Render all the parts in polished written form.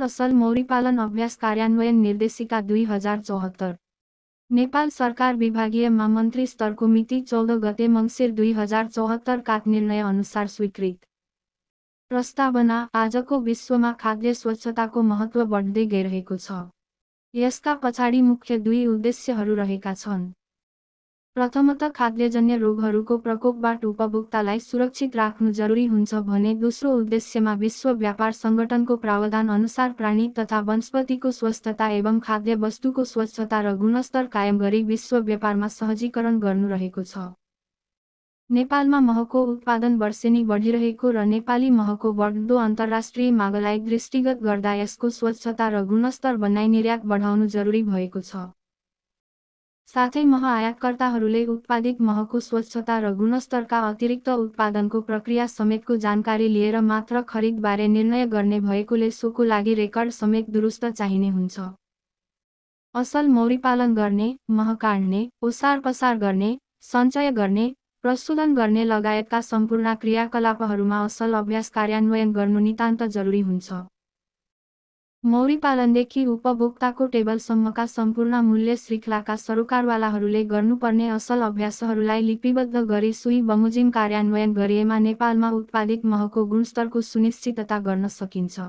नेपाल असल मौरी पालन अभ्यास कार्यान्वयन निर्देशिका 2074। नेपाल सरकार विभागीय महामन्त्री स्तरको मिति 14 गते मङ्सिर 2074 का निर्णय अनुसार स्वीकृत। प्रस्तावना। आजको विश्वमा खाद्य स्वच्छताको महत्त्व बढ्दै गइरहेको छ। यसका पछाडि मुख्य दुई उद्देश्यहरू रहेका छन्। प्रथमतः खाद्यजन्य रोगहरूको प्रकोपबाट उपभोक्तालाई सुरक्षित राख्नु जरुरी हुन्छ भने दोस्रो उद्देश्यमा विश्व व्यापार सङ्गठनको प्रावधान अनुसार प्राणी तथा वनस्पतिको स्वस्थता एवं खाद्य वस्तुको स्वच्छता र गुणस्तर कायम गरी विश्व व्यापारमा सहजीकरण गर्नु रहेको छ। नेपालमा महको उत्पादन वर्षेनी बढिरहेको र नेपाली महको बढ्दो अन्तर्राष्ट्रिय मागलाई दृष्टिगत गर्दा यसको स्वच्छता र गुणस्तर बनाई निर्यात बढाउनु जरुरी भएको छ। साथै मह आयातकर्ताहरूले उत्पादित महको स्वच्छता र गुणस्तरका अतिरिक्त उत्पादनको प्रक्रिया समेतको जानकारी लिएर मात्र खरिदबारे निर्णय गर्ने भएकोले सोको लागि रेकर्ड समेत दुरुस्त चाहिने हुन्छ। असल मौरी पालन गर्ने, मह काड्ने, ओसार पसार गर्ने, सञ्चय गर्ने, प्रशोधन गर्ने लगायतका सम्पूर्ण क्रियाकलापहरूमा असल अभ्यास कार्यान्वयन गर्नु नितान्त जरुरी हुन्छ। मौरी पालनदेखि उपभोक्ताको टेबलसम्मका सम्पूर्ण मूल्य श्रृङ्खलाका सरोकारवालाहरूले गर्नुपर्ने असल अभ्यासहरूलाई लिपिबद्ध गरी सोही बमोजिम कार्यान्वयन गरिएमा नेपालमा उत्पादित महको गुणस्तरको सुनिश्चितता गर्न सकिन्छ।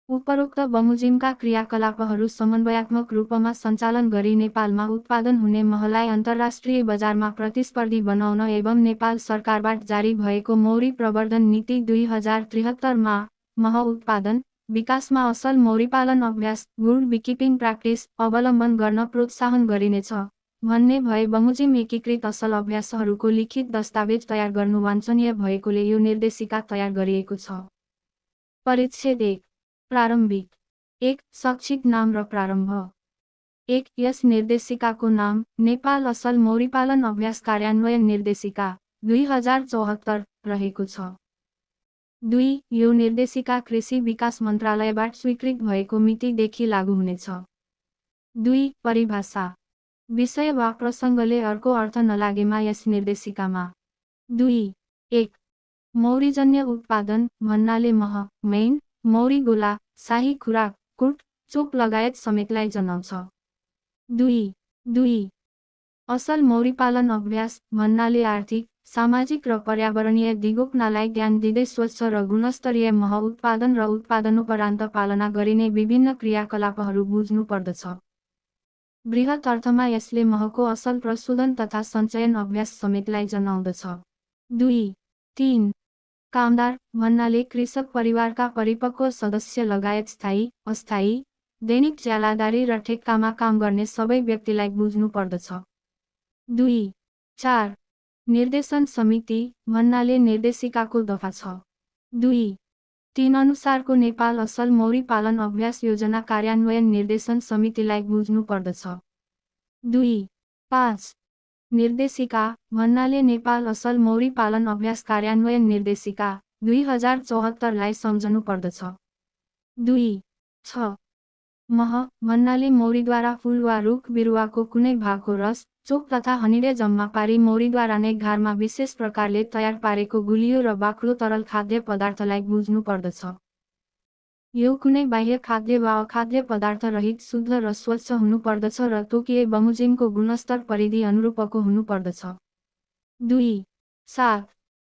उपरोक्त बमोजिमका क्रियाकलापहरू समन्वयात्मक रूपमा सञ्चालन गरी नेपालमा उत्पादन हुने महलाई अन्तर्राष्ट्रिय बजारमा प्रतिस्पर्धी बनाउन एवं नेपाल सरकारबाट जारी भएको मौरी प्रवर्धन नीति 2073 मा मह उत्पादन विकासमा असल मौरी पालन अभ्यास गुड बिकिपिङ प्र्याक्टिस अवलम्बन गर्न प्रोत्साहन गरिनेछ भन्ने भए बमोजिम एकीकृत असल अभ्यासहरूको लिखित दस्तावेज तयार गर्नु वाञ्छनीय भएकोले यो निर्देशिका तयार गरिएको छ। परिच्छेद 1। प्रारम्भिक 1। संक्षिप्त नाम र प्रारम्भ 1। यस निर्देशिकाको नाम नेपाल असल मौरी पालन अभ्यास कार्यान्वयन निर्देशिका 2074 रहेको छ। 2। यो निर्देशिका कृषि विकास मन्त्रालयबाट स्वीकृत भएको मितिदेखि लागू हुनेछ। 2। परिभाषा। विषय वा प्रसङ्गले अर्को अर्थ नलागेमा यस निर्देशिकामा 2। 1। मौरीजन्य उत्पादन भन्नाले मह, मैन, मौरी गोला, शाही खुराक, कुट, चोप लगायत समेतलाई जनाउँछ। 2। असल मौरी पालन अभ्यास भन्नाले आर्थिक, सामाजिक र पर्यावरणीय दिगोपनालाई ध्यान दिँदै स्वच्छ र गुणस्तरीय मह उत्पादन र उत्पादनोपरान्त पालना गरिने विभिन्न क्रियाकलापहरू बुझ्नु पर्दछ। बृहत अर्थमा यसले महको असल प्रशोधन तथा सञ्चयन अभ्यास समेतलाई जनाउँदछ। 2। 3। कामदार भन्नाले कृषक परिवारका परिपक्व सदस्य लगायत स्थायी, अस्थायी, दैनिक ज्यालादारी र ठेक्कामा काम गर्ने सबै व्यक्तिलाई बुझ्नु पर्दछ। 2। 4। निर्देशन समिति भन्नाले निर्देशिकाको दफा 6, 2, 3 अनुसारको नेपाल असल मौरी पालन अभ्यास योजना कार्यान्वयन निर्देशन समितिलाई बुझ्नु पर्दछ। 2। 5। निर्देशिका भन्नाले नेपाल असल मौरी पालन अभ्यास कार्यान्वयन निर्देशिका 2074 लाई सम्झनु पर्दछ। 2। 6। मह भन्नाले मौरीद्वारा फूल वा रुख बिरुवाको कुनै भागको रस, चोप तथा हनिडे जम्मा पारी मौरीद्वारा नै घरमा विशेष प्रकारले तयार पारेको गुलियो र बाक्लो तरल खाद्य पदार्थलाई बुझ्नु पर्दछ। यो कुनै बाह्य खाद्य वा अखाद्य पदार्थ रहित शुद्ध र स्वच्छ हुनु पर्दछ र तोकिए बमोजिमको गुणस्तर परिधि अनुरूपको हुनु पर्दछ। 2। 7।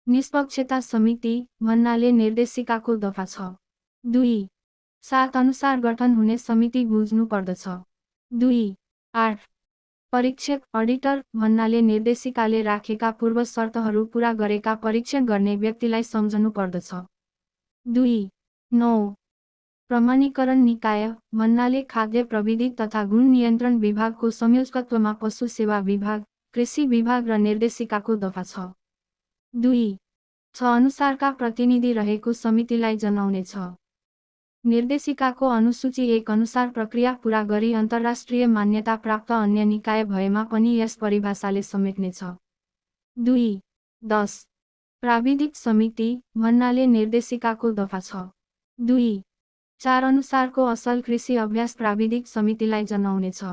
निष्पक्षता समिति भन्नाले निर्देशिकाको दफा 6, 2, 7 अनुसार गठन हुने समिति बुझ्नु पर्दछ। 2। 8। परीक्षक अडिटर भन्नाले निर्देशिकाले राखेका पूर्व शर्तहरू पूरा गरेका परीक्षण गर्ने व्यक्तिलाई सम्झनु पर्दछ। 2। 9। प्रमाणीकरण निकाय भन्नाले खाद्य प्रविधि तथा गुण नियन्त्रण विभागको संयोजकत्वमा पशु सेवा विभाग, कृषि विभाग र निर्देशिकाको दफा 6, 2, 6 अनुसारका प्रतिनिधि रहेको समितिलाई जनाउनेछ। निर्देशिकाको अनुसूची 1 अनुसार प्रक्रिया पूरा गरी अन्तर्राष्ट्रिय मान्यता प्राप्त अन्य निकाय भएमा पनि यस परिभाषाले समेट्नेछ। 2। 10। प्राविधिक समिति भन्नाले निर्देशिकाको दफा 6, 2, 4 अनुसारको असल कृषि अभ्यास प्राविधिक समितिलाई जनाउनेछ।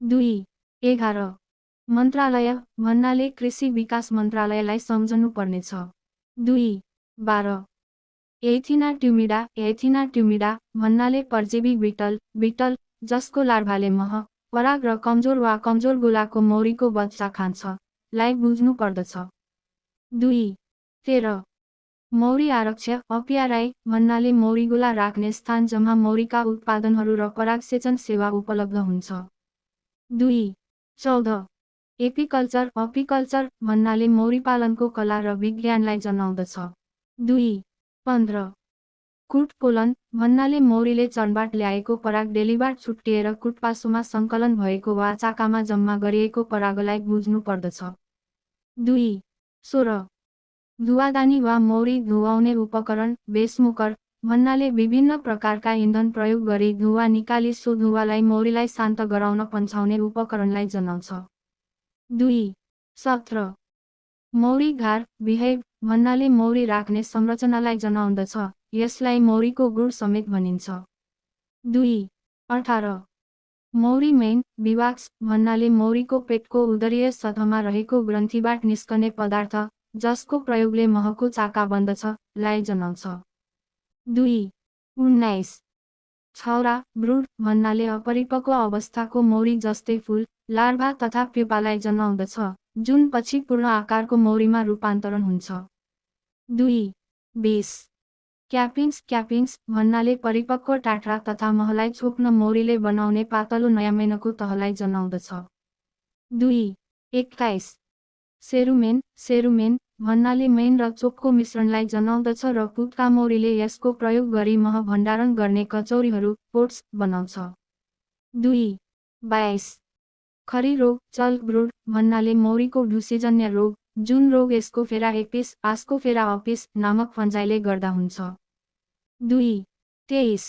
2। 11। मन्त्रालय भन्नाले कृषि विकास मन्त्रालयलाई सम्झनु पर्नेछ। 2। 12। एथिना ट्युमिडा भन्नाले परजीवी बिटल जसको लार्भाले मह, पराग र कमजोर वा कमजोर गोलाको मौरीको बच्चा खान्छ, लाई बुझ्नु पर्दछ। 2. 13. मौरी आरक्ष अपियाराई भन्नाले मौरीगोला राख्ने स्थान जम्मा मौरीका उत्पादनहरू र परागसेचन सेवा उपलब्ध हुन्छ। 2. 14. अपिकल्चर भन्नाले मौरी पालनको कला र विज्ञानलाई जनाउँदछ। 2. 15. कुट पोलन भन्नाले मौरीले चर्नबाट ल्याएको पराग डेलीबाट छुट्टिएर कुटपासोमा सङ्कलन भएको वा चाकामा जम्मा गरिएको परागलाई बुझ्नु पर्दछ। 2. 16. धुवादानी वा मौरी धुवाउने उपकरण बेसमुकर भन्नाले विभिन्न प्रकारका इन्धन प्रयोग गरी धुवा निकाली सो धुवालाई मौरीलाई शान्त गराउन पन्छाउने उपकरणलाई जनाउँछ। 2. 17. मौरी घार बिहेव भन्नाले मौरी राख्ने संरचनालाई जनाउँदछ, यसलाई मौरीको गुण समेत भनिन्छ। 2. 18. मौरी मेन विवाक्स भन्नाले मौरीको पेटको उदरीय सतहमा रहेको ग्रन्थीबाट निस्कने पदार्थ जसको प्रयोगले महको चाका बन्दछ, लाई जनाउँछ। 2. 19. छौरा ब्रुड भन्नाले अपरिपक्व अवस्थाको मौरी जस्तै फुल, लार्भा तथा प्युपालाई जनाउँदछ, जुन पछि पूर्ण आकारको मौरीमा रूपान्तरण हुन्छ। 2. 20. क्यापिङ्स भन्नाले परिपक्व टाट्रा तथा महलाई छोप्न मौरीले बनाउने पातलो नयाँ तहलाई जनाउँदछ। 2. 21. सेरुमेन भन्नाले मेन र चोपको मिश्रणलाई जनाउँदछ र पुत्का मौरीले यसको प्रयोग गरी मह भण्डारण गर्ने कचौरीहरू पोट्स बनाउँछ। 2. 22. खरी रोग चल ब्रुड भन्नाले मौरीको ढुसीजन्य रोग, जुन रोग एस्कोफेरा एपिस आस्कोफेरा अपिस नामक फन्जाइले गर्दा हुन्छ। 2. 23.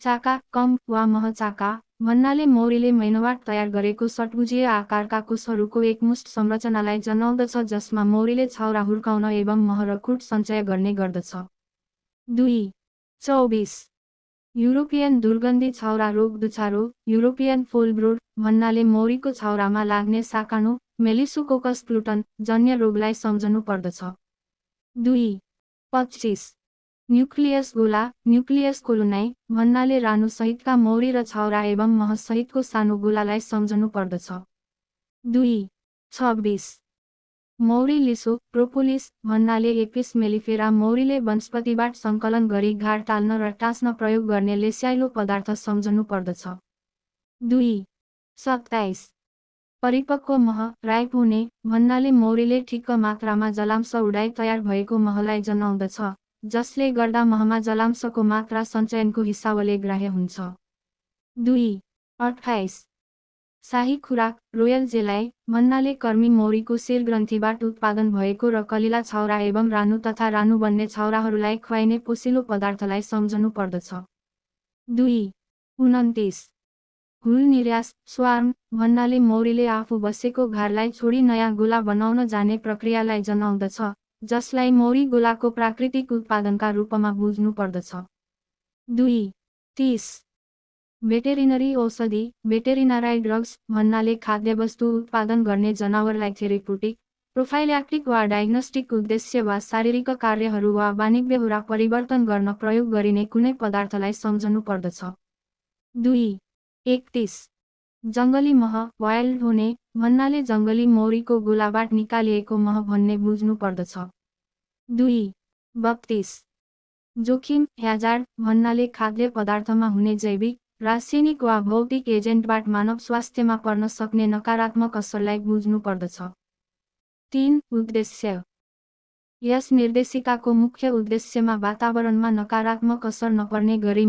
चाका कम वा मह चाका भन्नाले मौरीले मैनबाट तयार गरेको षट्भुजीय आकारका कोषहरूको एकमुष्ट संरचनालाई जनाउँदछ जसमा मौरीले छाउरा हुर्काउन एवं मह र कुट सञ्चय गर्ने गर्दछ। 2. 24. युरोपियन दुर्गन्धी छाउरा रोग दुछारो युरोपियन फोलब्रुड भन्नाले मौरीको छाउरामा लाग्ने साकाणु मेलिसोकोकस प्लुटन जन्य रोगलाई सम्झनु पर्दछ। 2. 25. न्युक्लियस कोलोनाई भन्नाले रानुसहितका मौरी र छाउरा एवं महसहितको सानो गोलालाई सम्झनु पर्दछ। 2. 26. मौरी लिसो प्रोपोलिस भन्नाले एपिस मेलिफेरा मौरीले वनस्पतिबाट सङ्कलन गरी घाड टाल्न र टाँच्न प्रयोग गर्ने लेस्याइलो पदार्थ सम्झनु पर्दछ। 2. 27. परिपक्व मह राइप हुने भन्नाले मौरीले ठिक्क मात्रामा जलांश उडाई तयार भएको महलाई जनाउँदछ, जसले गर्दा महमा जलांशको मात्रा सञ्चयनको हिसाबले ग्राह्य हुन्छ। 2. 28. शाही खुराक रोयल जेलाई भन्नाले कर्मी मौरीको शिर ग्रन्थीबाट उत्पादन भएको र कलिला छाउरा एवं रानु तथा रानु बन्ने छाउराहरूलाई खुवाइने पोसिलो पदार्थलाई सम्झनु पर्दछ। 2. 29. हुल निर्यास स्वार्म भन्नाले मौरीले आफू बसेको घरलाई छोडी नयाँ गोला बनाउन जाने प्रक्रियालाई जनाउँदछ, जसलाई मौरी गोलाको प्राकृतिक उत्पादनका रूपमा बुझ्नु पर्दछ। 2. 30. भेटेरिनरी औषधि भेटेरिनरी ड्रग्स भन्नाले खाद्यवस्तु उत्पादन गर्ने जनावरलाई थेरेप्युटिक, प्रोफाइल्याक्टिक वा डायग्नोस्टिक उद्देश्य वा शारीरिक कार्यहरू वा बानीव्यहोरा परिवर्तन गर्न प्रयोग गरिने कुनै पदार्थलाई सम्झनु पर्दछ। 2. 31. जङ्गली मह वाइल्ड हुने भन्नाले जङ्गली मौरीको गोलाबाट निकालिएको मह भन्ने बुझ्नु पर्दछ। 2. 32. जोखिम ह्याजार्ड भन्नाले खाद्य पदार्थमा हुने जैविक, रासायनिक वा भौतिक एजेन्टबाट मानव स्वास्थ्यमा पर्न सक्ने नकारात्मक असरलाई बुझ्नु पर्दछ। 3. उद्देश्य यस निर्देशिकाको मुख्य उद्देश्यमा वातावरणमा नकारात्मक असर नपर्ने गरी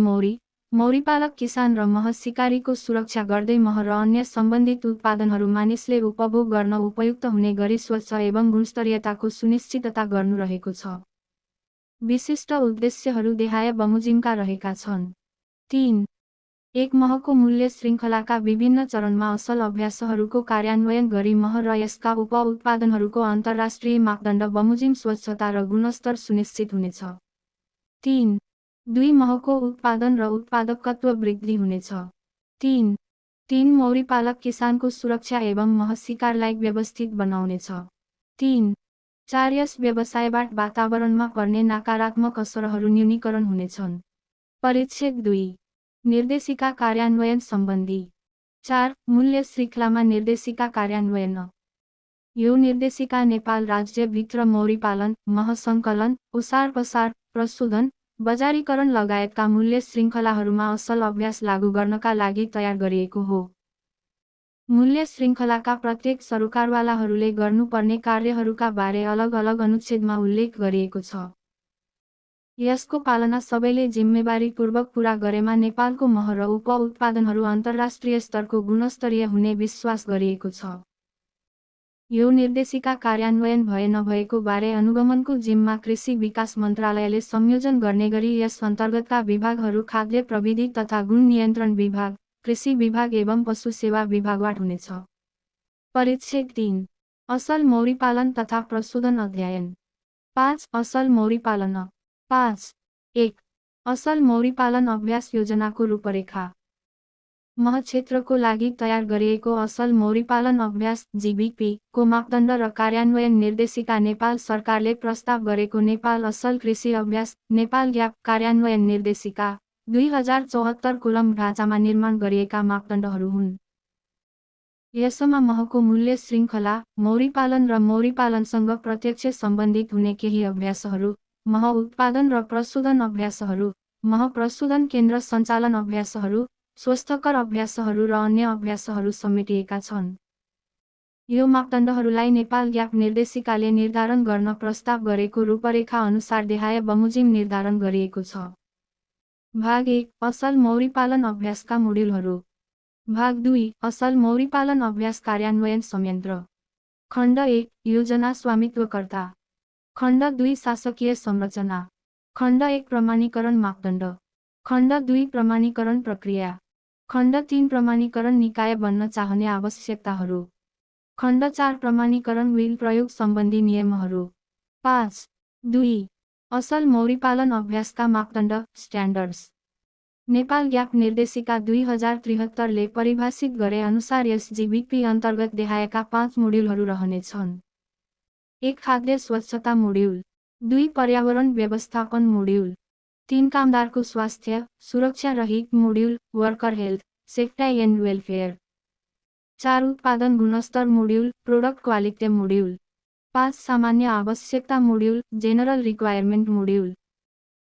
मौरीपालक किसान र मह सिकारीको सुरक्षा गर्दै मह र अन्य सम्बन्धित उत्पादनहरू मानिसले उपभोग गर्न उपयुक्त हुने गरी स्वच्छ एवं गुणस्तरीयताको सुनिश्चितता गर्नु रहेको छ। विशिष्ट उद्देश्यहरू देहाय बमोजिमका रहेका छन्। 3. एक महको मूल्य श्रृङ्खलाका विभिन्न चरणमा असल अभ्यासहरूको कार्यान्वयन गरी मह र यसका उप-उत्पादनहरूको अन्तर्राष्ट्रिय मापदण्ड बमोजिम स्वच्छता र गुणस्तर सुनिश्चित हुनेछ। 3. 2 महको उत्पादन र उत्पादकत्व वृद्धि हुनेछ। 3. मौरीपालक किसानको सुरक्षा एवं मह सिकारलाई व्यवस्थित बनाउनेछ। 3. 4 यस व्यवसायबाट वातावरणमा पर्ने नकारात्मक असरहरू न्यूनीकरण हुनेछन्। परिच्छेद 2 निर्देशिका कार्यान्वयन सम्बन्धी 4 मूल्य श्रृङ्खलामा निर्देशिका कार्यान्वयन। यो निर्देशिका नेपाल राज्यभित्र मौरी पालन, महसङ्कलन, ओसार-पसार, प्रशोधन, बजारीकरण लगायतका मूल्य श्रृङ्खलाहरूमा असल अभ्यास लागू गर्नका लागि तयार गरिएको हो। मूल्य श्रृङ्खलाका प्रत्येक सरोकारवालाहरूले गर्नुपर्ने कार्यहरूका बारे अलग-अलग अनुच्छेदमा उल्लेख गरिएको छ। यसको पालना सबैले जिम्मेवारीपूर्वक पूरा गरेमा नेपालको मह र उप-उत्पादनहरू अन्तर्राष्ट्रिय स्तरको गुणस्तरीय हुने विश्वास गरिएको छ। यो निर्देशिका कार्यान्वयन भए नभएको बारे अनुगमनको जिम्मा कृषि विकास मन्त्रालयले संयोजन गर्ने गरी यस अन्तर्गतका विभागहरू खाद्य प्रविधि तथा गुण नियन्त्रण विभाग, कृषि विभाग एवं पशु सेवा विभागबाट हुनेछ। परिच्छेद 3 असल मौरी पालन तथा प्रशोधन अध्ययन। 5 असल मौरी पालन। 5 1 असल मौरी पालन अभ्यास योजनाको रूपरेखा। मह क्षेत्रको लागि तयार गरिएको असल मौरी पालन अभ्यास (जीबीपी) को मापदण्ड र कार्यान्वयन निर्देशिका नेपाल सरकारले प्रस्ताव गरेको नेपाल असल कृषि अभ्यास नेपाल ग्याप कार्यान्वयन निर्देशिका 2074 कोलम ढाँचामा निर्माण गरिएका मापदण्डहरू हुन्। यसमा महको मूल्य श्रृङ्खला, मौरी पालन र मौरी पालनसँग प्रत्यक्ष सम्बन्धित हुने केही अभ्यासहरू, मह उत्पादन र प्रशोधन अभ्यासहरू, मह प्रशोधन केन्द्र सञ्चालन अभ्यासहरू, स्वस्थकर अभ्यासहरू र अन्य अभ्यासहरू समेटिएका छन्। यो मापदण्डहरूलाई नेपाल ग्याप निर्देशिकाले निर्धारण गर्न प्रस्ताव गरेको रूपरेखा अनुसार देहाय बमोजिम निर्धारण गरिएको छ। भाग 1 असल मौरी पालन अभ्यासका मोड्युलहरू। भाग 2 असल मौरी पालन अभ्यास कार्यान्वयन संयन्त्र। खण्ड 1 योजना स्वामित्वकर्ता। खण्ड 2 शासकीय संरचना। खण्ड 1 प्रमाणीकरण मापदण्ड। खण्ड 2 प्रमाणीकरण प्रक्रिया। खण्ड 3 प्रमाणीकरण निकाय बन्न चाहने आवश्यकताहरू। खण्ड 4 प्रमाणीकरण विल प्रयोग सम्बन्धी नियमहरू। 5 2 असल मौरी पालन अभ्यासका मापदण्ड स्ट्यान्डर्ड्स। नेपाल ग्याप निर्देशिका 2073 ले परिभाषित गरे अनुसार यस जीबीपी अन्तर्गत देहायका 5 मोड्युलहरू रहनेछन्। 1 खाद्य स्वच्छता मोड्युल। 2 पर्यावरण व्यवस्थापन मोड्युल। 3 कामदारको स्वास्थ्य, सुरक्षा र हित module worker health, safety and welfare. 4 उत्पादन गुणस्तर मोड्युल प्रोडक्ट क्वालिटी मोड्युल। 5 सामान्य आवश्यकता मोड्युल जेनरल रिक्वायरमेन्ट मोड्युल।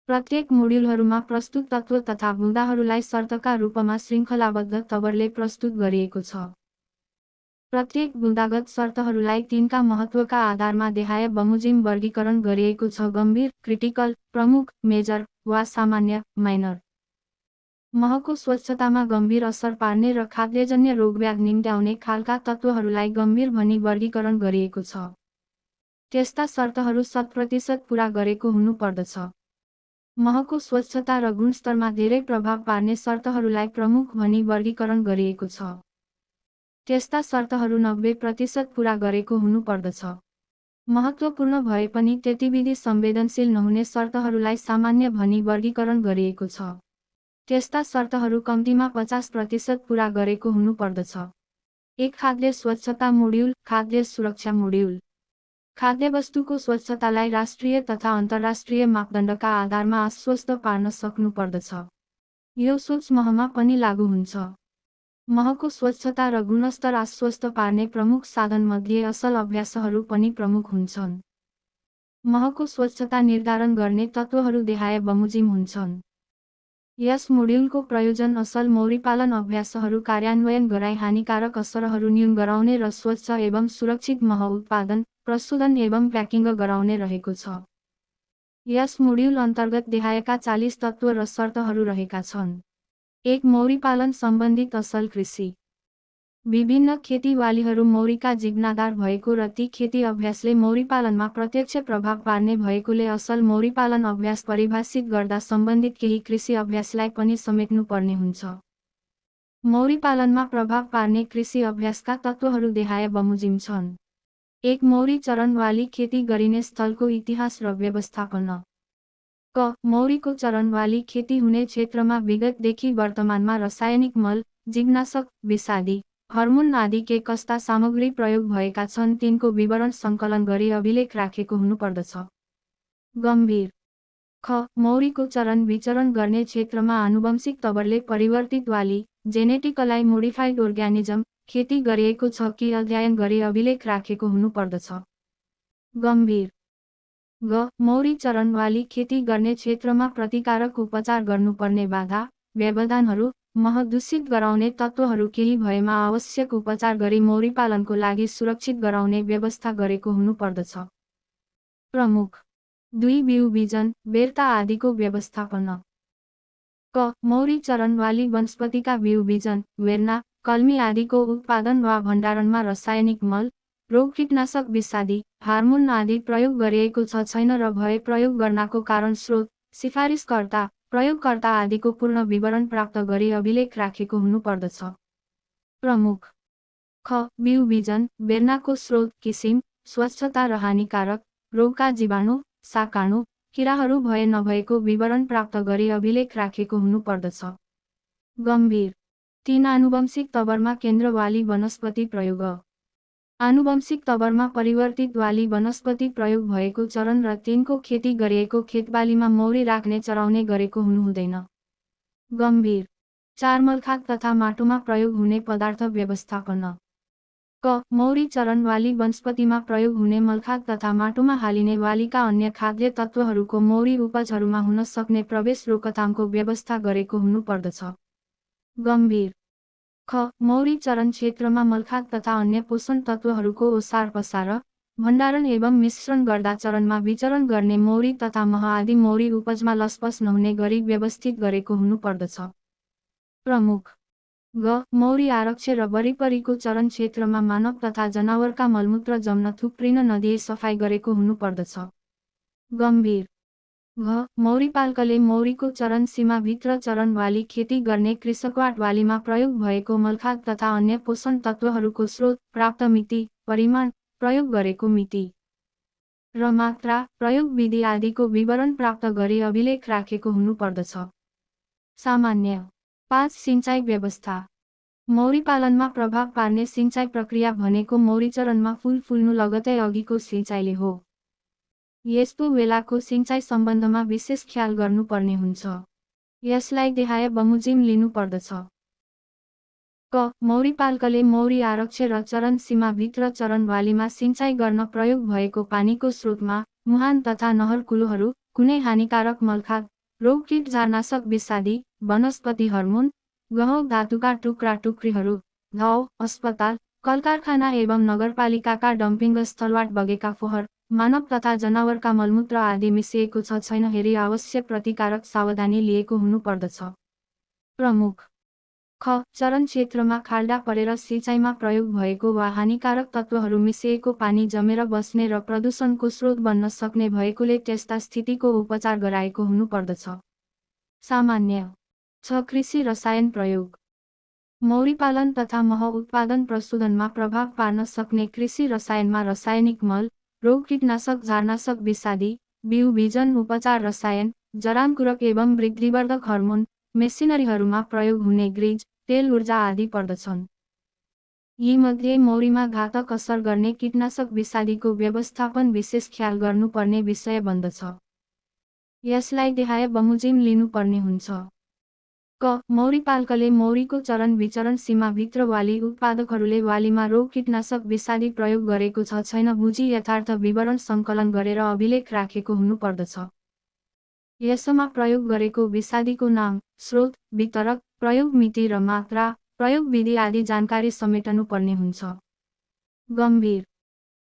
प्रत्येक मोड्युलहरूमा प्रस्तुत तत्त्व तथा मुद्दाहरूलाई शर्तका रूपमा श्रृङ्खलाबद्ध तवरले प्रस्तुत गरिएको छ। प्रत्येक बुँदागत शर्तहरूलाई तिनका महत्त्वका आधारमा देहाय बमोजिम वर्गीकरण गरिएको छ गम्भीर, क्रिटिकल, प्रमुख, मेजर वा सामान्य, माइनर। महको स्वच्छतामा गम्भीर असर पार्ने र खाद्यजन्य रोगव्याध निम्त्याउने खालका तत्त्वहरूलाई गम्भीर भनी वर्गीकरण गरिएको छ। त्यस्ता शर्तहरू 100% पूरा गरेको हुनुपर्दछ। महको स्वच्छता र गुणस्तरमा धेरै प्रभाव पार्ने शर्तहरूलाई प्रमुख भनी वर्गीकरण गरिएको छ। त्यस्ता शर्तहरू 90% पूरा गरेको हुनुपर्दछ। महत्त्वपूर्ण भए पनि त्यतिविधि संवेदनशील नहुने शर्तहरूलाई सामान्य भनी वर्गीकरण गरिएको छ। त्यस्ता शर्तहरू कम्तीमा 50% पूरा गरेको हुनुपर्दछ। 1 खाद्य स्वच्छता मोड्युल खाद्य सुरक्षा मोड्युल। खाद्यवस्तुको स्वच्छतालाई राष्ट्रिय तथा अन्तर्राष्ट्रिय मापदण्डका आधारमा आश्वस्त पार्न सक्नुपर्दछ। यो सोच महमा पनि लागू हुन्छ। महको स्वच्छता र गुणस्तर आश्वस्त पार्ने प्रमुख साधनमध्ये असल अभ्यासहरू पनि प्रमुख हुन्छन्। महको स्वच्छता निर्धारण गर्ने तत्त्वहरू देहाय बमोजिम हुन्छन्। यस मोड्युलको प्रयोजन असल मौरी पालन अभ्यासहरू कार्यान्वयन गराई हानिकारक असरहरू न्यून गराउने र स्वच्छ एवं सुरक्षित मह उत्पादन, प्रशोधन एवं प्याकिङ गराउने रहेको छ। यस मोड्युल अन्तर्गत देहायका 40 तत्त्व र शर्तहरू रहेका छन्। 1 मौरी पालन सम्बन्धित असल कृषि। विभिन्न खेतीबालीहरू मौरीका जीवनाधार भएको र ती खेती अभ्यासले मौरी पालनमा प्रत्यक्ष प्रभाव पार्ने भएकोले असल मौरी पालन अभ्यास परिभाषित गर्दा सम्बन्धित केही कृषि अभ्यासलाई पनि समेट्नुपर्ने हुन्छ। मौरी पालनमा प्रभाव पार्ने कृषि अभ्यासका तत्त्वहरू देहाय बमोजिम छन्। 1 मौरी चरणवाली खेती गरिने स्थलको इतिहास र व्यवस्थापन। क मौरीको चरणवाली खेती हुने क्षेत्रमा विगतदेखि वर्तमानमा रासायनिक मल, जीवनाशक, विषादी हर्मोन आदि के कस्ता सामग्री प्रयोग भएका छन् तिनको विवरण सङ्कलन गरी अभिलेख राखेको हुनुपर्दछ। गम्भीर ख मौरीको चरण विचरण गर्ने क्षेत्रमा आनुवंशिक तवरले परिवर्तित वाली जेनेटिकलाई मोडिफाइड अर्ग्यानिजम खेती गरिएको छ कि अध्ययन गरी अभिलेख राखेको हुनुपर्दछ। गम्भीर ग मौरी चरण वाली खेती गर्ने क्षेत्रमा प्रतिकारक उपचार गर्नुपर्ने बाधा व्यवधानहरू मह दूषित गराउने तत्त्वहरू केही भएमा आवश्यक उपचार गरी मौरी पालनको लागि सुरक्षित गराउने व्यवस्था गरेको हुनुपर्दछ। प्रमुख 2 बिउ बिजन बेर्ता आदिको व्यवस्थापन। क मौरी चरण वाली वनस्पतिका बिउ बिजन वेर्ना कल्मी आदिको उत्पादन वा भण्डारणमा रासायनिक मल रोग कीटनाशक विषादी हार्मोन आदि प्रयोग गरिएको छ छैन र भए प्रयोग गर्नको कारण स्रोत सिफारिसकर्ता प्रयोगकर्ता आदिको पूर्ण विवरण प्राप्त गरी अभिलेख राखेको हुनुपर्दछ। प्रमुख ख बिउ बिजन बेर्नाको स्रोत किसिम स्वच्छता र हानिकारक रोगका जीवाणु शाकाणु किराहरू भए नभएको विवरण प्राप्त गरी अभिलेख राखेको हुनुपर्दछ। गम्भीर 3 आनुवंशिक तवरमा केन्द्रवाली वनस्पति प्रयोग। आनुवंशिक तवरमा परिवर्तित वाली वनस्पति प्रयोग भएको चरण र तिनको खेती गरिएको खेतबालीमा मौरी राख्ने चराउने गरेको हुनुहुँदैन। गम्भीर 4 मलखाद तथा माटोमा प्रयोग हुने पदार्थ व्यवस्थापन। क मौरी चरण वाली वनस्पतिमा प्रयोग हुने मलखाद तथा माटोमा हालिने वालीका अन्य खाद्य तत्त्वहरूको मौरी उपजहरूमा हुन सक्ने प्रवेश रोकथामको व्यवस्था गरेको हुनुपर्दछ। गम्भीर ख मौरी चरण क्षेत्रमा मलखाद तथा अन्य पोषण तत्त्वहरूको ओसार पसार भण्डारण एवं मिश्रण गर्दा चरणमा विचरण गर्ने मौरी तथा मह आदि मौरी उपजमा लसपस नहुने गरी व्यवस्थित गरेको हुनुपर्दछ। प्रमुख ग मौरी आरक्ष र वरिपरिको चरण क्षेत्रमा मानव तथा जनावरका मलमूत्र जम्न थुप्रिन नदिए सफाई गरेको हुनुपर्दछ। गम्भीर घ मौरीपालकले मौरीको चरण सीमाभित्र चरण वाली खेती गर्ने कृषकवाट वालीमा प्रयोग भएको मलखाद तथा अन्य पोषण तत्त्वहरूको स्रोत प्राप्त मिति परिमाण प्रयोग गरेको मिति र मात्रा प्रयोग विधि आदिको विवरण प्राप्त गरी अभिलेख राखेको हुनुपर्दछ। सामान्य 5 सिंचाइ व्यवस्था। मौरी पालनमा प्रभाव पार्ने सिंचाइ प्रक्रिया भनेको मौरी चरणमा फूल फुल्नु लगतै अघिको सिंचाइले हो। यस्तो बेलाको सिंचाइ सम्बन्धमा विशेष ख्याल गर्नुपर्ने हुन्छ। यसलाई देखाए बमोजिम लिनुपर्दछ। क मौरीपालकले मौरी आरक्ष र चरण सीमाभित्र चरणवालीमा सिंचाइ गर्न प्रयोग भएको पानीको स्रोतमा मुहान तथा नहर कुलोहरू कुनै हानिकारक मलखाद रोग कीट झारनाशक विषादी वनस्पति हर्मोन गहुँ धातुका टुक्रा टुक्रीहरू घाउ अस्पताल कलकारखाना एवं नगरपालिकाका डम्पिङ स्थलबाट बगेका फोहोर मानव तथा जनावरका मलमूत्र आदि मिसिएको छ छैन हेरी आवश्यक प्रतिकारक सावधानी लिएको हुनुपर्दछ। प्रमुख ख चरण क्षेत्रमा खाल्डा परेर सिँचाइमा प्रयोग भएको वा हानिकारक तत्त्वहरू मिसिएको पानी जमेर बस्ने र प्रदूषणको स्रोत बन्न सक्ने भएकोले त्यस्ता स्थितिको उपचार गराएको हुनुपर्दछ। सामान्य 6 कृषि रसायन प्रयोग। मौरी पालन तथा मह उत्पादन प्रशोधनमा प्रभाव पार्न सक्ने कृषि रसायनमा रासायनिक मल रोग कीटनाशक झारनाशक विषादी बिउ बिजन उपचार रसायन जरामकुरक एवं वृद्धिवर्धक हर्मोन मेसिनरीहरूमा प्रयोग हुने ग्रिज तेल ऊर्जा आदि पर्दछन्। यीमध्ये मौरीमा घातक असर गर्ने कीटनाशक विषादीको व्यवस्थापन विशेष ख्याल गर्नुपर्ने विषय बन्दछ। यसलाई देखाए बमोजिम लिनुपर्ने हुन्छ। क मौरीपालकले मौरीको चरण विचरण सीमाभित्र वाली उत्पादकहरूले वालीमा रोग कीटनाशक विषादी प्रयोग गरेको छ छैन बुझी यथार्थ विवरण सङ्कलन गरेर अभिलेख राखेको हुनुपर्दछ। यसमा प्रयोग गरेको विषादीको नाम स्रोत वितरक प्रयोग मिति र मात्रा प्रयोग विधि आदि जानकारी समेटनु पर्ने हुन्छ। गम्भीर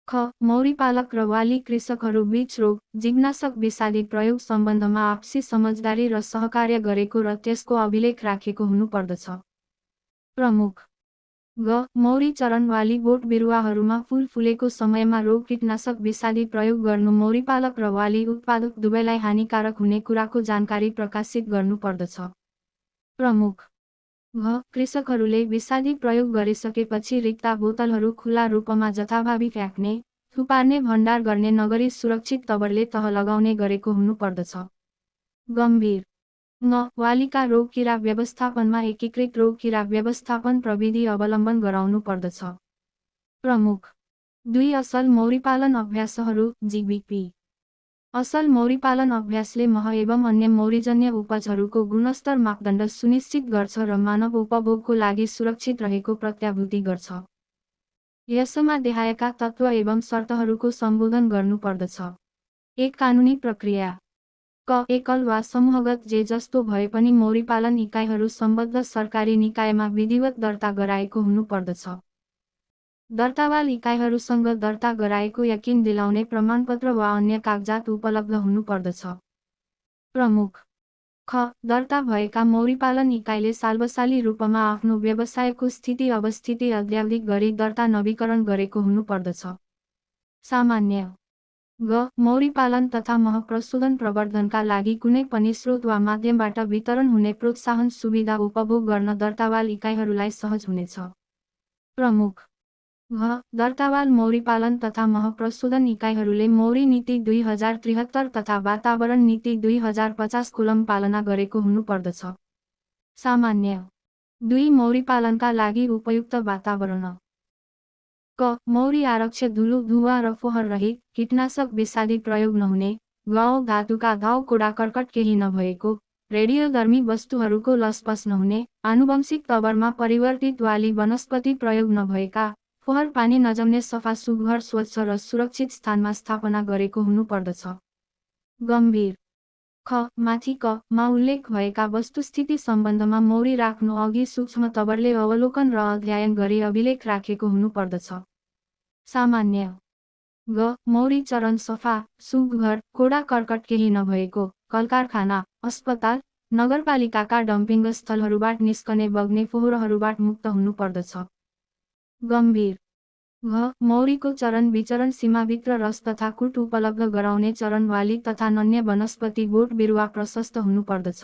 ख मौरीपालक र वाली कृषकहरू बीच रोग जीवनाशक विषादी प्रयोग सम्बन्धमा आपसी समझदारी र सहकार्य गरेको र त्यसको अभिलेख राखेको हुनुपर्दछ। प्रमुख ग मौरी चरण वाली बोट बिरुवाहरूमा फूल फुलेको समयमा रोग कीटनाशक विषादी प्रयोग गर्नु मौरीपालक र वाली उत्पादक दुवैलाई हानिकारक हुने कुराको जानकारी प्रकाशित गर्नुपर्दछ। प्रमुख घ कृषकहरूले विषादी प्रयोग गरिसकेपछि रिक्ता बोतलहरू खुला रूपमा जथाभावी फ्याँक्ने थुपार्ने भण्डार गर्ने नगरी सुरक्षित तवरले तह लगाउने गरेको हुनुपर्दछ। गम्भीर न वालिका रोग कीरा व्यवस्थापनमा एकीकृत रोग कीरा व्यवस्थापन प्रविधि अवलम्बन गराउनु पर्दछ। प्रमुख 2 असल मौरीपालन अभ्यासहरू जीबीपी। असल मौरीपालन अभ्यासले मह एवं अन्य मौरीजन्य उपजहरूको गुणस्तर मापदण्ड सुनिश्चित गर्छ र मानव उपभोगको लागि सुरक्षित रहेको प्रत्याभूति गर्छ। यसमा देखाएका तत्त्व एवं शर्तहरूको सम्बोधन गर्नुपर्दछ। 1 कानुनी प्रक्रिया क एकल वा समूहगत जे जस्तो भए पनि मौरीपालन इकाइहरू सम्बद्ध सरकारी निकायमा विधिवत दर्ता गराएको हुनुपर्दछ। दर्तावाल इकाइहरूसँग दर्ता गराएको यकिन दिलाउने प्रमाणपत्र वा अन्य कागजात उपलब्ध हुनुपर्दछ। प्रमुख ख दर्ता भएका मौरीपालन इकाइले साल्वसाली रूपमा आफ्नो व्यवसायको स्थिति अवस्थिति अद्यावधिक गरी दर्ता नवीकरण गरेको हुनुपर्दछ। सामान्य ग मौरीपालन तथा मह प्रशोधन प्रवर्धनका लागि कुनै पनि स्रोत वा माध्यमबाट वितरण हुने प्रोत्साहन सुविधा उपभोग गर्न दर्तावाल इकाइहरूलाई सहज हुनेछ। प्रमुख घ दर्तावाल मौरीपालन तथा मह प्रशोधन इकाइहरूले मौरी नीति 2073 तथा वातावरण नीति 2050 कुलम पालना गरेको हुनुपर्दछ। सामान्य 2 मौरीपालनका लागि उपयुक्त वातावरण क मौरी आरक्ष धुलो धुवा र फोहोर रहित कीटनाशक विषादी प्रयोग नहुने घाउ धातुका घाउ कोडा कर्कट केही नभएको रेडियोधर्मी वस्तुहरूको लसपस नहुने आनुवंशिक तवरमा परिवर्तित वाली वनस्पति प्रयोग नभएका फोहोर पानी नजम्ने सफा सुघ्घर स्वच्छ र सुरक्षित स्थानमा स्थापना गरेको हुनुपर्दछ। गम्भीर ख माथि क मा उल्लेख भएका वस्तुस्थिति सम्बन्धमा मौरी राख्नु अघि सूक्ष्म तवरले अवलोकन र अध्ययन गरी अभिलेख राखेको हुनुपर्दछ। सामान्य ग मौरी चरण सफा सुघ्घर कोडा कर्कट केही नभएको कलकारखाना अस्पताल नगरपालिकाका डम्पिङ स्थलहरूबाट निस्कने बग्ने फोहोरहरूबाट मुक्त हुनुपर्दछ। गम्भीर घ मौरीको चरण विचरण सीमाभित्र रस तथा कुट उपलब्ध गराउने चरणवाली तथा नन्य वनस्पति बोट बिरुवा प्रशस्त हुनुपर्दछ।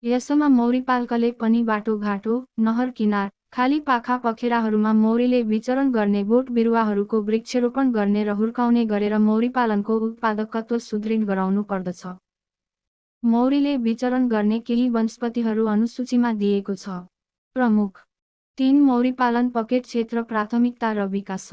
यसमा मौरीपालकले पनि बाटोघाटो नहर किनार खाली पाखा पखेराहरूमा मौरीले विचरण गर्ने बोट बिरुवाहरूको वृक्षारोपण गर्ने र हुर्काउने गरेर मौरीपालनको उत्पादकत्व सुदृढ गराउनु पर्दछ। मौरीले विचरण गर्ने केही वनस्पतिहरू अनुसूचीमा दिएको छ। प्रमुख 3 मौरीपालन पकेट क्षेत्र प्राथमिकता र विकास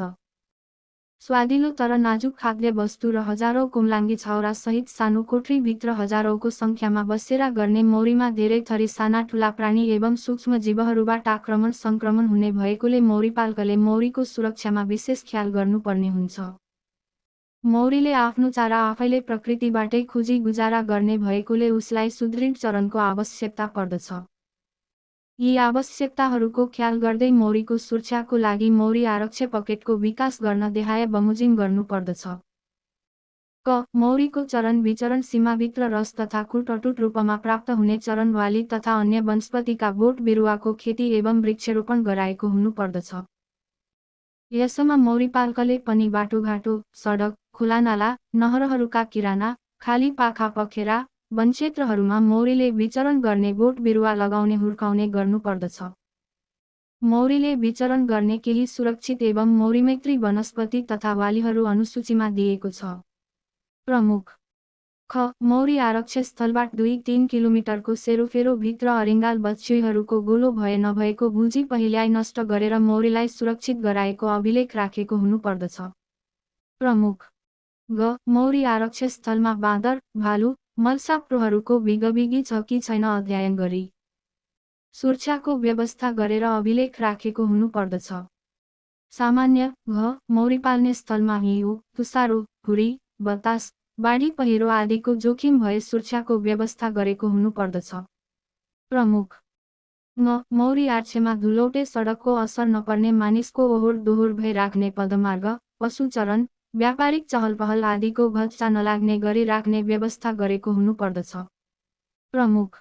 स्वादिलो तर नाजुक खाद्य वस्तु र हजारौं कुम्लाङ्गी छाउरा सहित सानो कोठरीभित्र हजारौंको संख्यामा बसेरा गर्ने मौरीमा धेरै थरी साना ठुला प्राणी एवं सूक्ष्म जीवहरूबाट आक्रमण संक्रमण हुने भएकोले मौरीपालकले मौरीको सुरक्षामा विशेष ख्याल गर्नुपर्ने हुन्छ। मौरीले आफ्नो चारा आफैले प्रकृतिबाटै खोजी गुजारा गर्ने भएकोले उसलाई सुदृढ चरणको आवश्यकता पर्दछ। यी आवश्यकताहरूको ख्याल गर्दै मौरीको सुरक्षाको लागि मौरी आरक्ष पकेटको विकास गर्न देहाय बमोजिम गर्नुपर्दछ। क मौरीको चरण विचरण सीमाभित्र रस तथा कुट अटुट रूपमा प्राप्त हुने चरणवाली तथा अन्य वनस्पतिका बोट बिरुवाको खेती एवं वृक्षारोपण गराएको हुनुपर्दछ। यसमा मौरीपालकले पनि बाटोघाटो सडक खोलानाला नहरहरूका किराना खाली पाखा पखेरा वनक्षेत्रहरूमा मौरीले विचरण गर्ने बोट बिरुवा लगाउने हुर्काउने गर्नुपर्दछ। मौरीले विचरण गर्ने केही सुरक्षित एवं मौरीमैत्री वनस्पति तथा वालीहरू अनुसूचीमा दिएको छ। प्रमुख ख मौरी आरक्ष स्थलबाट 2-3 किलोमिटरको सेरोफेरो भित्र अरिङ्गाल बच्चुइहरूको गोलो भए नभएको बुझी पहिल्याई नष्ट गरेर मौरीलाई सुरक्षित गराएको अभिलेख राखेको हुनुपर्दछ। प्रमुख ग मौरी आरक्ष स्थलमा बाँदर भालु मलसाप्रोहरूको बिगबिगी छ कि छैन अध्ययन गरी सुरक्षाको व्यवस्था गरेर अभिलेख राखेको हुनुपर्दछ। सामान्य घ मौरी पाल्ने स्थलमा हिउँ तुषारो हुरी बतास बाढी पहिरो आदिको जोखिम भए सुरक्षाको व्यवस्था गरेको हुनुपर्दछ। प्रमुख ङ मौरी आर्क्षमा धुलौटे सडकको असर नपर्ने मानिसको ओहोर दोहोर भई राख्ने पदमार्ग पशुचरण व्यापारिक चहलपहल आदिको घच्चा नलाग्ने गरी राख्ने व्यवस्था गरेको हुनुपर्दछ। प्रमुख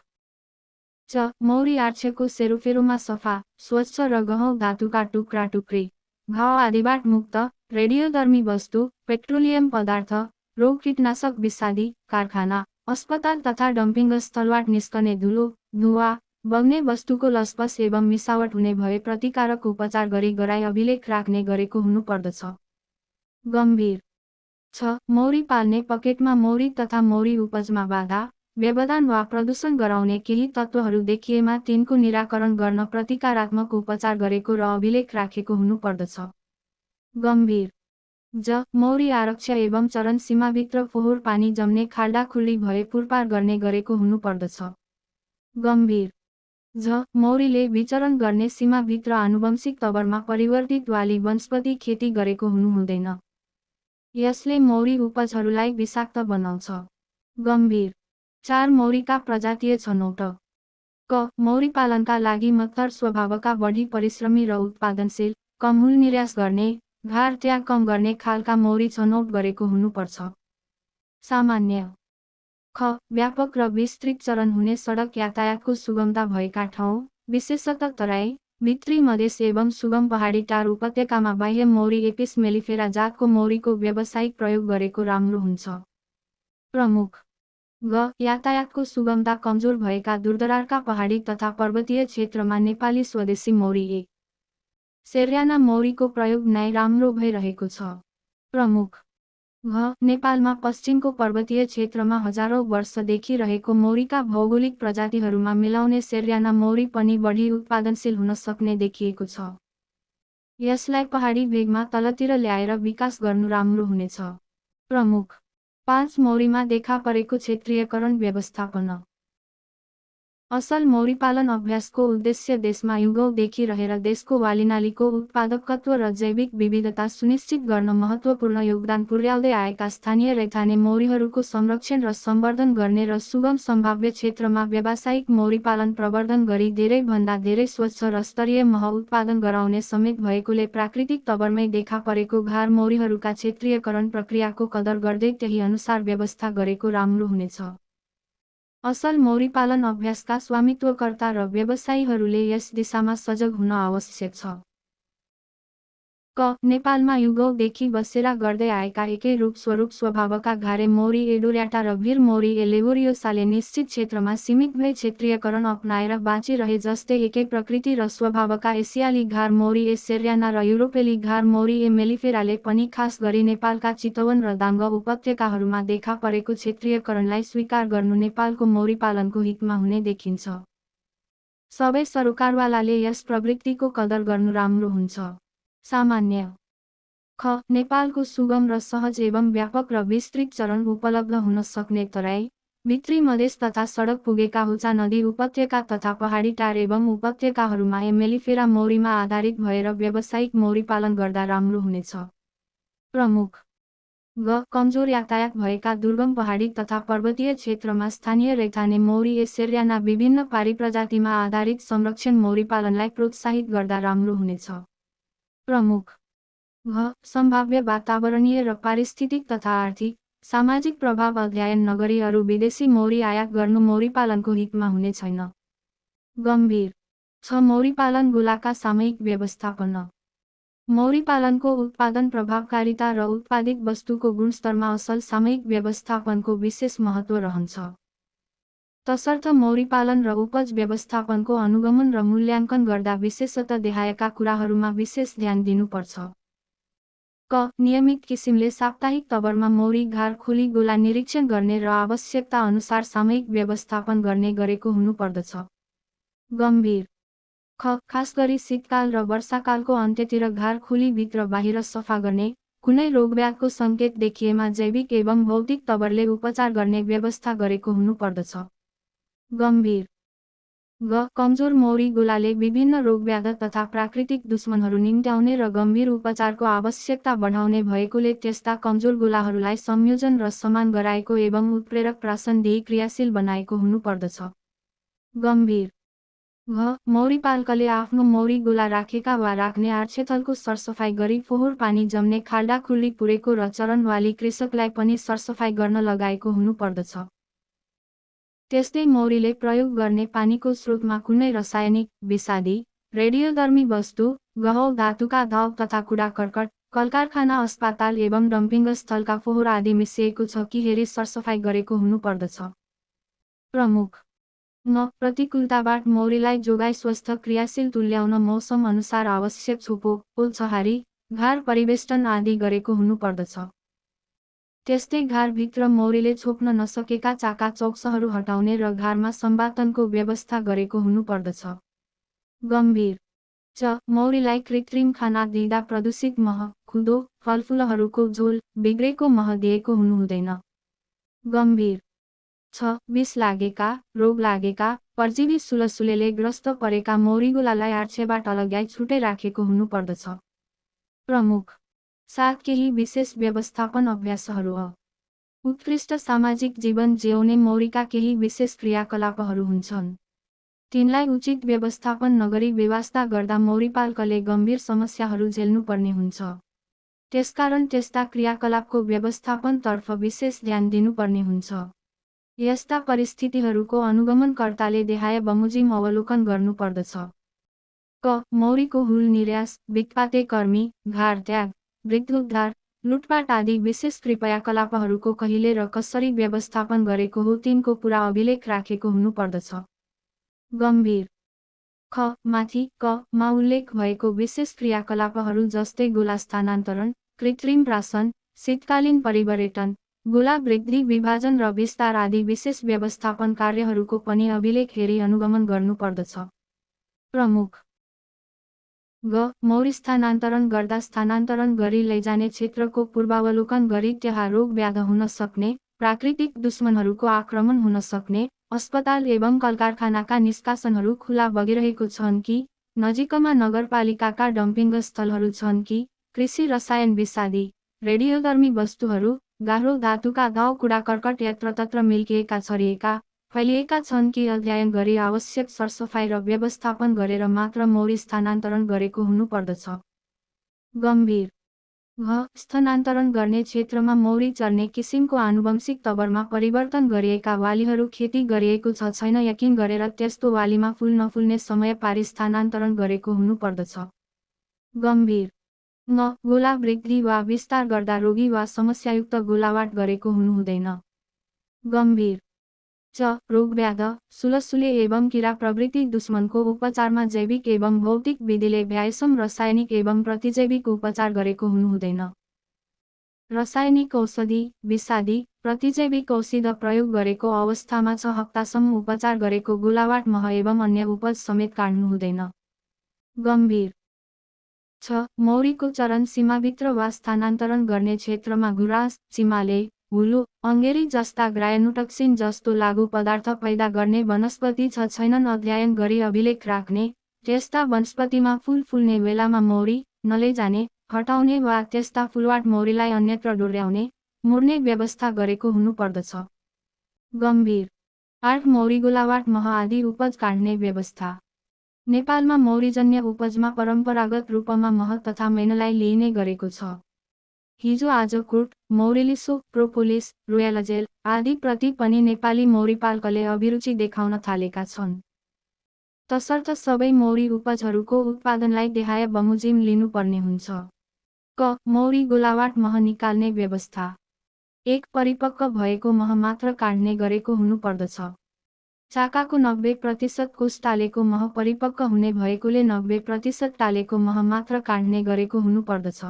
च मौरी आर्क्षको सेरोफेरोमा सफा स्वच्छ र गहौँ धातुका टुक्रा टुक्री घाउ आदिबाट मुक्त रेडियोधर्मी वस्तु पेट्रोलियम पदार्थ रोग कीटनाशक विषादी कारखाना अस्पताल तथा डम्पिङ स्थलबाट निस्कने धुलो धुवा बग्ने वस्तुको लसपस एवं मिसावट हुने भए प्रतिकारक उपचार गरी गराई अभिलेख राख्ने गरेको हुनुपर्दछ। गम्भीर छ मौरी पाल्ने पकेटमा मौरी तथा मौरी उपजमा बाधा व्यवधान वा प्रदूषण गराउने केही तत्त्वहरू देखिएमा तिनको निराकरण गर्न प्रतिकारात्मक उपचार गरेको र अभिलेख राखेको हुनुपर्दछ। गम्भीर मौरी आरक्ष एवं चरण सीमाभित्र फोहोर पानी जम्ने खाल्डा खुल्ली भए पुरपार गर्ने गरेको हुनुपर्दछ। गम्भीर मौरीले विचरण गर्ने सीमाभित्र आनुवंशिक तवरमा परिवर्तित वाली वनस्पति खेती गरेको हुनुहुँदैन। यसले मौरी उपजहरूलाई विषाक्त बनाउँछ। गम्भीर 4 मौरीका प्रजातीय छनौट। क मौरी पालनका लागि मत्तर स्वभावका बढी परिश्रमी र उत्पादनशील, कम हुल निराश गर्ने, भार त्याग कम गर्ने खालका मौरी छनौट गरेको हुनुपर्छ। सामान्य ख व्यापक र विस्तृत चरण हुने सडक यातायातको सुगमता भएका ठाउँ, विशेषतः तराई, भित्री मधेस एवं सुगम पहाडी टार उपत्यकामा बाह्य मौरी एपिस मेलिफेरा जातको मौरीको व्यावसायिक प्रयोग गरेको राम्रो हुन्छ। प्रमुख यातायातको सुगमता कमजोर भएका दूरदराजका पहाडी तथा पर्वतीय क्षेत्रमा नेपाली स्वदेशी मौरी एक सेर्याना मौरीको प्रयोग नै राम्रो भइरहेको छ। प्रमुख नेपालमा पश्चिमको पर्वतीय क्षेत्रमा हजारौं वर्षदेखि रहेको मौरीका भौगोलिक प्रजातिहरूमा मिलाउने सेर्याना मौरी पनि बढी उत्पादनशील हुन सक्ने देखिएको छ। यसलाई पहाडी भेगमा तलतिर ल्याएर विकास गर्नु राम्रो हुनेछ। प्रमुख 5 मौरीमा देखा परेको क्षेत्रीयकरण व्यवस्थापन। असल मौरी पालन अभ्यासको उद्देश्य देशमा युगौँदेखि रहेर देशको वालिनालीको उत्पादकत्व र जैविक विविधता सुनिश्चित गर्न महत्त्वपूर्ण योगदान पुर्याउँदै आएका स्थानीय रैथाने मौरीहरूको संरक्षण र सम्वर्धन गर्ने र सुगम सम्भाव्य क्षेत्रमा व्यावसायिक मौरी पालन प्रवर्धन गरी धेरैभन्दा धेरै स्वच्छ र स्तरीय मह उत्पादन गराउने समेत भएकोले प्राकृतिक तवरमै देखा परेको घार मौरीहरूका क्षेत्रीयकरण प्रक्रियाको कदर गर्दै त्यही अनुसार व्यवस्था गरेको राम्रो हुनेछ। असल मौरी पालन अभ्यासका स्वामित्वकर्ता र व्यवसायीहरूले यस दिशामा सजग हुन आवश्यक छ। क नेपालमा युगौँदेखि बसेरा गर्दै आएका एकै रूप स्वरूप स्वभावका घारे मौरी एडोर्याटा र भिर मौरी लेबोरियोसाले निश्चित क्षेत्रमा सीमित भई क्षेत्रीयकरण अपनाएर बाँचिरहे जस्तै एकै प्रकृति र स्वभावका एसियाली घार मौरी सेर्याना र युरोपेली घार मौरी मेलिफेराले पनि खास गरी नेपालका चितवन र दाङ्ग उपत्यकाहरूमा देखा परेको क्षेत्रीयकरणलाई स्वीकार गर्नु नेपालको मौरी पालनको हितमा हुने देखिन्छ। सबै सरोकारवालाले यस प्रवृत्तिको कदर गर्नु राम्रो हुन्छ। सामान्य ख नेपालको सुगम र सहज एवं व्यापक र विस्तृत चरण उपलब्ध हुन सक्ने तराई, भित्री मधेस तथा सडक पुगेका हुचा नदी उपत्यका तथा पहाडी टार एवं उपत्यकाहरूमा मेलिफेरा मौरीमा आधारित भएर व्यावसायिक मौरी पालन गर्दा राम्रो हुनेछ। प्रमुख कमजोर यातायात भएका दुर्गम पहाडी तथा पर्वतीय क्षेत्रमा स्थानीय रैथाने मौरी सेर्याना विभिन्न पारी प्रजातिमा आधारित संरक्षण मौरी पालनलाई प्रोत्साहित गर्दा राम्रो हुनेछ। प्रमुख सम्भाव्य वातावरणीय र पारिस्थितिक तथा आर्थिक, सामाजिक प्रभाव अध्ययन नगरी अरू विदेशी मौरी आयात गर्नु मौरी पालनको हितमा हुने छैन। गम्भीर मौरी पालन गुलाका सामयिक व्यवस्थापन। मौरी पालनको उत्पादन प्रभावकारिता र उत्पादित वस्तुको गुणस्तरमा असल सामयिक व्यवस्थापनको विशेष महत्त्व रहन्छ। तसर्थ मौरी पालन र उपज व्यवस्थापनको अनुगमन र मूल्याङ्कन गर्दा विशेषतः देखाएका कुराहरूमा विशेष ध्यान दिनुपर्छ। क नियमित किसिमले साप्ताहिक तवरमा मौरी घार खुली गोला निरीक्षण गर्ने र आवश्यकता अनुसार सामयिक व्यवस्थापन गर्ने गरेको हुनुपर्दछ। गम्भीर खास गरी शीतकाल र वर्षाकालको अन्त्यतिर घार खुली भित्र बाहिर सफा गर्ने, कुनै रोगव्याधको सङ्केत देखिएमा जैविक एवं भौतिक तवरले उपचार गर्ने व्यवस्था गरेको हुनुपर्दछ। गम्भीर कमजोर मौरी गोलाले विभिन्न रोगव्याध तथा प्राकृतिक दुश्मनहरू निम्त्याउने र गम्भीर उपचारको आवश्यकता बढाउने भएकोले त्यस्ता कमजोर गोलाहरूलाई संयोजन र समान गराएको एवं उत्प्रेरक प्रासन्देही क्रियाशील बनाएको हुनुपर्दछ। गम्भीर मौरी पालकले आफ्नो मौरी गोला राखेका वा राख्ने आर्क्षेथलको सरसफाइ गरी फोहोर पानी जम्ने खाल्डा खुल्ली पुरेको र चरणवाली कृषकलाई पनि सरसफाइ गर्न लगाएको हुनुपर्दछ। त्यस्तै मौरीले प्रयोग गर्ने पानीको स्रोतमा कुनै रासायनिक, विषादी, रेडियोधर्मी वस्तु, गहौँ धातुका धाव तथा कुडा कर्कट, कलकारखाना अस्पताल एवं डम्पिङ स्थलका फोहोर आदि मिसिएको छ कि हेरी सरसफाइ गरेको हुनुपर्दछ। प्रमुख प्रतिकूलताबाट मौरीलाई जोगाई स्वस्थ क्रियाशील तुल्याउन मौसम अनुसार आवश्यक छोपो, ओलछहारी, घार परिवेष्टन आदि गरेको हुनुपर्दछ। त्यस्तै घारभित्र मौरीले छोप्न नसकेका चाका चौक्सहरू हटाउने र घारमा सम्बातनको व्यवस्था गरेको हुनुपर्दछ। गम्भीर मौरीलाई कृत्रिम खाना दिँदा प्रदूषित मह, खुदो, फलफुलहरूको झोल, बिग्रेको मह दिएको हुनुहुँदैन। गम्भीर विष लागेका, रोग लागेका, परजीवी सुलसुलेले ग्रस्त परेका मौरीगोलालाई आर्छेबाट लगाई छुट्टै राखेको हुनुपर्दछ। प्रमुख 7 केही विशेष व्यवस्थापन अभ्यासहरू हो। उत्कृष्ट सामाजिक जीवन जिउने मौरीका केही विशेष क्रियाकलापहरू हुन्छन्। तिनलाई उचित व्यवस्थापन नगरी बेवास्ता गर्दा मौरीपालकले गम्भीर समस्याहरू झेल्नुपर्ने हुन्छ। त्यसकारण त्यस्ता क्रियाकलापको व्यवस्थापनतर्फ विशेष ध्यान दिनुपर्ने हुन्छ। यस्ता परिस्थितिहरूको अनुगमनकर्ताले देखाए बमोजिम अवलोकन गर्नुपर्दछ। क मौरीको हुल निर्यास, बिखपाते कर्मी, घार त्याग, वृद्धोद्धार, लुटपाट आदि विशेष क्रियाकलापहरूको कहिले र कसरी व्यवस्थापन गरेको हो तिनको पुरा अभिलेख राखेको हुनुपर्दछ। गम्भीर माथि क मा उल्लेख भएको विशेष क्रियाकलापहरू जस्तै गोला स्थानान्तरण, कृत्रिम प्राशन, शीतकालीन परिवर्तन, गोला वृद्धि, विभाजन र विस्तार आदि विशेष व्यवस्थापन कार्यहरूको पनि अभिलेख हेरी अनुगमन गर्नुपर्दछ। प्रमुख मौरी स्थानान्तरण गर्दा स्थानान्तरण गरी लैजाने क्षेत्रको पूर्वावलोकन गरी त्यहाँ रोग व्याध हुन सक्ने, प्राकृतिक दुश्मनहरूको आक्रमण हुन सक्ने, अस्पताल एवं कलकारखानाका निष्कासनहरू खुला बगिरहेको छन् कि, नजिकमा नगरपालिकाका डम्पिङ स्थलहरू छन् कि, कृषि रसायन विषादी, रेडियोधर्मी वस्तुहरू, गाह्रो धातुका घाउ कुडा कर्कट यत्रतत्र मिल्किएका छरिएका, फैलिएका छन् कि अध्ययन गरी आवश्यक सरसफाइ र व्यवस्थापन गरेर मात्र मौरी स्थानान्तरण गरेको हुनुपर्दछ। गम्भीर स्थानान्तरण गर्ने क्षेत्रमा मौरी चर्ने किसिमको आनुवंशिक तवरमा परिवर्तन गरिएका वालीहरू खेती गरिएको छ छैन यकिन गरेर त्यस्तो वालीमा फूल नफुल्ने समय पारी स्थानान्तरण गरेको हुनुपर्दछ। गम्भीर गोला वृद्धि वा विस्तार गर्दा रोगी वा समस्यायुक्त गोलावाट गरेको हुनुहुँदैन। गम्भीर रोगव्याध, सुलसुले एवं किरा प्रभृति दुश्मनको उपचारमा जैविक एवं भौतिक विधिले भ्याएसम्म रासायनिक एवं प्रतिजैविक उपचार गरेको हुनुहुँदैन। रासायनिक औषधि, विषादी, प्रतिजैविक औषध प्रयोग गरेको अवस्थामा 6 हप्तासम्म उपचार गरेको गोलावाट मह एवं अन्य उपज समेत काट्नु हुँदैन। गम्भीर मौरीको चरण सीमाभित्र वा स्थानान्तरण गर्ने क्षेत्रमा गुराँस, चिमाले, हुलो, अङ्गेरी जस्ता ग्रायनुटक्सिन जस्तो लागू पदार्थ पैदा गर्ने वनस्पति छ छैनन् अध्ययन गरी अभिलेख राख्ने, त्यस्ता वनस्पतिमा फूल फुल्ने बेलामा मौरी नलैजाने, हटाउने वा त्यस्ता फुलवाट मौरीलाई अन्यत्र डोर्याउने, मुर्ने व्यवस्था गरेको हुनुपर्दछ। गम्भीर 8 मौरी गोलावाट मह आदि उपज काट्ने व्यवस्था। नेपालमा मौरीजन्य उपजमा परम्परागत रूपमा मह तथा मैनलाई लिइने गरेको छ। हिजो आज कुट, मौरीलिसो, प्रोपोलिस, रोयालजेल आदि प्रति पनि नेपाली मौरीपालकले अभिरुचि देखाउन थालेका छन्। तसर्थ सबै मौरी उपजहरूको उत्पादनलाई देखाए बमोजिम लिनुपर्ने हुन्छ। क मौरी गोलावाट मह निकाल्ने व्यवस्था। 1 परिपक्व भएको मह मात्र काट्ने गरेको हुनुपर्दछ। चाकाको 90% कोष टालेको मह परिपक्व हुने भएकोले 90% टालेको मह मात्र काट्ने गरेको हुनुपर्दछ।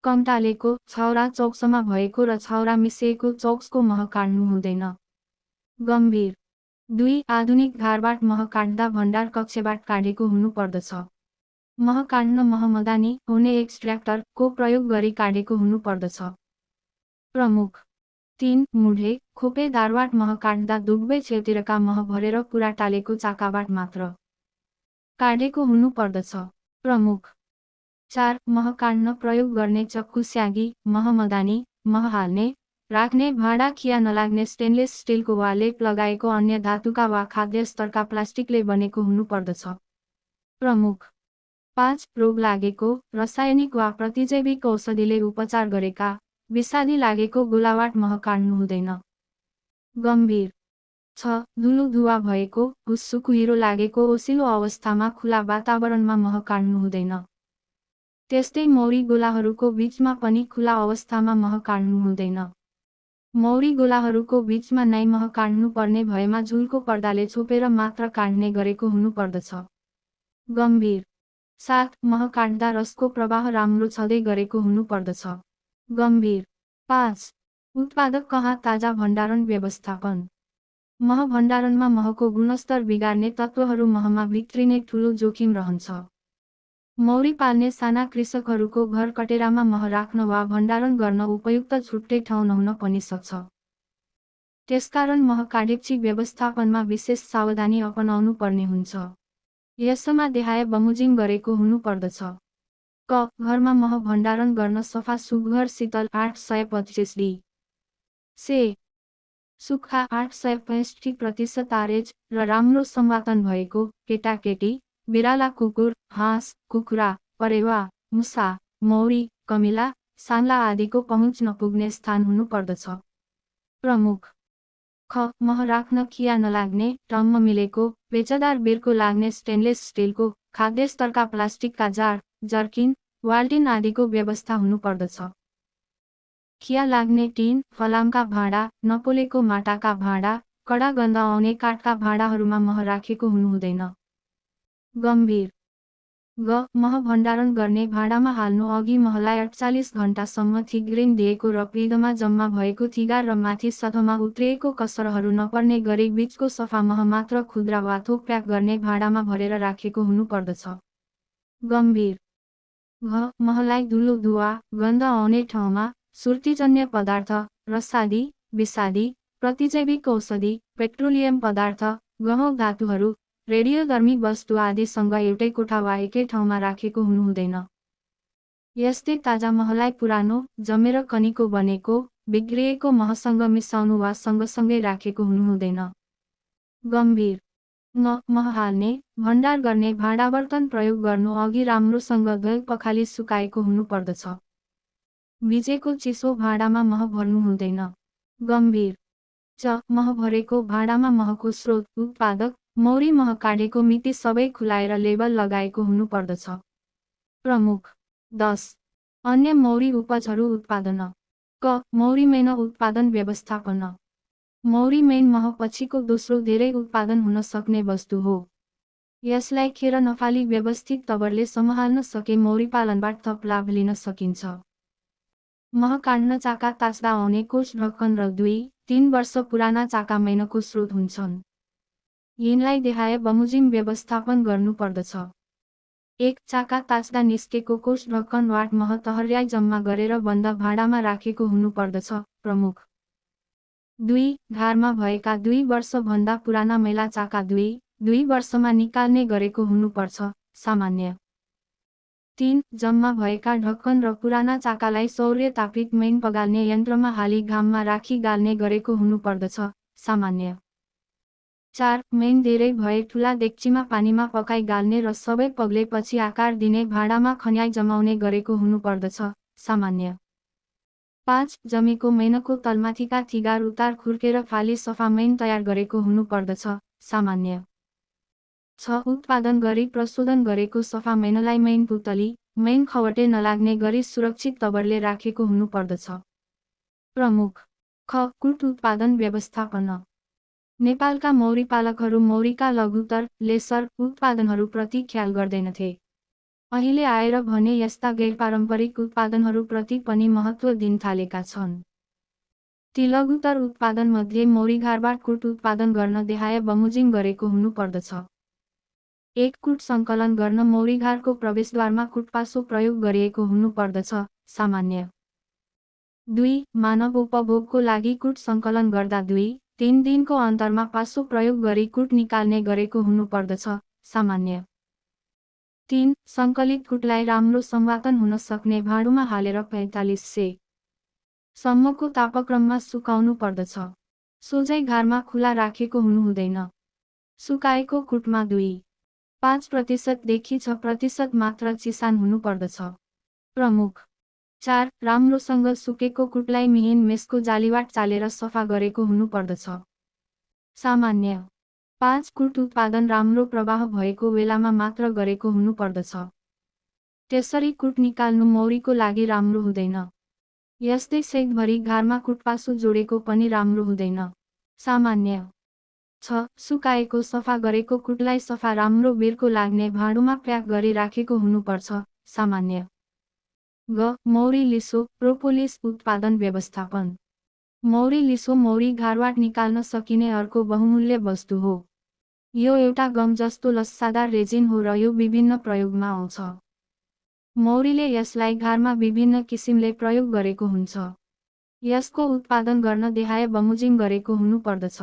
कम टालेको, छाउरा चौक्समा भएको र छाउरा मिसिएको चौक्सको मह काट्नु हुँदैन। गम्भीर 2 आधुनिक घारबाट मह काट्दा भण्डार कक्षबाट काटेको हुनुपर्दछ। मह काट्न मह मदानी हुने एक्सट्र्याक्टर को प्रयोग गरी काटेको हुनुपर्दछ। प्रमुख 3 मुढे, खोपे धारवाट मह काट्दा दुवै छेउतिरका मह भरेर पुरा टालेको चाकाबाट मात्र काटेको हुनुपर्दछ। प्रमुख 4 मह काट्न प्रयोग गर्ने चक्कु स्यागी, मह मदानी, मह हाल्ने, राख्ने भाँडा खिया नलाग्ने स्टेनलेस स्टिलको वा लेप लगाएको अन्य धातुका वा खाद्य स्तरका प्लास्टिकले बनेको हुनुपर्दछ। प्रमुख 5 रोग लागेको, रासायनिक वा प्रतिजैविक औषधिले उपचार गरेका, विषादी लागेको गोलावाट मह काट्नु हुँदैन। गम्भीर 6 धुलो धुवा भएको, हुस्सु कुहिरो लागेको ओसिलो अवस्थामा खुला वातावरणमा मह काट्नु हुँदैन। त्यस्तै मौरी गोलाहरूको बीचमा पनि खुला अवस्थामा मह काट्नु हुँदैन। मौरी गोलाहरूको बीचमा नै मह काट्नु पर्ने भएमा झुलको पर्दाले छोपेर मात्र काट्ने गरेको हुनुपर्दछ। गम्भीर 7 मह काट्दा रसको प्रवाह राम्रो छँदै गरेको हुनुपर्दछ। गम्भीर 5. उत्पादक कहाँ ताजा भण्डारण व्यवस्थापन। मह भण्डारणमा महको गुणस्तर बिगार्ने तत्त्वहरू महमा भित्रिने ठूलो जोखिम रहन्छ। मौरी पाल्ने साना कृषकहरूको घर कटेरामा मह राख्न वा भण्डारण गर्न उपयुक्त छुट्टै ठाउँ नहुन पनि सक्छ। त्यसकारण मह कार्यक्षी व्यवस्थापनमा विशेष सावधानी अपनाउनु पर्ने हुन्छ। यसमा देहाय बमोजिम गरेको हुनुपर्दछ। क. घरमा मह भण्डारण गर्न सफा सुघ्घर शीतल 825 डी. से. सुक्खा 865% आरएच र राम्रो संवातन भएको केटाकेटी, बिराला, कुकुर, हाँस, कुखुरा, परेवा, मुसा, मौरी, कमिला, सान्ला आदिको पहुँच नपुग्ने स्थान हुनुपर्दछ। प्रमुख. ख. मह राख्न खिया नलाग्ने, टम्म मिलेको, पेचदार बिर्को लाग्ने स्टेनलेस स्टिलको, खाद्य स्तरका प्लास्टिकका जार, जर्किन, वाल्टिन आदिको व्यवस्था हुनुपर्दछ। खिया लाग्ने टिन, फलामका भाँडा, नपोलेको माटाका भाँडा, कडा गन्ध आउने काठका भाँडाहरूमा मह राखेको हुनुहुँदैन। गम्भीर. ग. मह भण्डारण गर्ने भाँडामा हाल्नु अघि महलाई 48 घण्टासम्म थिग्रिन दिएको र पिँधमा जम्मा भएको थिगार र माथि सतहमा उत्रिएको कसरहरू नपर्ने गरी बीचको सफा मह मात्र खुद्रा वा थोक प्याक गर्ने भाँडामा भरेर राखेको हुनुपर्दछ। गम्भीर. घ. महलाई धुलो, धुवा, गन्ध आउने ठाउँमा सुर्तीजन्य पदार्थ, रसादी, विषादी, प्रतिजैविक औषधि, पेट्रोलियम पदार्थ, गहौँ धातुहरू, रेडियोधर्मी वस्तु आदिसँग एउटै कोठा वा एकै ठाउँमा राखेको हुनुहुँदैन। यस्तै ताजा महलाई पुरानो, जमेर कनीको बनेको, बिग्रिएको महसँग मिसाउनु वा सँगसँगै राखेको हुनुहुँदैन। गम्भीर. न. मह हाल्ने, भण्डार गर्ने भाँडाबर्तन प्रयोग गर्नु अघि राम्रोसँग धोई पखाली सुकाएको हुनुपर्दछ। भिजेको चिसो भाँडामा मह भर्नु हुँदैन। गम्भीर. च. मह भरेको भाँडामा महको स्रोत, उत्पादक, मौरी मह काटेको मिति सबै खुलाएर लेबल लगाएको हुनुपर्दछ। प्रमुख. 10. अन्य मौरी उपजहरू उत्पादन. क. मौरी मेन उत्पादन व्यवस्थापन. मौरी मेन मह पछिको दोस्रो धेरै उत्पादन हुन सक्ने वस्तु हो। यसलाई खेर नफाली व्यवस्थित तवरले सम्हाल्न सके मौरी पालनबाट थप लाभ लिन सकिन्छ। मह काट्न चाका तास्दा आउने कोष ढक्कन र 2-3 वर्ष पुराना चाका मेनको स्रोत हुन्छन्। यिनलाई देहाय बमोजिम व्यवस्थापन गर्नुपर्दछ। 1. चाका तास्दा निस्केको कोष ढक्कन वाट मह तहर्याई जम्मा गरेर बन्द भाँडामा राखेको हुनुपर्दछ। प्रमुख. 2. घारमा भएका 2 वर्षभन्दा पुराना मैला चाका 2 वर्षमा निकाल्ने गरेको हुनुपर्छ। सामान्य. 3. जम्मा भएका ढक्कन र पुराना चाकालाई सौर्य तापित मेन पगाल्ने यन्त्रमा हाली घाममा राखी गाल्ने गरेको हुनुपर्दछ। सामान्य. 4. मेन धेरै भए ठुला डेक्चीमा पानीमा पकाई गाल्ने र सबै पग्लेपछि आकार दिने भाँडामा खन्याई जमाउने गरेको हुनुपर्दछ। सामान्य. 5. जमेको मेनको तलमाथिका थिगार उतार खुर्केर फाली सफा मेन तयार गरेको हुनुपर्दछ। सामान्य. 6. उत्पादन गरी प्रशोधन गरेको सफा मेनलाई मेन पुतली, मेन खवटे नलाग्ने गरी सुरक्षित तवरले राखेको हुनुपर्दछ। प्रमुख. ख. कुट उत्पादन व्यवस्थापन. नेपालका मौरी पालकहरू मौरीका लघुतर, लेसर उत्पादनहरूप्रति ख्याल गर्दैनथे। अहिले आएर भने यस्ता गैरपारम्परिक उत्पादनहरूप्रति पनि महत्त्व दिन थालेका छन्। ती लघुतर उत्पादनमध्ये मौरीघारबाट कुट उत्पादन गर्न देहाय बमोजिम गरेको हुनुपर्दछ। 1. कुट सङ्कलन गर्न मौरीघारको प्रवेशद्वारमा कुटपासो प्रयोग गरिएको हुनुपर्दछ। सामान्य. 2. मानव उपभोगको लागि कुट सङ्कलन गर्दा 2-3 दिनको अन्तरमा पासो प्रयोग गरी कुट निकाल्ने गरेको हुनुपर्दछ। सामान्य. 3. सङ्कलित कुटलाई राम्रो संवातन हुन सक्ने भाँडोमा हालेर 45°C सम्मको तापक्रममा सुकाउनु पर्दछ। सोझै घारमा खुला राखेको हुनुहुँदैन। सुकाएको कुटमा 2.5% देखि 6% मात्र चिसान हुनुपर्दछ। प्रमुख. 4. राम्रोसँग सुकेको कुटलाई मिहिन मेसको जालीबाट चालेर सफा गरेको हुनुपर्दछ। सामान्य. 5. कुट उत्पादन राम्रो प्रवाह भएको बेलामा मात्र गरेको हुनुपर्दछ। त्यसरी कुट निकाल्नु मौरीको लागि राम्रो हुँदैन। यस्तै सैतभरि घारमा कुटपासो जोडेको पनि राम्रो हुँदैन। सामान्य. 6. सुकाएको सफा गरेको कुटलाई सफा राम्रो बिर्को लाग्ने भाँडोमा प्याक गरी राखेको हुनुपर्छ। सामान्य. ग. मौरी लिसो प्रोपोलिस उत्पादन व्यवस्थापन। मौरी लिसो मौरी घारबाट निकाल्न सकिने अर्को बहुमूल्य वस्तु हो। यो एउटा गम जस्तो लस्सादार रेजिन हो र यो विभिन्न प्रयोगमा आउँछ। मौरीले यसलाई घारमा विभिन्न किसिमले प्रयोग गरेको हुन्छ। यसको उत्पादन गर्न देहाय बमोजिम गरेको हुनुपर्दछ।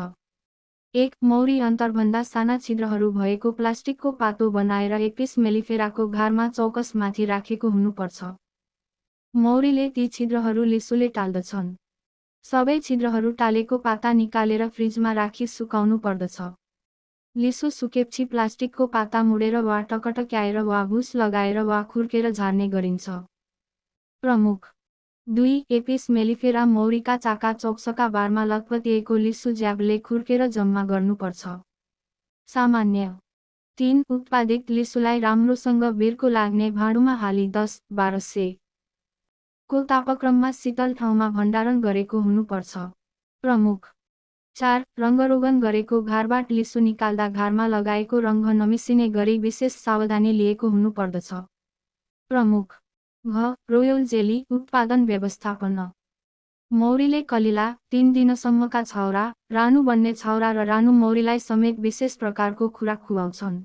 1. मौरी अन्तरभन्दा साना छिद्रहरू भएको प्लास्टिकको पातो बनाएर एपिस मेलिफेराको घारमा चौकसमाथि राखेको हुनुपर्छ। मौरीले ती छिद्रहरू लिसोले टाल्दछन्। सबै छिद्रहरू टालेको पाता निकालेर फ्रिजमा राखी सुकाउनु पर्दछ। लिसो सुकेपछि प्लास्टिकको पाता मुडेर वा टकटक्याएर वा भुस लगाएर वा खुर्केर झार्ने गरिन्छ। प्रमुख 2. एपिस मेलिफेरा मौरीका चाका चौक्सका बारमा लतपतिएको लिसो ज्याबले खुर्केर जम्मा गर्नुपर्छ। सामान्य 3. उत्पादित लिसोलाई राम्रोसँग बिर्को लाग्ने भाँडोमा हाली 10-1200 को तापक्रममा शीतल ठाउँमा भण्डारण गरेको हुनुपर्छ। प्रमुख 4. रङ्गरोगन गरेको घारबाट लिसो निकाल्दा घारमा लगाएको रङ्ग नमिसिने गरी विशेष सावधानी लिएको हुनुपर्दछ। प्रमुख घ. रोयल जेली उत्पादन व्यवस्थापन। मौरीले कलिला 3 दिनसम्मका छाउरा, रानु बन्ने छाउरा र रानु मौरीलाई समेत विशेष प्रकारको खुराक खुवाउँछन्।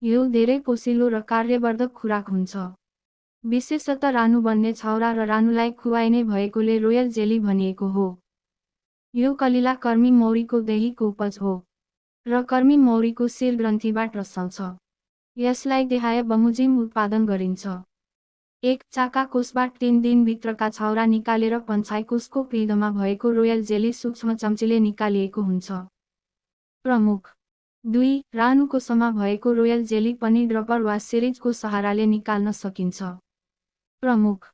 यो धेरै पोसिलो र कार्यवर्धक खुराक हुन्छ। विशेषतः रानु बन्ने छाउरा र रानुलाई खुवाइने भएकोले रोयल जेली भनिएको हो। यो कलिला कर्मी मौरीको दैहिक उपज हो र कर्मी मौरीको शिर ग्रन्थीबाट रसाउँछ। यसलाई देहाय बमोजिम उत्पादन गरिन्छ। 1. चाका कोषबाट 3 दिनभित्रका छाउरा निकालेर पञ्चाइ कोषको पिँधमा भएको रोयल जेली सूक्ष्म चम्चीले निकालिएको हुन्छ। प्रमुख 2. रानु कोषमा भएको रोयल जेली पनि ड्रपर वा सिरिजको सहाराले निकाल्न सकिन्छ। प्रमुख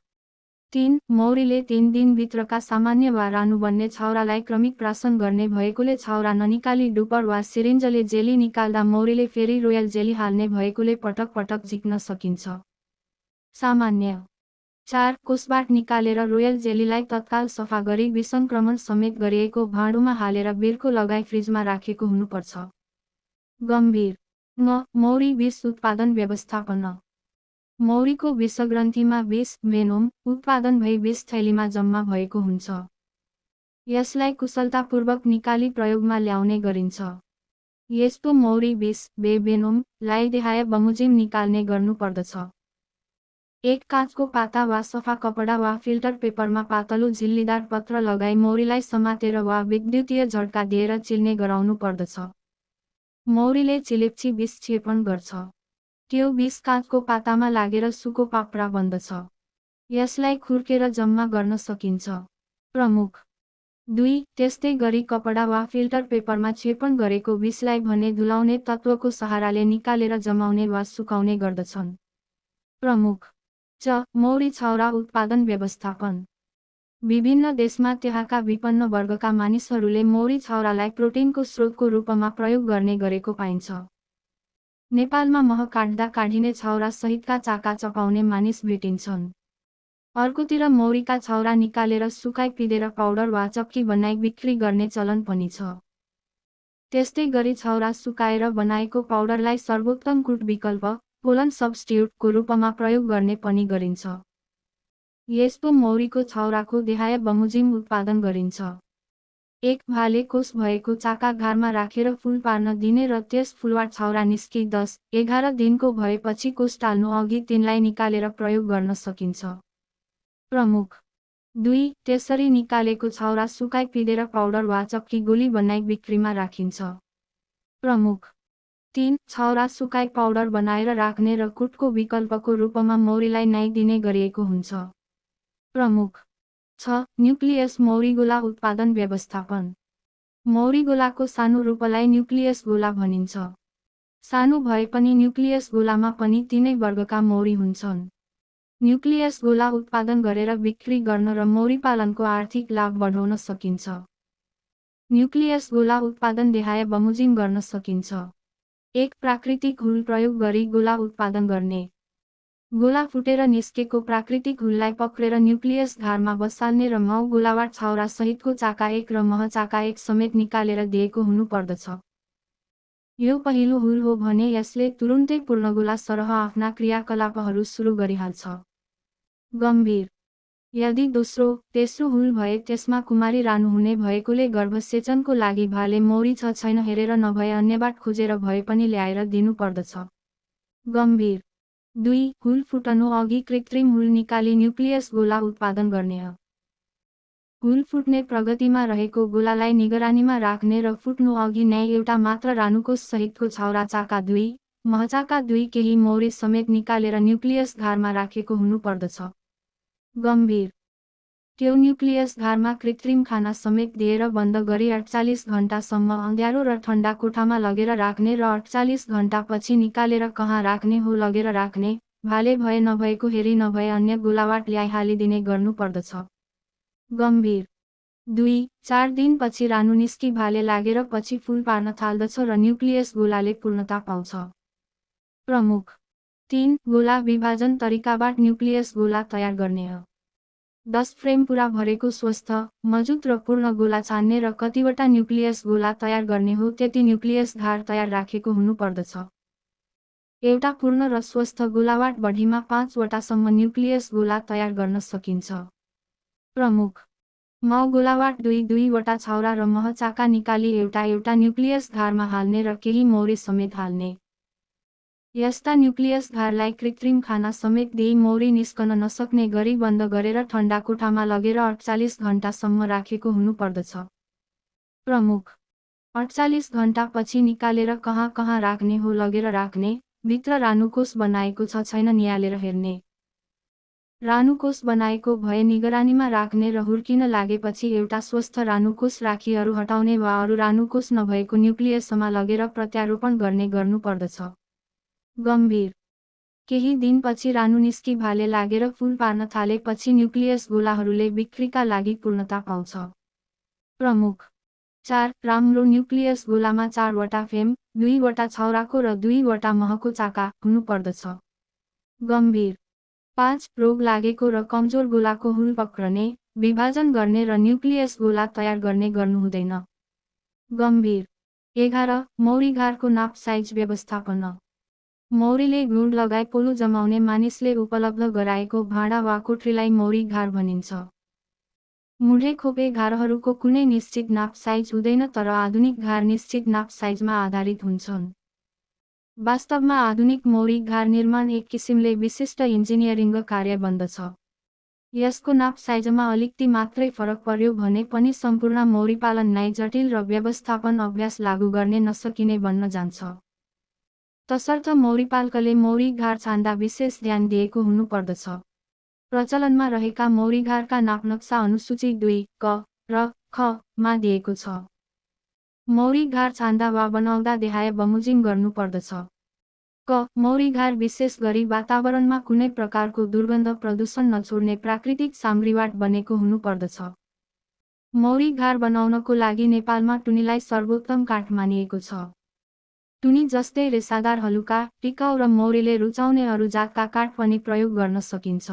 3. मौरीले 3 दिनभित्रका सामान्य वा रानु बन्ने छाउरालाई क्रमिक प्राशन गर्ने भएकोले छाउरा ननिकाली डुपर वा सिरिन्जले जेली निकाल्दा मौरीले फेरि रोयल जेली हाल्ने भएकोले पटक पटक झिक्न सकिन्छ। सामान्य 4. कोषबाट निकालेर रोयल जेलीलाई तत्काल सफा गरी विसङ्क्रमण समेत गरिएको भाँडोमा हालेर बिर्को लगाई फ्रिजमा राखेको हुनुपर्छ। गम्भीर न. मौरी विष उत्पादन व्यवस्थापन। मौरीको विषग्रन्थीमा विष भेनोम उत्पादन भई विष थैलीमा जम्मा भएको हुन्छ। यसलाई कुशलतापूर्वक निकाली प्रयोगमा ल्याउने गरिन्छ। यस्तो मौरी विष भेनोम लाई देहाय बमोजिम निकाल्ने गर्नुपर्दछ। 1. काँचको पाता वा सफा कपडा वा फिल्टर पेपरमा पातलो झिल्लीदार पत्र लगाई मौरीलाई समातेर वा विद्युतीय झड्का दिएर चिल्ने गराउनु पर्दछ। मौरीले चिलेपछि विष क्षेपण गर्छ। त्यो विष काँचको पातामा लागेर सुको पाप्रा बन्दछ। यसलाई खुर्केर जम्मा गर्न सकिन्छ। प्रमुख 2. त्यस्तै गरी कपडा वा फिल्टर पेपरमा क्षेपण गरेको विषलाई भने धुलाउने तत्त्वको सहाराले निकालेर जमाउने वा सुकाउने गर्दछन्। प्रमुख च. मौरी छाउरा उत्पादन व्यवस्थापन। विभिन्न देशमा त्यहाँका विपन्न वर्गका मानिसहरूले मौरी छाउरालाई प्रोटिनको स्रोतको रूपमा प्रयोग गर्ने गरेको पाइन्छ। नेपालमा मह काट्दा काढिने छाउरा सहितका चाका चपाउने मानिस भेटिन्छन्। अर्कोतिर मौरीका छाउरा निकालेर सुकाई पिँधेर पाउडर वा चक्की बनाई बिक्री गर्ने चलन पनि छ। त्यस्तै गरी छाउरा सुकाएर बनाएको पाउडरलाई सर्वोत्तम कुट विकल्प पोलन सब्स्टिट्युटको रूपमा प्रयोग गर्ने पनि गरिन्छ। यस्तो मौरीको छाउराको देहाय बमोजिम उत्पादन गरिन्छ। 1. भाले कोष भएको चाका घारमा राखेर फुल पार्न दिने र त्यस फुलबाट छाउरा निस्की 10-11 दिनको भएपछि कोष टाल्नु अघि तिनलाई निकालेर प्रयोग गर्न सकिन्छ। प्रमुख 2. त्यसरी निकालेको छाउरा सुकाई पिँधेर पाउडर वा चक्की गोली बनाई बिक्रीमा राखिन्छ। प्रमुख 3. छाउरा सुकाई पाउडर बनाएर राख्ने र कुटको विकल्पको रूपमा मौरीलाई नाइदिने गरिएको हुन्छ। प्रमुख 6. न्युक्लियस मौरीगोला उत्पादन व्यवस्थापन। मौरीगोलाको सानो रूपलाई न्युक्लियस गोला भनिन्छ। सानो भए पनि न्युक्लियस गोलामा पनि तीनै वर्गका मौरी हुन्छन्। न्युक्लियस गोला उत्पादन गरेर बिक्री गर्न र मौरी पालनको आर्थिक लाभ बढाउन सकिन्छ। न्युक्लियस गोला उत्पादन देहाय बमोजिम गर्न सकिन्छ। 1. प्राकृतिक हुल प्रयोग गरी गोला उत्पादन गर्ने। गोला फुटेर निस्केको प्राकृतिक हुललाई पक्रेर न्युक्लियस घारमा बसाल्ने र माउ गोलाबाट छाउरा सहितको चाका 1 र मह चाका 1 समेत निकालेर दिएको हुनुपर्दछ। यो पहिलो हुल हो भने यसले तुरुन्तै पूर्णगोला सरह आफ्ना क्रियाकलापहरू सुरु गरिहाल्छ। गम्भीर। यदि दोस्रो तेस्रो हुल भए त्यसमा कुमारी रानु हुने भएकोले गर्भसेचनको लागि भाले मौरी छ छैन हेरेर नभए अन्यबाट खोजेर भए पनि ल्याएर दिनु पर्दछ। गम्भीर। 2. हुल फुटनु अघि कृत्रिम हुल निकाली न्युक्लियस गोला उत्पादन गर्ने हो। हुल फुट्ने प्रगतिमा रहेको गोलालाई निगरानीमा राख्ने र फुट्नु अघि नै एउटा मात्र रानुकोष सहितको छाउरा चाका 2 महचाका 2 केही मौरी समेत निकालेर न्युक्लियस घारमा राखेको हुनुपर्दछ। गम्भीर। त्यो न्युक्लियस घारमा कृत्रिम खाना समेत दिएर बन्द गरी 48 घण्टासम्म अँध्यारो र ठण्डा कोठामा लगेर राख्ने र 48 घण्टापछि निकालेर कहाँ राख्ने हो लगेर राख्ने, भाले भए नभएको हेरी नभए अन्य गोलाबाट ल्याई हालिदिने गर्नु पर्दछ। गम्भीर। 2-4 दिनपछि रानु निस्की भाले लागेर पछि फुल पार्न थाल्दछ र न्युक्लियस गोलाले पूर्णता पाउँछ। प्रमुख। 3. गोला विभाजन तरिकाबाट न्युक्लियस गोला तयार गर्ने हो। 10 फ्रेम पुरा भरेको स्वस्थ, मजबुत र पूर्ण गोला छान्ने र कतिवटा न्युक्लियस गोला तयार गर्ने हो त्यति न्युक्लियस घार तयार राखेको हुनुपर्दछ। एउटा पूर्ण र स्वस्थ गोलाबाट बढीमा 5 वटासम्म न्युक्लियस गोला तयार गर्न सकिन्छ। प्रमुख। मह गोलाबाट 2 वटा छाउरा र मह चाका निकाली एउटा न्युक्लियस घारमा हाल्ने र केही मौरी समेत हाल्ने। यस्ता न्युक्लियस घारलाई कृत्रिम खाना समेत दिई मौरी निस्कन नसक्ने गरी बन्द गरेर ठण्डा कोठामा लगेर 48 घण्टासम्म राखेको हुनुपर्दछ। प्रमुख। 48 घण्टापछि निकालेर कहाँ कहाँ राख्ने हो लगेर राख्ने, भित्र रानुकोष बनाएको छ छैन नियालेर हेर्ने। रानुकोष बनाएको भए निगरानीमा राख्ने र हुर्किन लागेपछि एउटा स्वस्थ रानुकोष राखी अरू हटाउने वा अरू रानुकोष नभएको न्युक्लियसमा लगेर प्रत्यारोपण गर्ने गर्नुपर्दछ। गम्भीर। केही दिनपछि रानु निस्की भाले लागेर फुल पार्न थालेपछि न्युक्लियस गोलाहरूले बिक्रीका लागि पूर्णता पाउँछ। प्रमुख। 4. राम्रो न्युक्लियस गोलामा 4 वटा फेम, 2 वटा छाउराको र 2 वटा महको चाका हुनुपर्दछ। गम्भीर। 5. रोग लागेको र कमजोर गोलाको हुल पक्रने, विभाजन गर्ने र न्युक्लियस गोला तयार गर्ने गर्नुहुँदैन। गम्भीर। 11. मौरी घारको नाप साइज व्यवस्थापन। मौरीले गुड लगाई पोलो जमाउने मानिसले उपलब्ध गराएको भाँडा वा कोठरीलाई मौरी घार भनिन्छ। मुढे खोपे घारहरूको कुनै निश्चित नाप साइज हुँदैन तर आधुनिक घार निश्चित नाप साइजमा आधारित हुन्छन्। वास्तवमा आधुनिक मौरी घार निर्माण एक किसिमले विशिष्ट इन्जिनियरिङ्ग कार्य बन्दछ। यसको नाप साइजमा अलिकति मात्रै फरक पर्यो भने पनि सम्पूर्ण मौरीपालन नै जटिल र व्यवस्थापन अभ्यास लागू गर्ने नसकिने बन्न जान्छ। तसर्थ मौरीपालकले मौरी घार छान्दा विशेष ध्यान दिएको हुनुपर्दछ। प्रचलनमा रहेका मौरी घारका नाप नक्सा अनुसूची 2 क र ख मा दिएको छ। मौरी घार छान्दा वा बनाउँदा देहाय बमोजिम गर्नुपर्दछ। क. मौरी घार विशेष गरी वातावरणमा कुनै प्रकारको दुर्गन्ध प्रदूषण नछोड्ने प्राकृतिक सामग्रीबाट बनेको हुनुपर्दछ। मौरी घार बनाउनको लागि नेपालमा टुनीलाई सर्वोत्तम काठ मानिएको छ। टुनी जस्तै रेसादार हलुका, टिकाउ र मौरीले रुचाउने अरू जातका काठ पनि प्रयोग गर्न सकिन्छ।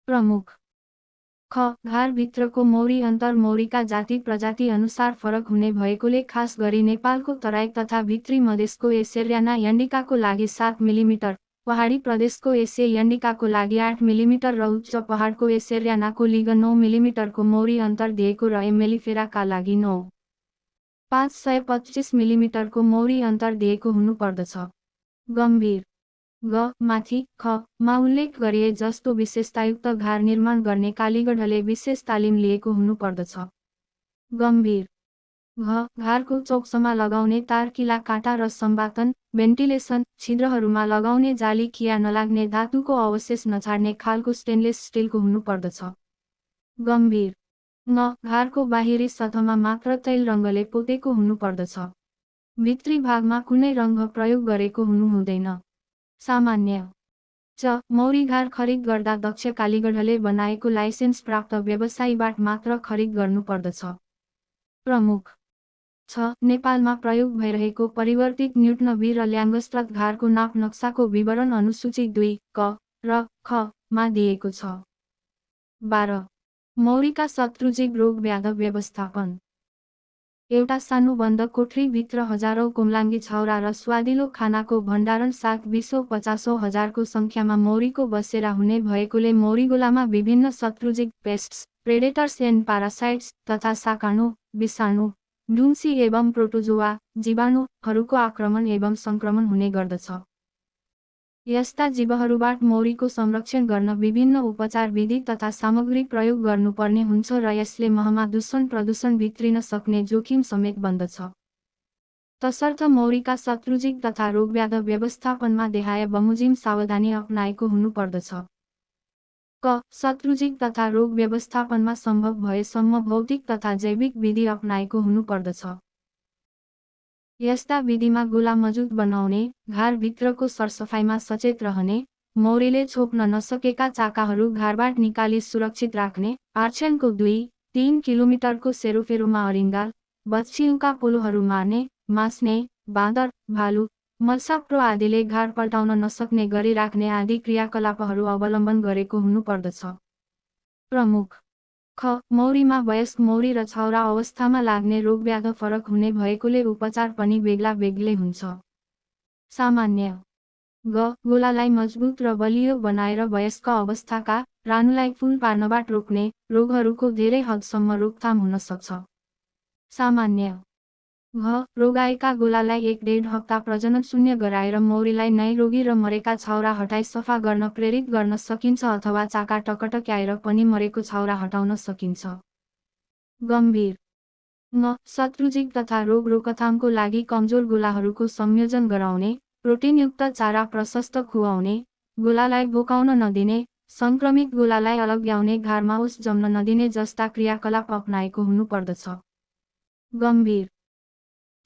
प्रमुख। ख. घारभित्रको मौरी अन्तर मौरीका जाति प्रजाति अनुसार फरक हुने भएकोले खास गरी नेपालको तराई तथा भित्री मधेसको एसेरियाना यन्डिकाको लागि 7 मिलिमिटर, पहाडी प्रदेशको एसे यन्डिकाको लागि 8 मिलिमिटर र उच्च पहाडको एसेरियानाको लिग 9 मिलिमिटरको मौरी अन्तर दिएको र एमेलिफेराका लागि 9.525 मिलिमिटरको मौरी अन्तर दिएको हुनुपर्दछ। गम्भीर। ग. माथि ख मा उल्लेख गरिए जस्तो विशेषतायुक्त घार निर्माण गर्ने कालीगढले विशेष तालिम लिएको हुनुपर्दछ। गम्भीर। घ. घारको चौकसमा लगाउने तार किला काँटा र सम्बातन, भेन्टिलेसन, छिद्रहरूमा लगाउने जाली खिया नलाग्ने धातुको अवशेष नछाड्ने खालको स्टेनलेस स्टिलको हुनुपर्दछ। गम्भीर। न. घारको बाहिरी सतहमा मात्र तैल रङ्गले पोतेको हुनुपर्दछ। भित्री भागमा कुनै रङ्ग प्रयोग गरेको हुनुहुँदैन। सामान्य। च. मौरी घार खरिद गर्दा दक्ष कालीगढले बनाएको लाइसेन्स प्राप्त व्यवसायीबाट मात्र खरिद गर्नुपर्दछ। प्रमुख। 6. नेपालमा प्रयोग भइरहेको परिवर्तित न्युटनबी र ल्याङ्गस्ट्रथ घारको नाप नक्साको विवरण अनुसूची 2 क र ख मा दिएको छ। 12. मौरीका शत्रुजीव रोग व्याध व्यवस्थापन। एउटा सानो बन्द कोठरीभित्र हजारौं कुम्लाङ्गी छाउरा र स्वादिलो खानाको भण्डारण साथ 20-50 हजारको सङ्ख्यामा मौरीको बसेरा हुने भएकोले मौरीगोलामा विभिन्न शत्रुजिक पेस्ट्स, प्रेडेटर्स एन्ड पारासाइट्स तथा शाकाणु, विषाणु, डुम्सी एवं प्रोटोजोआ, जीवाणुहरूको आक्रमण एवं सङ्क्रमण हुने गर्दछ। यस्ता जीवहरूबाट मौरीको संरक्षण गर्न विभिन्न उपचार विधि तथा सामग्री प्रयोग गर्नुपर्ने हुन्छ र यसले महमा दूषण प्रदूषण भित्रिन सक्ने जोखिम समेत बन्दछ। तसर्थ मौरीका शत्रुजिक तथा रोगव्याध व्यवस्थापनमा देहाय बमोजिम सावधानी अपनाएको हुनुपर्दछ। क. शत्रुजिक तथा रोग व्यवस्थापनमा सम्भव भएसम्म भौतिक तथा जैविक विधि अपनाएको हुनुपर्दछ। यस्ता विधिमा गोला मजबुत बनाउने, घारभित्रको सरसफाइमा सचेत रहने, मौरीले छोप्न नसकेका चाकाहरू घारबाट निकाली सुरक्षित राख्ने, आर्छेनको 2-3 किलोमिटरको सेरोफेरोमा अरिङ्गाल, बच्चिउका पोलोहरू मार्ने, मास्ने, बाँदर, भालु, मलसाप्रो आदिले घार पल्टाउन नसक्ने गरी राख्ने आदि क्रियाकलापहरू अवलम्बन गरेको हुनुपर्दछ। प्रमुख ख. मौरीमा वयस्क मौरी र छाउरा अवस्थामा लाग्ने रोगव्याध फरक हुने भएकोले उपचार पनि बेग्ला बेग्लै हुन्छ। सामान्य ग. गोलालाई मजबुत र बलियो बनाएर वयस्क अवस्थाका रानुलाई फूल पार्नबाट रोक्ने रोगहरूको धेरै हदसम्म रोकथाम हुन सक्छ। सामान्य घ. रोगाएका गोलालाई 1-1.5 हप्ता प्रजनन शून्य गराएर मौरीलाई नै रोगी र मरेका छाउरा हटाई सफा गर्न प्रेरित गर्न सकिन्छ अथवा चाका टकटक्याएर पनि मरेको छाउरा हटाउन सकिन्छ। गम्भीर ङ. शत्रुजिक तथा रोग रोकथामको लागि कमजोर गोलाहरूको संयोजन गराउने, प्रोटिनयुक्त चारा प्रशस्त खुवाउने, गोलालाई भोकाउन नदिने, संक्रमित गोलालाई अलग्याउने, घारमा ओस जम्न नदिने जस्ता क्रियाकलाप अपनाएको हुनुपर्दछ। गम्भीर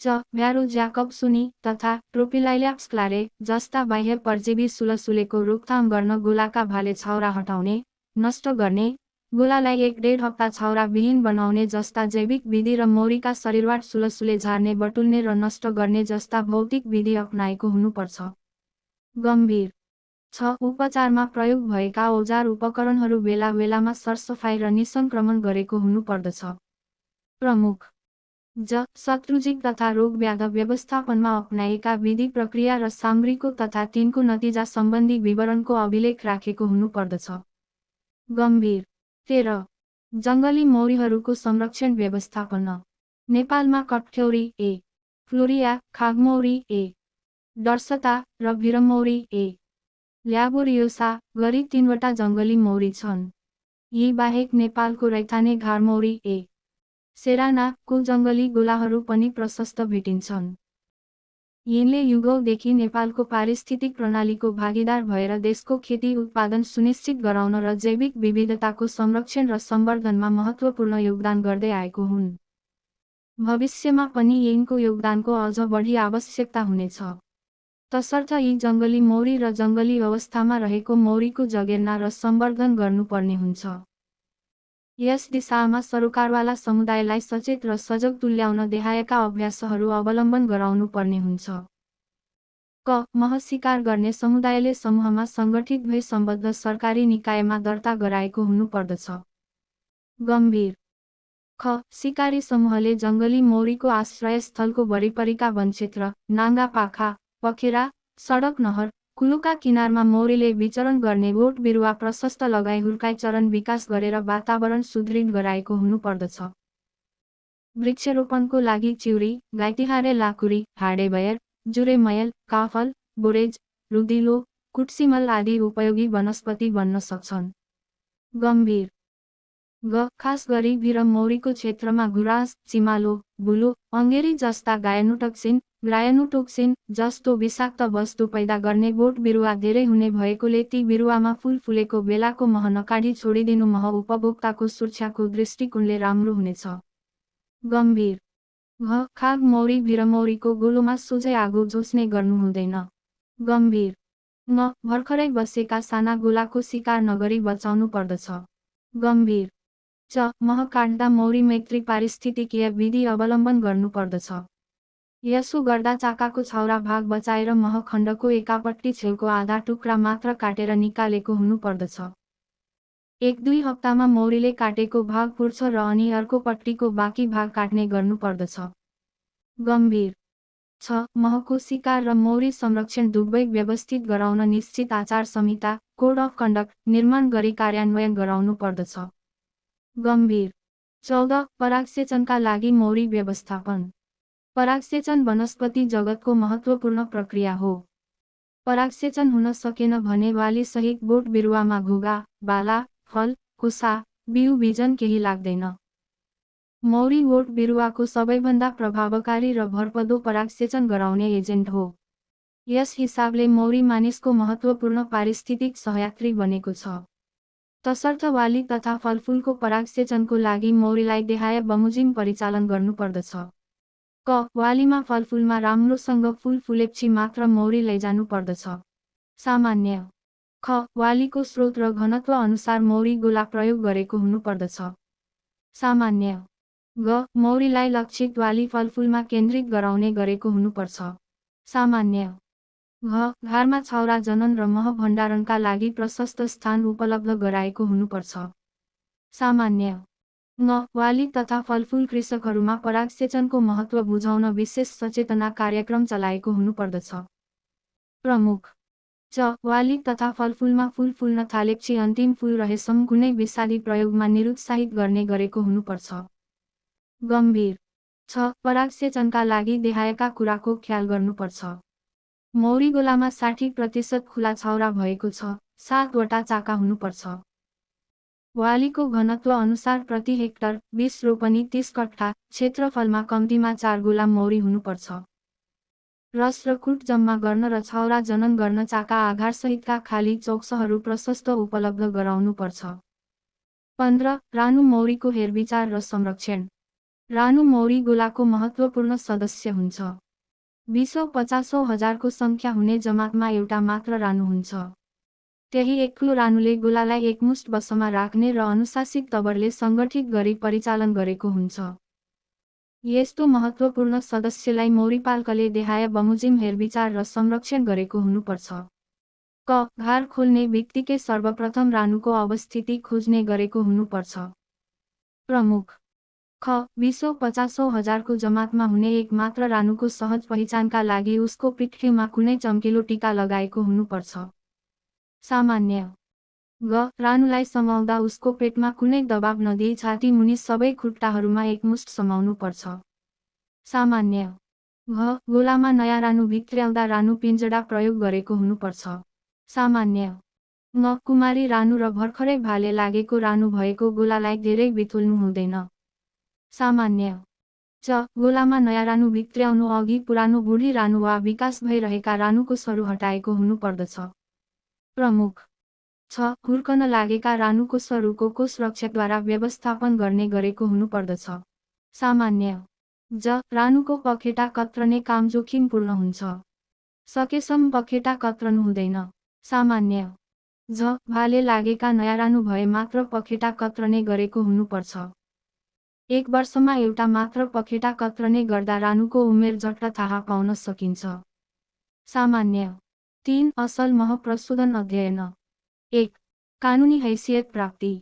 च. भ्यारो ज्याकब सुनी तथा ट्रोपिलाइल्याप्स क्लारे जस्ता बाह्य परजीवी सुलसुलेको रोकथाम गर्न गोलाका भाले छाउरा हटाउने, नष्ट गर्ने, गोलालाई 1-1.5 हप्ता छाउरा विहीन बनाउने जस्ता जैविक विधि र मौरीका शरीरबाट सुलसुले झार्ने, बटुल्ने र नष्ट गर्ने जस्ता भौतिक विधि अपनाएको हुनुपर्छ। गम्भीर छ. उपचारमा प्रयोग भएका औजार उपकरणहरू बेला बेलामा सरसफाइ र निसङ्क्रमण गरेको हुनुपर्दछ। प्रमुख ज. शत्रुजिक तथा रोगव्याध व्यवस्थापनमा अपनाएका विधि प्रक्रिया र सामग्रीको तथा तिनको नतिजा सम्बन्धी विवरणको अभिलेख राखेको हुनुपर्दछ। गम्भीर 13. जङ्गली मौरीहरूको संरक्षण व्यवस्थापन। नेपालमा कठ्यौरी ए. फ्लोरिया, खागमौरी ए. डर्सता र भिरमौरी ए. ल्याबोरियोसा गरी 3वटा जङ्गली मौरी छन्। यी बाहेक नेपालको रैथाने घारमौरी ए. सेराना को जङ्गली गोलाहरू पनि प्रशस्त भेटिन्छन्। यिनले युगौँदेखि नेपालको पारिस्थितिक प्रणालीको भागीदार भएर देशको खेती उत्पादन सुनिश्चित गराउन र जैविक विविधताको संरक्षण र सम्वर्धनमा महत्त्वपूर्ण योगदान गर्दै आएको हुन्। भविष्यमा पनि यिनको योगदानको अझ बढी आवश्यकता हुनेछ। तसर्थ यी जङ्गली मौरी र जङ्गली अवस्थामा रहेको मौरीको जगेर्ना र सम्वर्धन गर्नुपर्ने हुन्छ। यस दिशामा सरोकारवाला समुदायलाई सचेत र सजग तुल्याउन देहायका अभ्यासहरू अवलम्बन गराउनु पर्ने हुन्छ। क. मह शिकार गर्ने समुदायले समूहमा सङ्गठित भई सम्बद्ध सरकारी निकायमा दर्ता गराएको हुनुपर्दछ। गम्भीर ख. शिकारी समूहले जङ्गली मौरीको आश्रयस्थलको वरिपरिका वनक्षेत्र, नाङ्गा पाखा, पखेरा, सडक नहर, कुलोका किनारमा मौरीले विचरण गर्ने बोट बिरुवा प्रशस्त लगाई हुर्काई चरण विकास गरेर वातावरण सुदृढ गराएको हुनुपर्दछ। वृक्षरोपणको लागि चिउरी, गाइतिहारे लाकुरी, हाडेबयर, जुरेमयल, काफल, बोरेज, रुदिलो, कुटसिमल आदि उपयोगी वनस्पति बन्न सक्छन्। गम्भीर ग. खास गरी भिरम मौरीको क्षेत्रमा गुराँस, चिमालो, बुलो, अङ्गेरी जस्ता ग्रायनुटोक्सिन जस्तो विषाक्त वस्तु पैदा गर्ने बोट बिरुवा धेरै हुने भएकोले ती बिरुवामा फूल फुलेको बेलाको मह नकाढी छोडिदिनु मह उपभोक्ताको सुरक्षाको दृष्टिकोणले राम्रो हुनेछ। गम्भीर घ. खाग मौरी भिरमौरीको गोलोमा सोझै आगो जोस्ने गर्नु हुँदैन। गम्भीर ङ. भर्खरै बसेका साना गोलाको शिकार नगरी बचाउनु पर्दछ। गम्भीर च. मह काट्दा मौरी मैत्री पारिस्थितिकीय विधि अवलम्बन गर्नुपर्दछ। यसो गर्दा चाकाको छाउरा भाग बचाएर मह खण्डको एकापट्टि छेउको आधा टुक्रा मात्र काटेर निकालेको हुनुपर्दछ। 1-2 हप्तामा मौरीले काटेको भाग पुर्छ र अनि अर्को पट्टीको बाँकी भाग काट्ने गर्नुपर्दछ। गम्भीर 6. महको शिकार र मौरी संरक्षण दुवै व्यवस्थित गराउन निश्चित आचार संहिता कोड अफ कन्डक्ट निर्माण गरी कार्यान्वयन गराउनु पर्दछ। गम्भीर 14. परागसेचनका लागि मौरी व्यवस्थापन। परागसेचन वनस्पति जगतको महत्त्वपूर्ण प्रक्रिया हो। परागसेचन हुन सकेन भने वाली सहित बोट बिरुवामा घुगा, बाला, फल, कोसा, बिउ बिजन केही लाग्दैन। मौरी बोट बिरुवाको सबैभन्दा प्रभावकारी र भरपर्दो परागसेचन गराउने एजेन्ट हो। यस हिसाबले मौरी मानिसको महत्त्वपूर्ण पारिस्थितिक सहयात्री बनेको छ। तसर्थ वाली तथा फलफुलको परागसेचनको लागि मौरीलाई देहाय बमोजिम परिचालन गर्नुपर्दछ। क. वालीमा फलफुलमा राम्रोसँग फूल फुलेपछि मात्र मौरी लैजानु पर्दछ। सामान्य ख. वालीको स्रोत र घनत्व अनुसार मौरी गोला प्रयोग गरेको हुनुपर्दछ। सामान्य ग. मौरीलाई लक्षित वाली फलफुलमा केन्द्रित गराउने गरेको हुनुपर्छ। सामान्य घ. घारमा छाउरा जनन र मह भण्डारणका लागि प्रशस्त स्थान उपलब्ध गराएको हुनुपर्छ। सामान्य न. वाली तथा फलफुल कृषकहरूमा परागसेचनको महत्त्व बुझाउन विशेष सचेतना कार्यक्रम चलाएको हुनुपर्दछ। प्रमुख च. वाली तथा फलफुलमा फूल फुल्न थालेपछि अन्तिम फूल रहेसम्म कुनै विषादी प्रयोगमा निरुत्साहित गर्ने गरेको हुनुपर्छ। गम्भीर 6. परागसेचनका लागि देहायका कुराको ख्याल गर्नुपर्छ। मौरी गोलामा 60% खुला छाउरा भएको छ, 7 वटा चाका हुनुपर्छ। वालीको घनत्व अनुसार प्रति हेक्टर 20 रोपनी 30 कट्ठा क्षेत्रफलमा कम्तीमा 4 गोला मौरी हुनुपर्छ। रस र कुट जम्मा गर्न र छाउरा जनन गर्न चाका आधारसहितका खाली चौकसहरू प्रशस्त उपलब्ध गराउनुपर्छ। 15. रानु मौरीको हेरविचार र संरक्षण। रानु मौरी गोलाको महत्त्वपूर्ण सदस्य हुन्छ। 20-50 हजारको सङ्ख्या हुने जमातमा एउटा मात्र रानु हुन्छ। त्यही एक्लो रानुले गोलालाई एकमुष्ट बसमा राख्ने र अनुशासित तवरले सङ्गठित गरी परिचालन गरेको हुन्छ। यस्तो महत्त्वपूर्ण सदस्यलाई मौरीपालकले देहाय बमोजिम हेरविचार र संरक्षण गरेको हुनुपर्छ। क. घार खोल्ने बित्तिकै सर्वप्रथम रानुको अवस्थिति खोज्ने गरेको हुनुपर्छ। प्रमुख ख. 20-50 हजारको जमातमा हुने एक मात्र रानुको सहज पहिचानका लागि उसको पिठ्यौमा कुनै चम्किलो टीका लगाएको हुनुपर्छ। सामान्य ग. रानुलाई समाउँदा उसको पेटमा कुनै दबाब नदिई छाती मुनि सबै खुट्टाहरूमा एकमुष्ट समाउनुपर्छ। सामान्य घ. गोलामा नयाँ रानु भित्र्याउँदा रानु पिञ्जडा प्रयोग गरेको हुनुपर्छ। सामान्य न. कुमारी रानु र भर्खरै भाले लागेको रानु भएको गोलालाई धेरै बिथोल्नु हुँदैन। सामान्य च. गोलामा नयाँ रानु भित्र्याउनु अघि पुरानो बुढी रानु वा विकास भइरहेका रानुको सरू हटाएको हुनुपर्दछ। प्रमुख छ. हुर्कन लागेका रानुको सरूको कोषरक्षकद्वारा व्यवस्थापन गर्ने गरेको हुनुपर्दछ। सामान्य ज. रानुको पखेटा कत्रने काम जोखिमपूर्ण हुन्छ। सकेसम्म पखेटा कत्रनु हुँदैन। सामान्य झ. भाले लागेका नयाँ रानु भए मात्र पखेटा कत्रने गरेको हुनुपर्छ। 1 वर्षमा एउटा मात्र पखेटा कत्रने गर्दा रानुको उमेर झट्ट थाहा पाउन सकिन्छ। सामान्य 3. असल मह प्रशोधन अध्ययन। 1. कानुनी हैसियत प्राप्ति।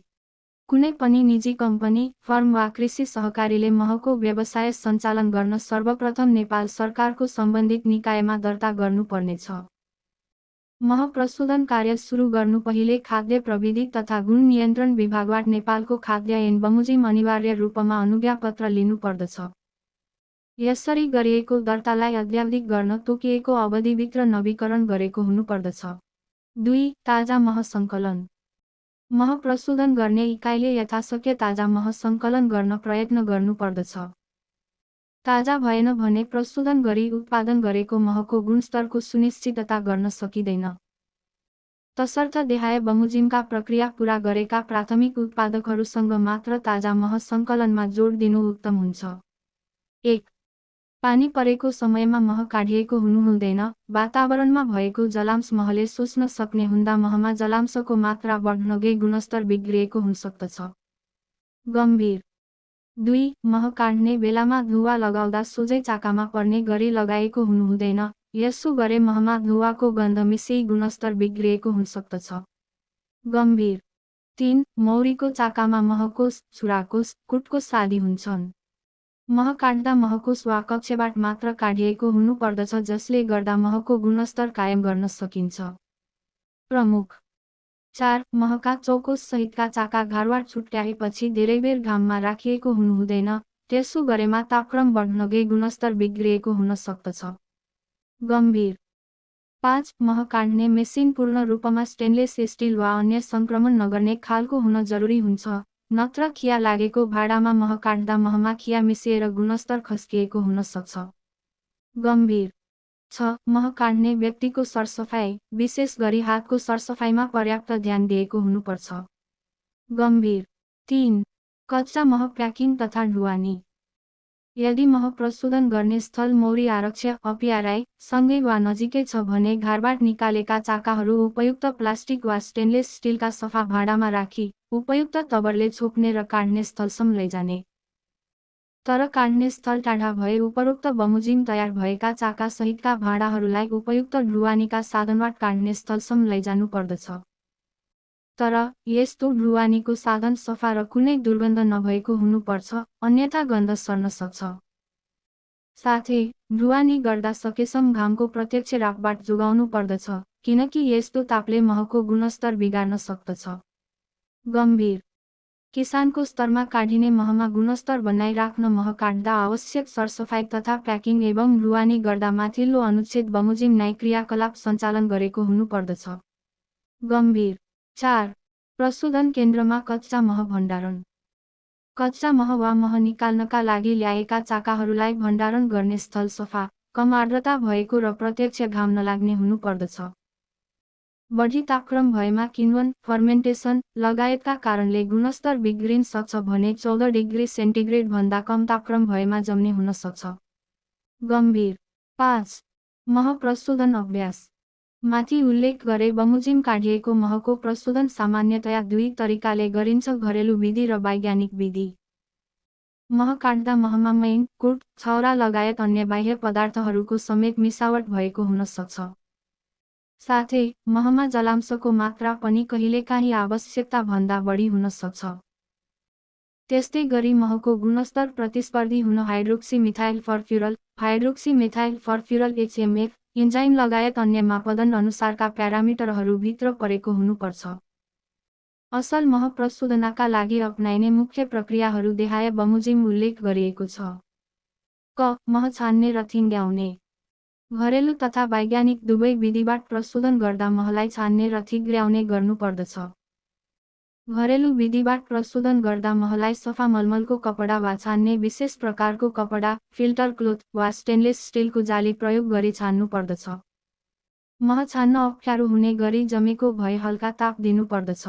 कुनै पनि निजी कम्पनी, फर्म वा कृषि सहकारीले महको व्यवसाय सञ्चालन गर्न सर्वप्रथम नेपाल सरकारको सम्बन्धित निकायमा दर्ता गर्नुपर्नेछ। मह प्रशोधन कार्य सुरु गर्नु पहिले खाद्य प्रविधि तथा गुण नियन्त्रण विभागबाट नेपालको खाद्य ऐन बमोजिम अनिवार्य रूपमा अनुज्ञापत्र लिनुपर्दछ। यसरी गरिएको दर्तालाई अद्यावधिक गर्न तोकिएको अवधिभित्र नवीकरण गरेको हुनुपर्दछ। 2. ताजा मह सङ्कलन। मह प्रशोधन गर्ने इकाइले यथाशक्य ताजा मह सङ्कलन गर्न प्रयत्न गर्नुपर्दछ। ताजा भएन भने प्रशोधन गरी उत्पादन गरेको महको गुणस्तरको सुनिश्चितता गर्न सकिँदैन। तसर्थ देहाय बमोजिमका प्रक्रिया पूरा गरेका प्राथमिक उत्पादकहरूसँग मात्र ताजा मह सङ्कलनमा जोड दिनु उत्तम हुन्छ। 1. पानी परेको समयमा मह काढिएको हुनु हुँदैन। वातावरणमा भएको जलांश महले सोच्न सक्ने हुँदा महमा जलांशको मात्रा बढ्नगई गुणस्तर बिग्रिएको हुन सक्दछ। गम्भीर 2. मह काढ्ने बेलामा धुवा लगाउँदा सोझै चाकामा पर्ने गरी लगाएको हुनु हुँदैन। यसो गरे महमा धुवाको गन्ध मिसिई गुणस्तर बिग्रिएको हुन सक्दछ। गम्भीर 3. मौरीको चाकामा महकोष, छुराकोष, कुटकोष आदि हुन्छन्। मह काट्दा महकोष वा कक्षबाट मात्र काटिएको हुनुपर्दछ जसले गर्दा महको गुणस्तर कायम गर्न सकिन्छ। प्रमुख 4. महका चौकोस सहितका चाका घारबाट छुट्याएपछि धेरै बेर घाममा राखिएको हुनुहुँदैन, त्यसो गरेमा तापक्रम बढ्नगई गुणस्तर बिग्रिएको हुन सक्दछ। गम्भीर 5. मह काट्ने मेसिन पूर्ण रूपमा स्टेनलेस स्टिल वा अन्य संक्रमण नगर्ने खालको हुन जरुरी हुन्छ, नत्र खिया लागेको भाँडामा मह काट्दा महमा खिया मिसिएर गुणस्तर खस्किएको हुन सक्छ। गम्भीर 6. मह काट्ने व्यक्तिको सरसफाइ, विशेष गरी हातको सरसफाइमा पर्याप्त ध्यान दिएको हुनुपर्छ। गम्भीर 3. कच्चा मह प्याकिङ तथा ढुवानी। यदि मह प्रशोधन गर्ने स्थल मौरी आरक्ष अपियाराई सँगै वा नजिकै छ भने घारबाट निकालेका चाकाहरू उपयुक्त प्लास्टिक वा स्टेनलेस स्टिलका सफा भाँडामा राखी उपयुक्त तवरले छोप्ने र काट्ने स्थलसम्म लैजाने। तर काट्ने स्थल टाढा भए उपरोक्त बमोजिम तयार भएका चाका सहितका भाँडाहरूलाई उपयुक्त ढुवानीका साधनबाट काट्ने स्थलसम्म लैजानु पर्दछ। तर यस्तो ढुवानीको साधन सफा र कुनै दुर्गन्ध नभएको हुनुपर्छ, अन्यथा गन्ध सर्न सक्छ। साथै ढुवानी गर्दा सकेसम्म घामको प्रत्यक्ष रापबाट जोगाउनु पर्दछ, किनकि यस्तो तापले महको गुणस्तर बिगार्न सक्दछ। गम्भीर किसानको स्तरमा काटिने महमा गुणस्तर बनाइ राख्न मह काट्दा आवश्यक सरसफाइ तथा प्याकिङ एवं ढुवानी गर्दा माथिल्लो अनुच्छेद बमोजिम न्याय क्रियाकलाप सञ्चालन गरेको हुनुपर्दछ। गम्भीर 4. प्रशोधन केन्द्रमा कच्चा मह भण्डारण। कच्चा मह वा मह निकाल्नका लागि ल्याएका चाकाहरूलाई भण्डारण गर्ने स्थल सफा, कम आर्द्रता भएको र प्रत्यक्ष घाम नलाग्ने हुनुपर्दछ। बढी तापक्रम भएमा किण्वन, फर्मेन्टेसन लगायतका कारणले गुणस्तर बिग्रिन सक्छ भने 14 डिग्री सेन्टिग्रेड भन्दा कम तापक्रम भएमा जम्ने हुन सक्छ। गम्भीर 5. मह प्रशोधन अभ्यास। माथि उल्लेख गरे बमोजिम काटिएको महको प्रशोधन सामान्यतया दुई तरिकाले गरिन्छ, घरेलु विधि र वैज्ञानिक विधि। मह काट्दा महमा मैन, कुट, छौरा लगायत अन्य बाह्य पदार्थहरूको समेत मिसावट भएको हुन सक्छ। साथै महमा जलांशको मात्रा पनि कहिलेकाहीँ आवश्यकता भन्दा बढी हुन सक्छ। त्यस्तै गरी महको गुणस्तर प्रतिस्पर्धी हुन hydroxy methyl furfural, hydroxy methyl furfural HMF, enzyme लगायत अन्य मापदण्ड अनुसारका प्यारामिटरहरू भित्र परेको हुनुपर्छ। असल मह प्रशोधनका लागि अपनाइने मुख्य प्रक्रियाहरू देहाय बमोजिम उल्लेख गरिएको छ। क. मह छान्ने र थिङ्ग्याउने। घरेलु तथा वैज्ञानिक दुवै विधिबाट प्रशोधन गर्दा महलाई छान्ने र थिग्र्याउने गर्नुपर्दछ। घरेलु विधिबाट प्रशोधन गर्दा महलाई सफा मलमलको कपडा वा छान्ने विशेष प्रकारको कपडा, फिल्टर क्लोथ वा स्टेनलेस स्टिलको जाली प्रयोग गरी छान्नु पर्दछ। मह छान्न अप्ठ्यारो हुने गरी जमेको भए हल्का ताप दिनु पर्दछ।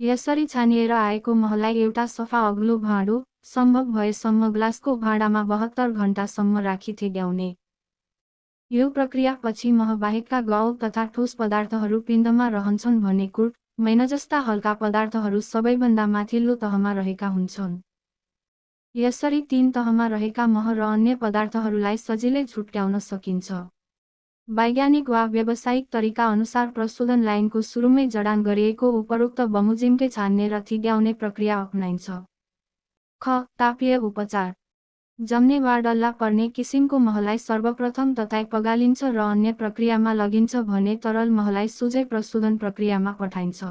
यसरी छानिएर आएको महलाई एउटा सफा अग्लो भाँडो, सम्भव भएसम्म ग्लासको भाँडामा 72 घण्टासम्म राखी थिग्याउने। यो प्रक्रिया पछि मह बाहेकका गौल तथा ठोस पदार्थहरू पिण्डमा रहन्छन् भने कुट, मैन जस्ता हल्का पदार्थहरू सबैभन्दा माथिल्लो तहमा रहेका हुन्छन्। यसरी 3 तहमा रहेका मह र अन्य पदार्थहरूलाई सजिलै छुट्याउन सकिन्छ। वैज्ञानिक वा व्यावसायिक तरिका अनुसार प्रशोधन लाइनको सुरुमै जडान गरिएको उपरोक्त बमोजिमकै छान्ने र थिग्याउने प्रक्रिया अपनाइन्छ। ख. तापीय उपचार। जम्ने वा डल्ला पर्ने किसिमको महलाई सर्वप्रथम तताई पगालिन्छ र अन्य प्रक्रियामा लगिन्छ भने तरल महलाई सोझै प्रशोधन प्रक्रियामा पठाइन्छ।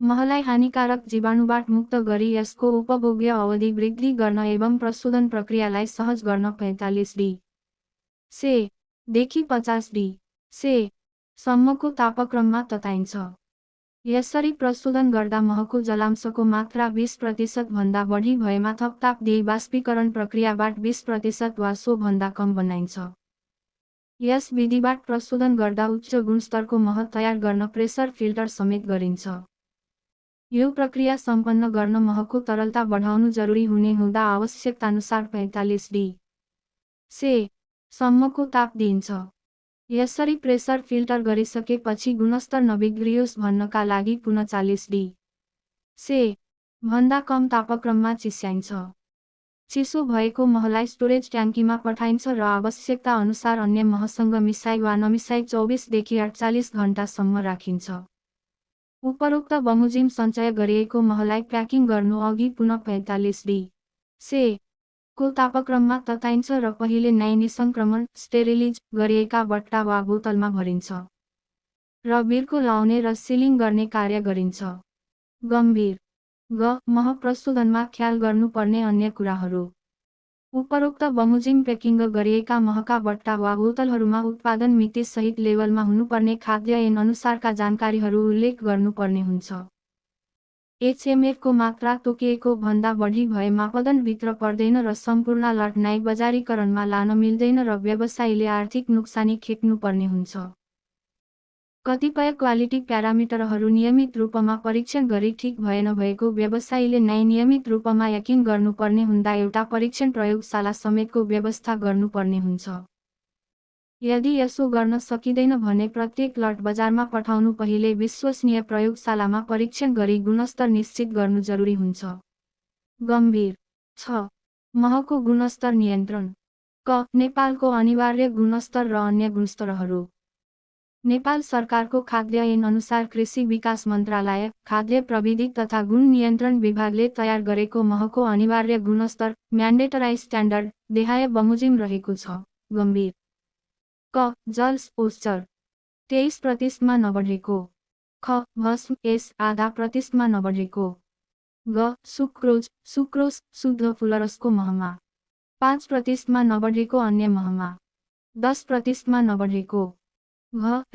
महलाई हानिकारक जीवाणुबाट मुक्त गरी यसको उपभोग्य अवधि वृद्धि गर्न एवं प्रशोधन प्रक्रियालाई सहज गर्न 45 डिग्री से देखि 50 डिग्री से सम्मको तापक्रममा तताइन्छ। यसरी प्रशोधन गर्दा महको जलांशको मात्रा 20% भन्दा बढी भएमा थप ताप दिई बाष्पीकरण प्रक्रियाबाट 20% वा सो भन्दा कम बनाइन्छ। यस विधिबाट प्रशोधन गर्दा उच्च गुणस्तरको मह तयार गर्न प्रेसर फिल्टर समेत गरिन्छ। यो प्रक्रिया सम्पन्न गर्न महको तरलता बढाउनु जरुरी हुने हुँदा आवश्यकतानुसार 45 डिग्री से सम्मको ताप दिइन्छ। यसरी प्रेसर फिल्टर गरिसकेपछि गुणस्तर नबिग्रियोस् भन्नका लागि पुनः 40 डिग्री से भन्दा कम तापक्रममा चिस्याइन्छ। चिसो भएको महलाई स्टोरेज ट्याङ्कीमा पठाइन्छ र आवश्यकता अनुसार अन्य महसँग मिसाई वा नमिसाई 24 देखि 48 घण्टासम्म राखिन्छ। उपरोक्त बमोजिम सञ्चय गरिएको महलाई प्याकिङ गर्नु अघि पुनः 45 से को तापक्रममा तताइन्छ र पहिले नै निसंक्रमण स्टेरिलिज गरिएका बट्टा वा बोतलमा भरिन्छ र बिर्को लाउने र सिलिङ गर्ने कार्य गरिन्छ। गम्भीर मह प्रशोधनमा ख्याल गर्नुपर्ने अन्य कुराहरू। उपरोक्त बमोजिम प्याकिङ गरिएका महका बट्टा वा बोतलहरूमा उत्पादन मिति सहित लेबलमा हुनुपर्ने खाद्य ऐन अनुसारका जानकारीहरू उल्लेख गर्नुपर्ने हुन्छ। HMF को मात्रा तोकिएको भन्दा बढी भए मापदण्डभित्र पर्दैन र सम्पूर्ण लट नै बजारीकरणमा लान मिल्दैन र व्यवसायीले आर्थिक नोक्सानी खेप्नुपर्ने हुन्छ। कतिपय क्वालिटी प्यारामिटरहरू नियमित रूपमा परीक्षण गरी ठिक भएन भएको व्यवसायीले नै नियमित रूपमा यकिन गर्नुपर्ने हुँदा एउटा परीक्षण प्रयोगशाला समेतको व्यवस्था गर्नुपर्ने हुन्छ। यदि यसो गर्न सकिँदैन भने प्रत्येक लट बजारमा पठाउनु पहिले विश्वसनीय प्रयोगशालामा परीक्षण गरी गुणस्तर निश्चित गर्नु जरुरी हुन्छ। गम्भीर महको गुणस्तर नियन्त्रण। नेपालको अनिवार्य गुणस्तर र अन्य गुणस्तरहरू। नेपाल सरकारको खाद्य ऐन अनुसार कृषि विकास मन्त्रालय, खाद्य प्रविधि तथा गुण नियन्त्रण विभागले तयार गरेको महको अनिवार्य गुणस्तर म्यान्डेटराइज स्ट्यान्डर्ड देहाय बमोजिम रहेको छ। गम्भीर जल पोस्चर 23% नबढेको। भस्म एस 0.5% नबढेको। सुक्रोज शुद्ध फुलरसको महमा 5% नबढेको। अन्य महमा 10% नबढेको।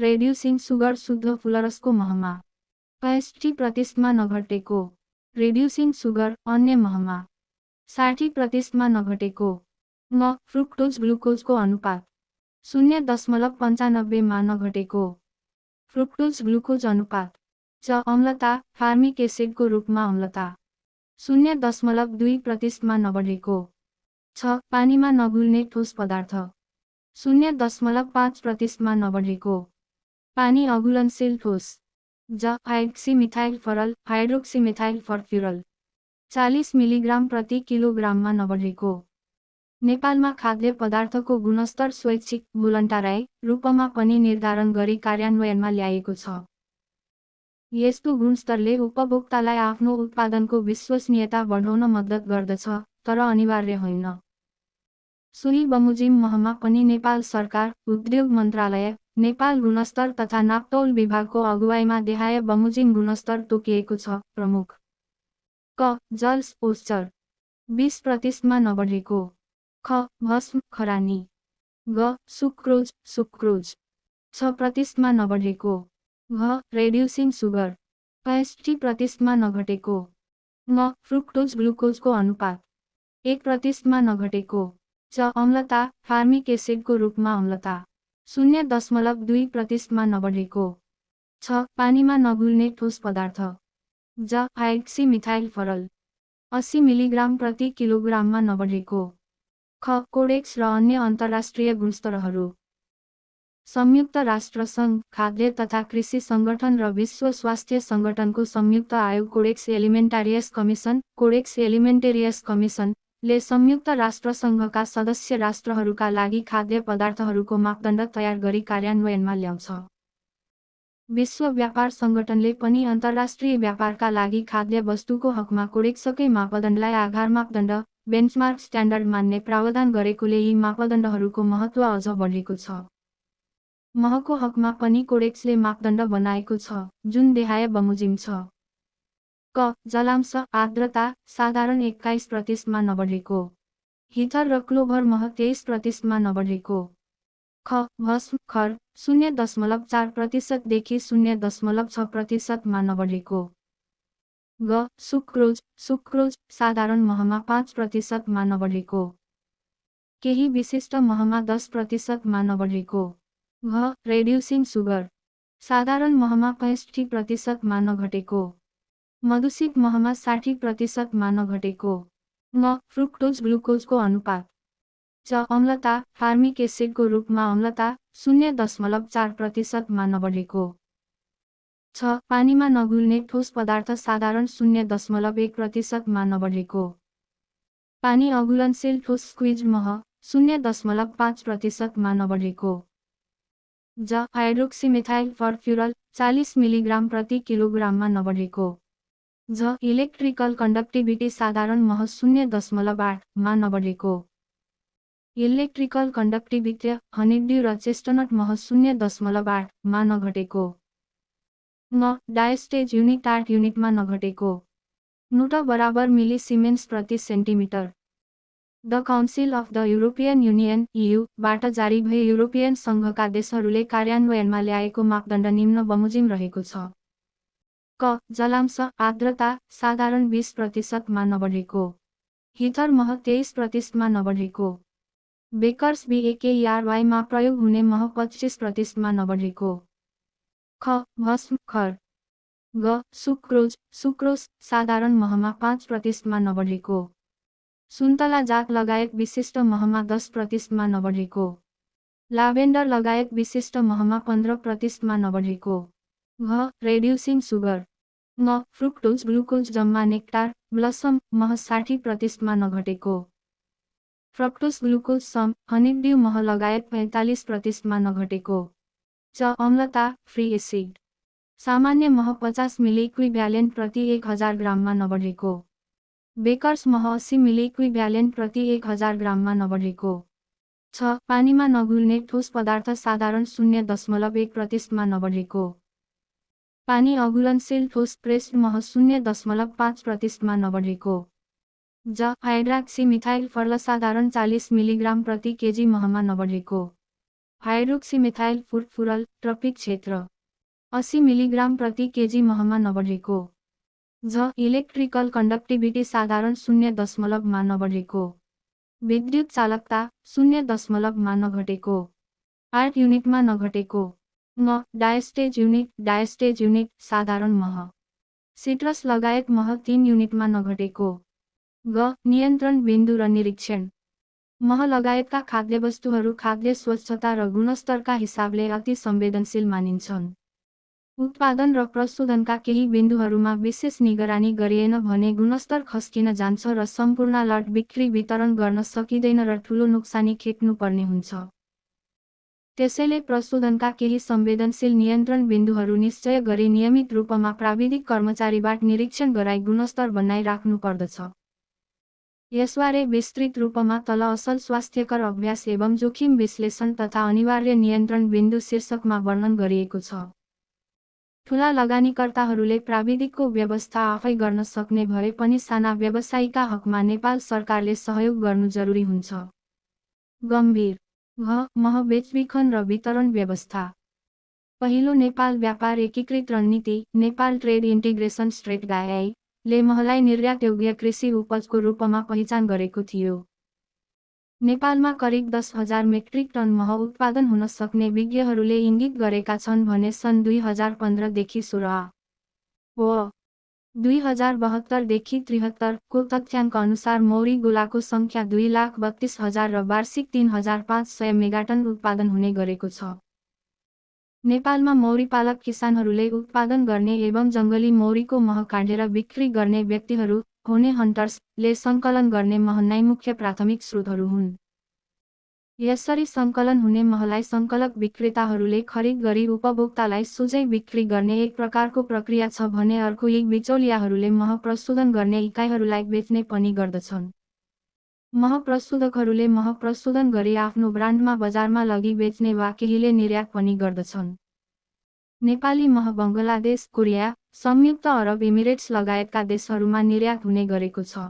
रेड्युसिङ सुगर शुद्ध फुलरसको महमा 65% नघटेको। रेड्युसिङ सुगर अन्य महमा 60% नघटेको। फ्रुक्टोज ग्लुकोजको अनुपात 0.95 मा नघटेको। फ्रुक्टोज ग्लुकोज अनुपात अम्लता फार्मिक एसिडको रूपमा अम्लता 0.2% मा नबढेको। पानीमा नघुल्ने ठोस पदार्थ 0.5% मा नबढेको। पानी अघुलनशील ठोस हाइड्रोक्सिमिथाइल फरल हाइड्रोक्सिमिथाइल फर्फ्युरल 40 मिलिग्राम प्रति किलोग्राममा नबढेको। नेपालमा खाद्य पदार्थको गुणस्तर स्वैच्छिक भोलन्टाराई रूपमा पनि निर्धारण गरी कार्यान्वयनमा ल्याएको छ। यस्तो गुणस्तरले उपभोक्तालाई आफ्नो उत्पादनको विश्वसनीयता बढाउन मद्दत गर्दछ, तर अनिवार्य होइन। सोही बमोजिम महमा पनि नेपाल सरकार, उद्योग मन्त्रालय, नेपाल गुणस्तर तथा नापतौल विभागको अगुवाईमा देहाय बमोजिम गुणस्तर तोकिएको छ। प्रमुख जल पोस्चर 20% मा नबढेको। भस्म खरानी। सुक्रोज 6% मा नबढेको। रेड्युसिङ सुगर 65% मा नघटेको। फ्रुक्टोज ग्लुकोजको अनुपात 1% मा नघटेको। अम्लता फार्मिक एसिडको रूपमा अम्लता 0.2% मा नबढेको। पानीमा नघुल्ने ठोस पदार्थ हाइड्रोक्सिमिथाइल फरल 80 मिलिग्राम प्रति किलोग्राममा नबढेको। कोडेक्स र अन्य अन्तर्राष्ट्रिय गुणस्तरहरू। संयुक्त राष्ट्र सङ्घ, खाद्य तथा कृषि सङ्गठन र विश्व स्वास्थ्य सङ्गठनको संयुक्त आयोग कोडेक्स एलिमेन्टारियस कमिसन कोडेक्स एलिमेन्टेरियस कमिसन ले संयुक्त राष्ट्र सङ्घका सदस्य राष्ट्रहरूका लागि खाद्य पदार्थहरूको मापदण्ड तयार गरी कार्यान्वयनमा ल्याउँछ। विश्व व्यापार सङ्गठनले पनि अन्तर्राष्ट्रिय व्यापारका लागि खाद्य वस्तुको हकमा कोडेक्सकै मापदण्डलाई आधार मापदण्ड बेन्चमार्क स्ट्यान्डर्ड मान्ने प्रावधान गरेकोले यी मापदण्डहरूको महत्त्व अझ बढेको छ। महको हकमा पनि कोडेक्सले मापदण्ड बनाएको छ, जुन देहाय बमोजिम छ। जलांश आर्द्रता साधारण 21% मा नबढेको। हिथर र क्लोभर मह 23% मा नबढेको। भस्म खर 0.4% देखि 0.6% मा नबढेको। सुक्रोज साधारण महमा 5% मा नबढेको। केही विशिष्ट महमा 10% मा नबढेको। रेड्युसिङ सुगर साधारण महमा 65% मा नघटेको। मधुसित महमा 60% मा नघटेको। फ्रुक्टोज ग्लुकोजको अनुपात अम्लता फार्मिक एसिडको रूपमा अम्लता 0.4% मा नबढेको। पानीमा नघुल्ने ठोस पदार्थ साधारण 0.1% मा नबढेको। पानी अघुलनशील ठोस स्क्विज मह 0.5% मा नबढेको। ज हाइड्रोक्सीमेथाइल फर्फ्युरल 40 मिलिग्राम प्रति किलोग्राममा नबढेको। ज इलेक्ट्रिकल कन्डक्टिभिटी साधारण मह 0.8 मा नबढेको। इलेक्ट्रिकल कन्डक्टिभिटी हनिड्यू र चेस्टनट मह 0.8 मा नघटेको। न डायस्टेज युनिट 8 युनिटमा नघटेको। नुट बराबर मिली सिमेन्स प्रति centimetre. The council of the European union (EU) बाट जारी भए युरोपियन सङ्घका देशहरूले कार्यान्वयनमा ल्याएको मापदण्ड निम्न बमोजिम रहेको छ। क जलांश आर्द्रता साधारण 20% मा नबढेको। हिथर मह 23% मा नबढेको। बेकर्स BAKERY मा प्रयोग हुने मह 25% मा नबढेको। ख भस्म खर। ग सुक्रोज साधारण महमा 5% मा नबढेको। सुन्तला जात लगायत विशिष्ट महमा 10% मा नबढेको। लाभेन्डर लगायत विशिष्ट महमा 15% मा नबढेको। घ रेड्युसिङ सुगर। ङ फ्रुक्टोज ग्लुकोज जम्मा नेक्टार ब्लसम मह 60% मा नघटेको। फ्रक्टोज ग्लुकोज सम हनिड्यू मह लगायत 45% मा नघटेको। च अम्लता फ्री एसिड सामान्य मह 50 मिली इक्विभ्यालेन्ट प्रति 1000 ग्राममा नबढेको। बेकर्स मह 80 मिली इक्विभ्यालेन्ट प्रति 1000 ग्राममा नबढेको। छ पानीमा नघुल्ने ठोस पदार्थ साधारण 0.1% मा नबढेको। पानी अघुलनशील ठोस प्रेस्ड मह 0.5% मा नबढेको। ज हाइड्राक्सीमिथाइल फर्ल साधारण 40 मिलिग्राम प्रति केजी महमा नबढेको। हाइड्रोक्सीमिथाइल फुरफुरल ट्रपिक क्षेत्र 80 मिलिग्राम प्रति केजी महमा नबढेको। झ इलेक्ट्रिकल कन्डक्टिभिटी साधारण 0.0 मा नबढेको। विद्युत चालकता 0.0 मा नघटेको। 8 युनिटमा नघटेको। ङ डायस्टेज युनिट साधारण मह। सिट्रस लगायत मह 3 युनिटमा नघटेको। ग नियन्त्रण बिन्दु र निरीक्षण। मह लगायतका खाद्यवस्तुहरू खाद्य स्वच्छता र गुणस्तरका हिसाबले अति संवेदनशील मानिन्छन्। उत्पादन र प्रशोधनका केही बिन्दुहरूमा विशेष निगरानी गरिएन भने गुणस्तर खस्किन जान्छ र सम्पूर्ण लट बिक्री वितरण गर्न सकिँदैन र ठूलो नोक्सानी खेप्नुपर्ने हुन्छ। त्यसैले प्रशोधनका केही संवेदनशील नियन्त्रण बिन्दुहरू निश्चय गरी नियमित रूपमा प्राविधिक कर्मचारीबाट निरीक्षण गराई गुणस्तर बनाइ राख्नु पर्दछ। यसबारे विस्तृत रूपमा तल असल स्वास्थ्यकर अभ्यास एवं जोखिम विश्लेषण तथा अनिवार्य नियन्त्रण बिन्दु शीर्षकमा वर्णन गरिएको छ। ठूला लगानीकर्ताहरूले प्राविधिकको व्यवस्था आफै गर्न सक्ने भए पनि साना व्यवसायीका हकमा नेपाल सरकारले सहयोग गर्नु जरुरी हुन्छ। गम्भीर घ मह बेचबिखन र वितरण व्यवस्था। पहिलो नेपाल व्यापार एकीकृत रणनीति नेपाल ट्रेड इन्टिग्रेसन स्ट्रेटजी ले महलाई निर्यात योग्य कृषि उपजको रूपमा पहिचान गरेको थियो। नेपालमा करिब 10,000 मेट्रिक टन मह उत्पादन हुन सक्ने विज्ञहरूले इङ्गित गरेका छन् भने सन् 2015 देखि 16 व 2072 देखि 73 को तथ्याङ्क अनुसार मौरी गोलाको सङ्ख्या 2,32,000 र वार्षिक 3,500 मेगाटन उत्पादन हुने गरेको छ। नेपालमा मौरी पालक किसानहरूले उत्पादन गर्ने एवं जङ्गली मौरीको मह काटेर बिक्री गर्ने व्यक्तिहरू होने हन्टर्सले सङ्कलन गर्ने मह नै मुख्य प्राथमिक स्रोतहरू हुन्। यसरी सङ्कलन हुने महलाई सङ्कलक विक्रेताहरूले खरिद गरी उपभोक्तालाई सोझै बिक्री गर्ने एक प्रकारको प्रक्रिया छ भने अर्को एक बिचौलियाहरूले मह प्रशोधन गर्ने इकाइहरूलाई बेच्ने पनि गर्दछन्। मह प्रशोधकहरूले मह प्रशोधन गरी आफ्नो ब्रान्डमा बजारमा लगी बेच्ने वा केहीले निर्यात पनि गर्दछन्। नेपाली मह बङ्गलादेश, कोरिया, संयुक्त अरब इमिरेट्स लगायतका देशहरूमा निर्यात हुने गरेको छ।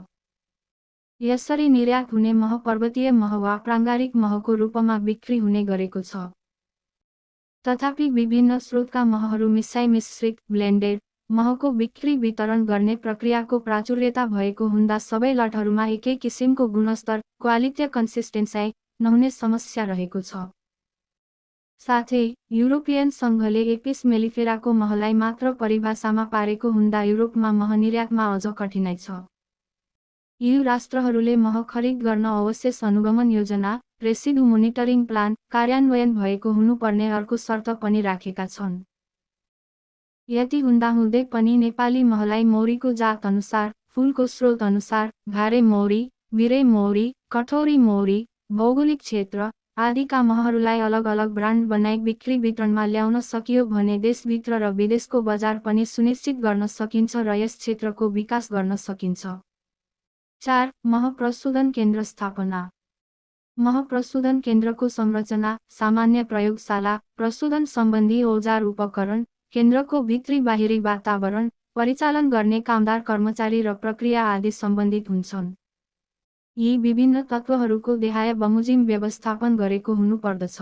यसरी निर्यात हुने मह पर्वतीय मह वा प्राङ्गारिक महको रूपमा बिक्री हुने गरेको छ। तथापि विभिन्न स्रोतका महहरू मिसाई मिश्रित ब्लेन्डेड महको बिक्री वितरण गर्ने प्रक्रियाको प्राचुर्यता भएको हुँदा सबै लटहरूमा एकै किसिमको गुणस्तर क्वालिटी कन्सिस्टेन्सी नहुने समस्या रहेको छ। साथै युरोपियन सङ्घले एपिस मेलिफेराको महलाई मात्र परिभाषामा पारेको हुँदा युरोपमा मह निर्यातमा अझ कठिनाइ छ। EU राष्ट्रहरूले मह खरिद गर्न अवशेष अनुगमन योजना रेसिडु मोनिटरिङ प्लान कार्यान्वयन भएको हुनुपर्ने अर्को शर्त पनि राखेका छन्। यति हुँदाहुँदै पनि नेपाली महलाई मौरीको जात अनुसार, फूलको स्रोत अनुसार, घारे मौरी, बिरे मौरी, कठौरी मौरी, भौगोलिक क्षेत्र, आदिका महहरूलाई अलग-अलग ब्रान्ड बनाई बिक्री वितरणमा ल्याउन सकियो भने देशभित्र र विदेशको बजार पनि सुनिश्चित गर्न सकिन्छ र यस क्षेत्रको विकास गर्न सकिन्छ। 4. मह प्रशोधन केन्द्र स्थापना। मह प्रशोधन केन्द्रको संरचना, सामान्य प्रयोगशाला, प्रशोधन सम्बन्धी औजार उपकरण, केन्द्रको भित्री बाहिरी वातावरण, परिचालन गर्ने कामदार कर्मचारी र प्रक्रिया आदि सम्बन्धित हुन्छन्। यी विभिन्न तत्त्वहरूको देहाय बमोजिम व्यवस्थापन गरेको हुनुपर्दछ।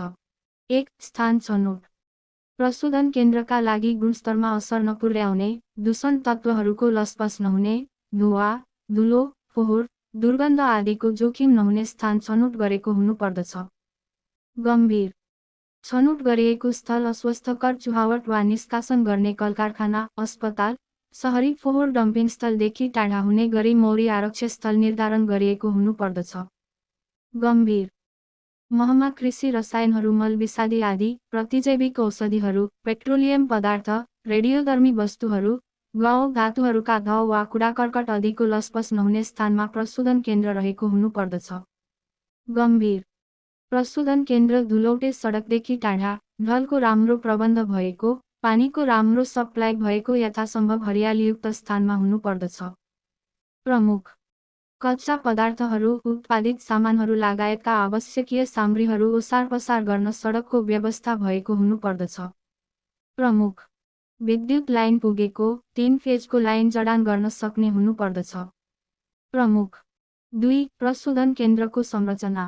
1. स्थान छनौट। प्रशोधन केन्द्रका लागि गुणस्तरमा असर नपुर्याउने, दूषण तत्त्वहरूको लसपस नहुने, धुवा, धुलो, फोहोर, दुर्गन्ध आदिको जोखिम नहुने स्थान छनौट गरेको हुनुपर्दछ। गम्भीर। छनौट गरिएको स्थल अस्वस्थकर चुहावट वा निष्कासन गर्ने कलकारखाना, अस्पताल, शहरी फोहोर डम्पिङ स्थलदेखि टाढा हुने गरी मौरी आरक्ष स्थल निर्धारण गरिएको हुनुपर्दछ। गम्भीर। महमा कृषि रसायनहरू, मल विषादी आदि, प्रतिजैविक औषधिहरू, पेट्रोलियम पदार्थ, रेडियोधर्मी वस्तुहरू, गौण धातुहरूका घाउ वा कुडाकर्कट आदिको लसपस नहुने स्थानमा प्रशोधन केन्द्र रहेको हुनुपर्दछ। गम्भीर। प्रशोधन केन्द्र धुलौटे सडकदेखि टाढा, ढलको राम्रो प्रबन्ध भएको, पानीको राम्रो सप्लाई भएको यथासम्भव हरियालीयुक्त स्थानमा हुनुपर्दछ। प्रमुख। कच्चा पदार्थहरू, उत्पादित सामानहरू लगायतका आवश्यकीय सामग्रीहरू ओसारपसार गर्न सडकको व्यवस्था भएको हुनुपर्दछ। प्रमुख। विद्युत लाइन पुगेको, 3 फेजको लाइन जडान गर्न सक्ने हुनुपर्दछ। प्रमुख। 2. प्रशोधन केन्द्रको संरचना।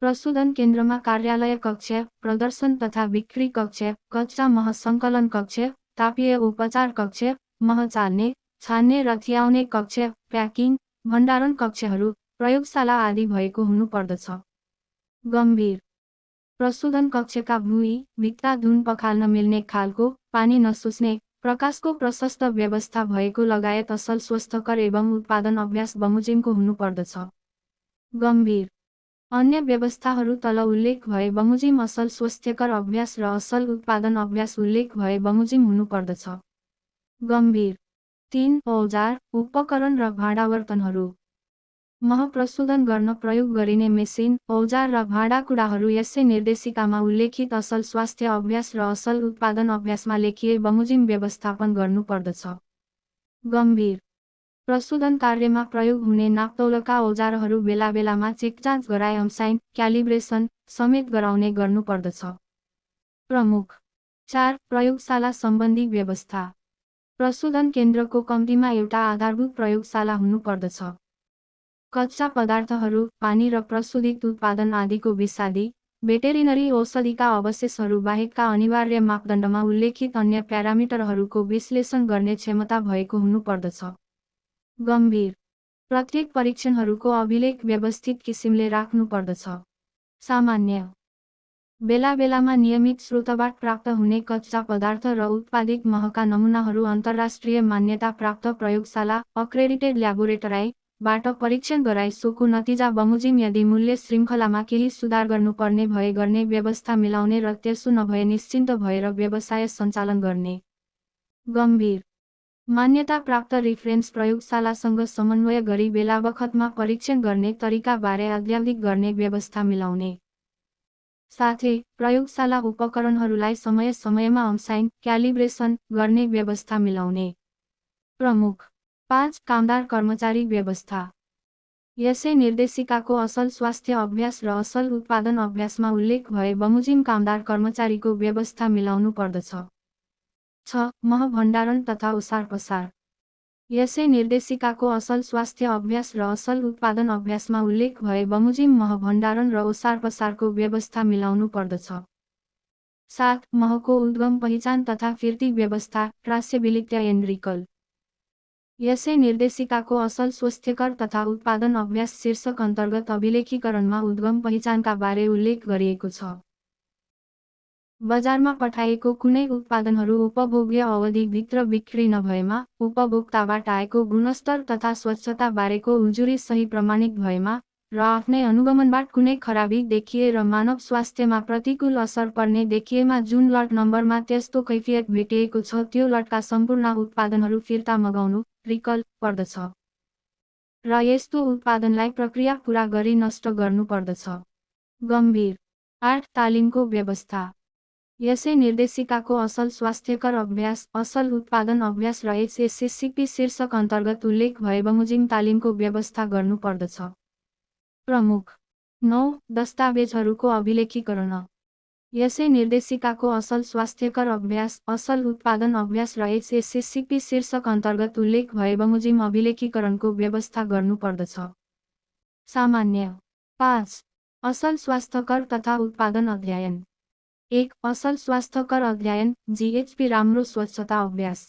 प्रशोधन केन्द्रमा कार्यालय कक्ष, प्रदर्शन तथा बिक्री कक्ष, कच्चा मह सङ्कलन कक्ष, तापीय उपचार कक्ष, मह चाल्ने, छान्ने र थ्याउने कक्ष, प्याकिङ, भण्डारण कक्षहरू, प्रयोगशाला आदि भएको हुनुपर्दछ। गम्भीर। प्रशोधन कक्षका भुइँ, भित्ता धुन पखाल्न मिल्ने खालको, पानी नसुस्ने, प्रकाशको प्रशस्त व्यवस्था भएको लगायत असल स्वस्थकर एवं उत्पादन अभ्यास बमोजिमको हुनुपर्दछ। गम्भीर। अन्य व्यवस्थाहरू तल उल्लेख भए बमोजिम असल स्वास्थ्यकर अभ्यास र असल उत्पादन अभ्यास उल्लेख भए बमोजिम हुनुपर्दछ। गम्भीर। 3. औजार, उपकरण र भाँडावर्तनहरू। मह प्रशोधन गर्न प्रयोग गरिने मेसिन, औजार र भाँडाकुँडाहरू यसै निर्देशिकामा उल्लेखित असल स्वास्थ्य अभ्यास र असल उत्पादन अभ्यासमा लेखिए बमोजिम व्यवस्थापन गर्नुपर्दछ। गम्भीर। प्रशोधन कार्यमा प्रयोग हुने नापतौलका औजारहरू बेला बेलामा चेकजाँच गराए अम्साइन, क्यालिब्रेसन समेत गराउने गर्नुपर्दछ। प्रमुख। 4. प्रयोगशाला सम्बन्धी व्यवस्था। प्रशोधन केन्द्रको कम्तीमा एउटा आधारभूत प्रयोगशाला हुनुपर्दछ। कच्चा पदार्थहरू, पानी र प्रशोधित उत्पादन आदिको विषादी, भेटेरिनरी औषधिका अवशेषहरू बाहेकका अनिवार्य मापदण्डमा उल्लेखित अन्य प्यारामिटरहरूको विश्लेषण गर्ने क्षमता भएको हुनुपर्दछ। गम्भीर। प्रत्येक परीक्षणहरूको अभिलेख व्यवस्थित किसिमले राख्नुपर्दछ। सामान्य। बेला बेलामा नियमित स्रोतबाट प्राप्त हुने कच्चा पदार्थ र उत्पादित महका नमुनाहरू अन्तर्राष्ट्रिय मान्यता प्राप्त प्रयोगशाला, अक्रेडिटेड ल्याबोरेटरी बाट परीक्षण गराई सोको नतिजा बमोजिम यदि मूल्य श्रृङ्खलामा केही सुधार गर्नुपर्ने भए गर्ने व्यवस्था मिलाउने र त्यसो नभए निश्चिन्त भएर व्यवसाय सञ्चालन गर्ने। गम्भीर। मान्यता प्राप्त रिफरेन्स प्रयोगशालासँग समन्वय गरी बेलाबखतमा परीक्षण गर्ने तरिकाबारे अध्यावधिक गर्ने व्यवस्था मिलाउने। साथै प्रयोगशाला उपकरणहरूलाई समय समयमा अम्साइन, क्यालिब्रेसन गर्ने व्यवस्था मिलाउने। प्रमुख। 5. कामदार कर्मचारी व्यवस्था। यसै निर्देशिकाको असल स्वास्थ्य अभ्यास र असल उत्पादन अभ्यासमा उल्लेख भए बमोजिम कामदार कर्मचारीको व्यवस्था मिलाउनु पर्दछ। 6. मह भण्डारण तथा ओसारपसार। यसै निर्देशिकाको असल स्वास्थ्य अभ्यास र असल उत्पादन अभ्यासमा उल्लेख भए बमोजिम मह भण्डारण र ओसारपसारको व्यवस्था मिलाउनु पर्दछ। 7. महको उद्गम पहिचान तथा फिर्ती व्यवस्था, ट्रासेबिलिटी एन्ड रिकल। यसै निर्देशिकाको असल स्वास्थ्यकर तथा उत्पादन अभ्यास शीर्षक अन्तर्गत अभिलेखीकरणमा उद्गम पहिचानका बारे उल्लेख गरिएको छ। बजारमा पठाइएको कुनै उत्पादनहरू उपभोग्य अवधिभित्र बिक्री नभएमा, उपभोक्ताबाट आएको गुणस्तर तथा स्वच्छता बारेको उजुरी सही प्रमाणित भएमा, र आफ्नै अनुगमनबाट कुनै खराबी देखिए र मानव स्वास्थ्यमा प्रतिकूल असर पर्ने देखिएमा जुन लट नम्बरमा त्यस्तो कैफियत भेटिएको छ त्यो लटका सम्पूर्ण उत्पादनहरू फिर्ता मगाउनु, रिकल, पर्दछ। र यस्तो उत्पादनलाई प्रक्रिया पूरा गरी नष्ट गर्नु पर्दछ। गम्भीर 8 तालिमको व्यवस्था। यसै निर्देशिकाको असल स्वास्थ्यकर अभ्यास, असल उत्पादन अभ्यास र एचएससिपी शीर्षक अन्तर्गत उल्लेख भए बमोजिम तालिमको व्यवस्था गर्नुपर्दछ। प्रमुख 9 दस्तावेजहरूको अभिलेखीकरण। यसै निर्देशिकाको असल स्वास्थ्यकर अभ्यास, असल उत्पादन अभ्यास र एचएससिपी शीर्षक अन्तर्गत उल्लेख भए बमोजिम अभिलेखीकरणको व्यवस्था गर्नुपर्दछ। सामान्य 5 असल स्वास्थ्यकर तथा उत्पादन अध्ययन। 1 असल स्वास्थ्यकर अध्ययन जीएचपी राम्रो स्वच्छता अभ्यास।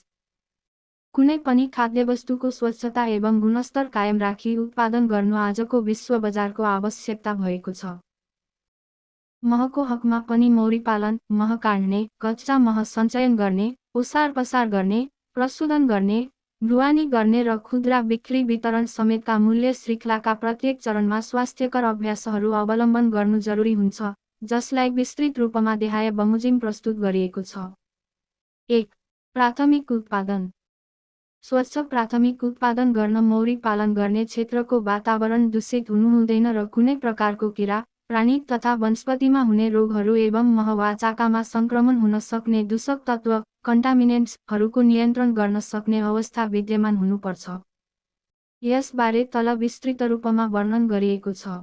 कुनै पनि खाद्यवस्तुको स्वच्छता एवं गुणस्तर कायम राखी उत्पादन गर्नु आजको विश्व बजारको आवश्यकता भएको छ। महको हकमा पनि मौरी पालन, मह काट्ने, कच्चा मह सञ्चयन गर्ने, ओसार पसार गर्ने, प्रशोधन गर्ने, ढुवानी गर्ने र खुद्रा बिक्री वितरण समेतका मूल्य श्रृङ्खलाका प्रत्येक चरणमा स्वास्थ्यकर अभ्यासहरू अवलम्बन गर्नु जरुरी हुन्छ, जसलाई विस्तृत रूपमा देखाए बमोजिम प्रस्तुत गरिएको छ। 1 प्राथमिक उत्पादन। स्वच्छ प्राथमिक उत्पादन गर्न मौरी पालन गर्ने क्षेत्रको वातावरण दूषित हुनु हुँदैन र कुनै प्रकारको किरा, प्राणी तथा वनस्पतिमा हुने रोगहरू एवं मह वा चाकामा संक्रमण हुन सक्ने दूषक तत्व कन्टामिनेन्ट्सहरूको नियन्त्रण गर्न सक्ने अवस्था विद्यमान हुनुपर्छ। यसबारे तल विस्तृत रूपमा वर्णन गरिएको छ।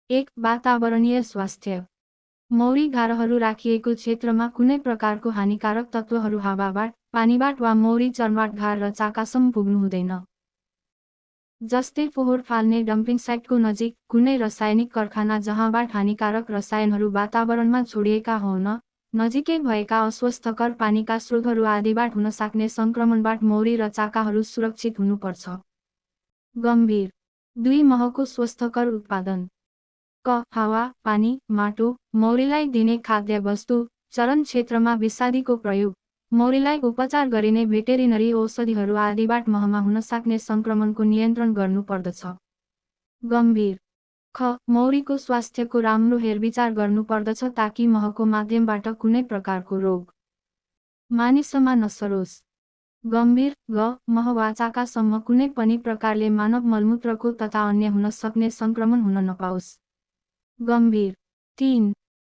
1 वातावरणीय स्वास्थ्य। मौरी घारहरू राखिएको क्षेत्रमा कुनै प्रकारको हानिकारक तत्त्वहरू हावाबाट, पानीबाट वा मौरी चर्मबाट घार र चाकासम्म पुग्नु हुँदैन। जस्तै फोहोर फाल्ने डम्पिङ साइटको नजिक, कुनै रासायनिक कारखाना जहाँबाट हानिकारक रसायनहरू वातावरणमा छोडिएका हुन, नजिकै भएका अस्वस्थकर पानीका स्रोतहरू आदिबाट हुन सक्ने संक्रमणबाट मौरी र चाकाहरू सुरक्षित हुनुपर्छ। गम्भीर 2 महको स्वस्थकर उत्पादन। क हावा, पानी, माटो, मौरीलाई दिने खाद्य वस्तु, चरण क्षेत्रमा विषादीको प्रयोग, मौरीलाई उपचार गरिने भेटेरिनरी औषधिहरू आदिबाट महमा हुन सक्ने संक्रमणको नियन्त्रण गर्नुपर्दछ। गम्भीर ख मौरीको स्वास्थ्यको राम्रो हेरविचार गर्नुपर्दछ ताकि महको माध्यमबाट कुनै प्रकारको रोग मानिसमा नसरोस्। गम्भीर ग मह वा चाकासम्म कुनै पनि प्रकारले मानव मलमूत्रको तथा अन्य हुन सक्ने संक्रमण हुन नपाओस्। गम्भीर 3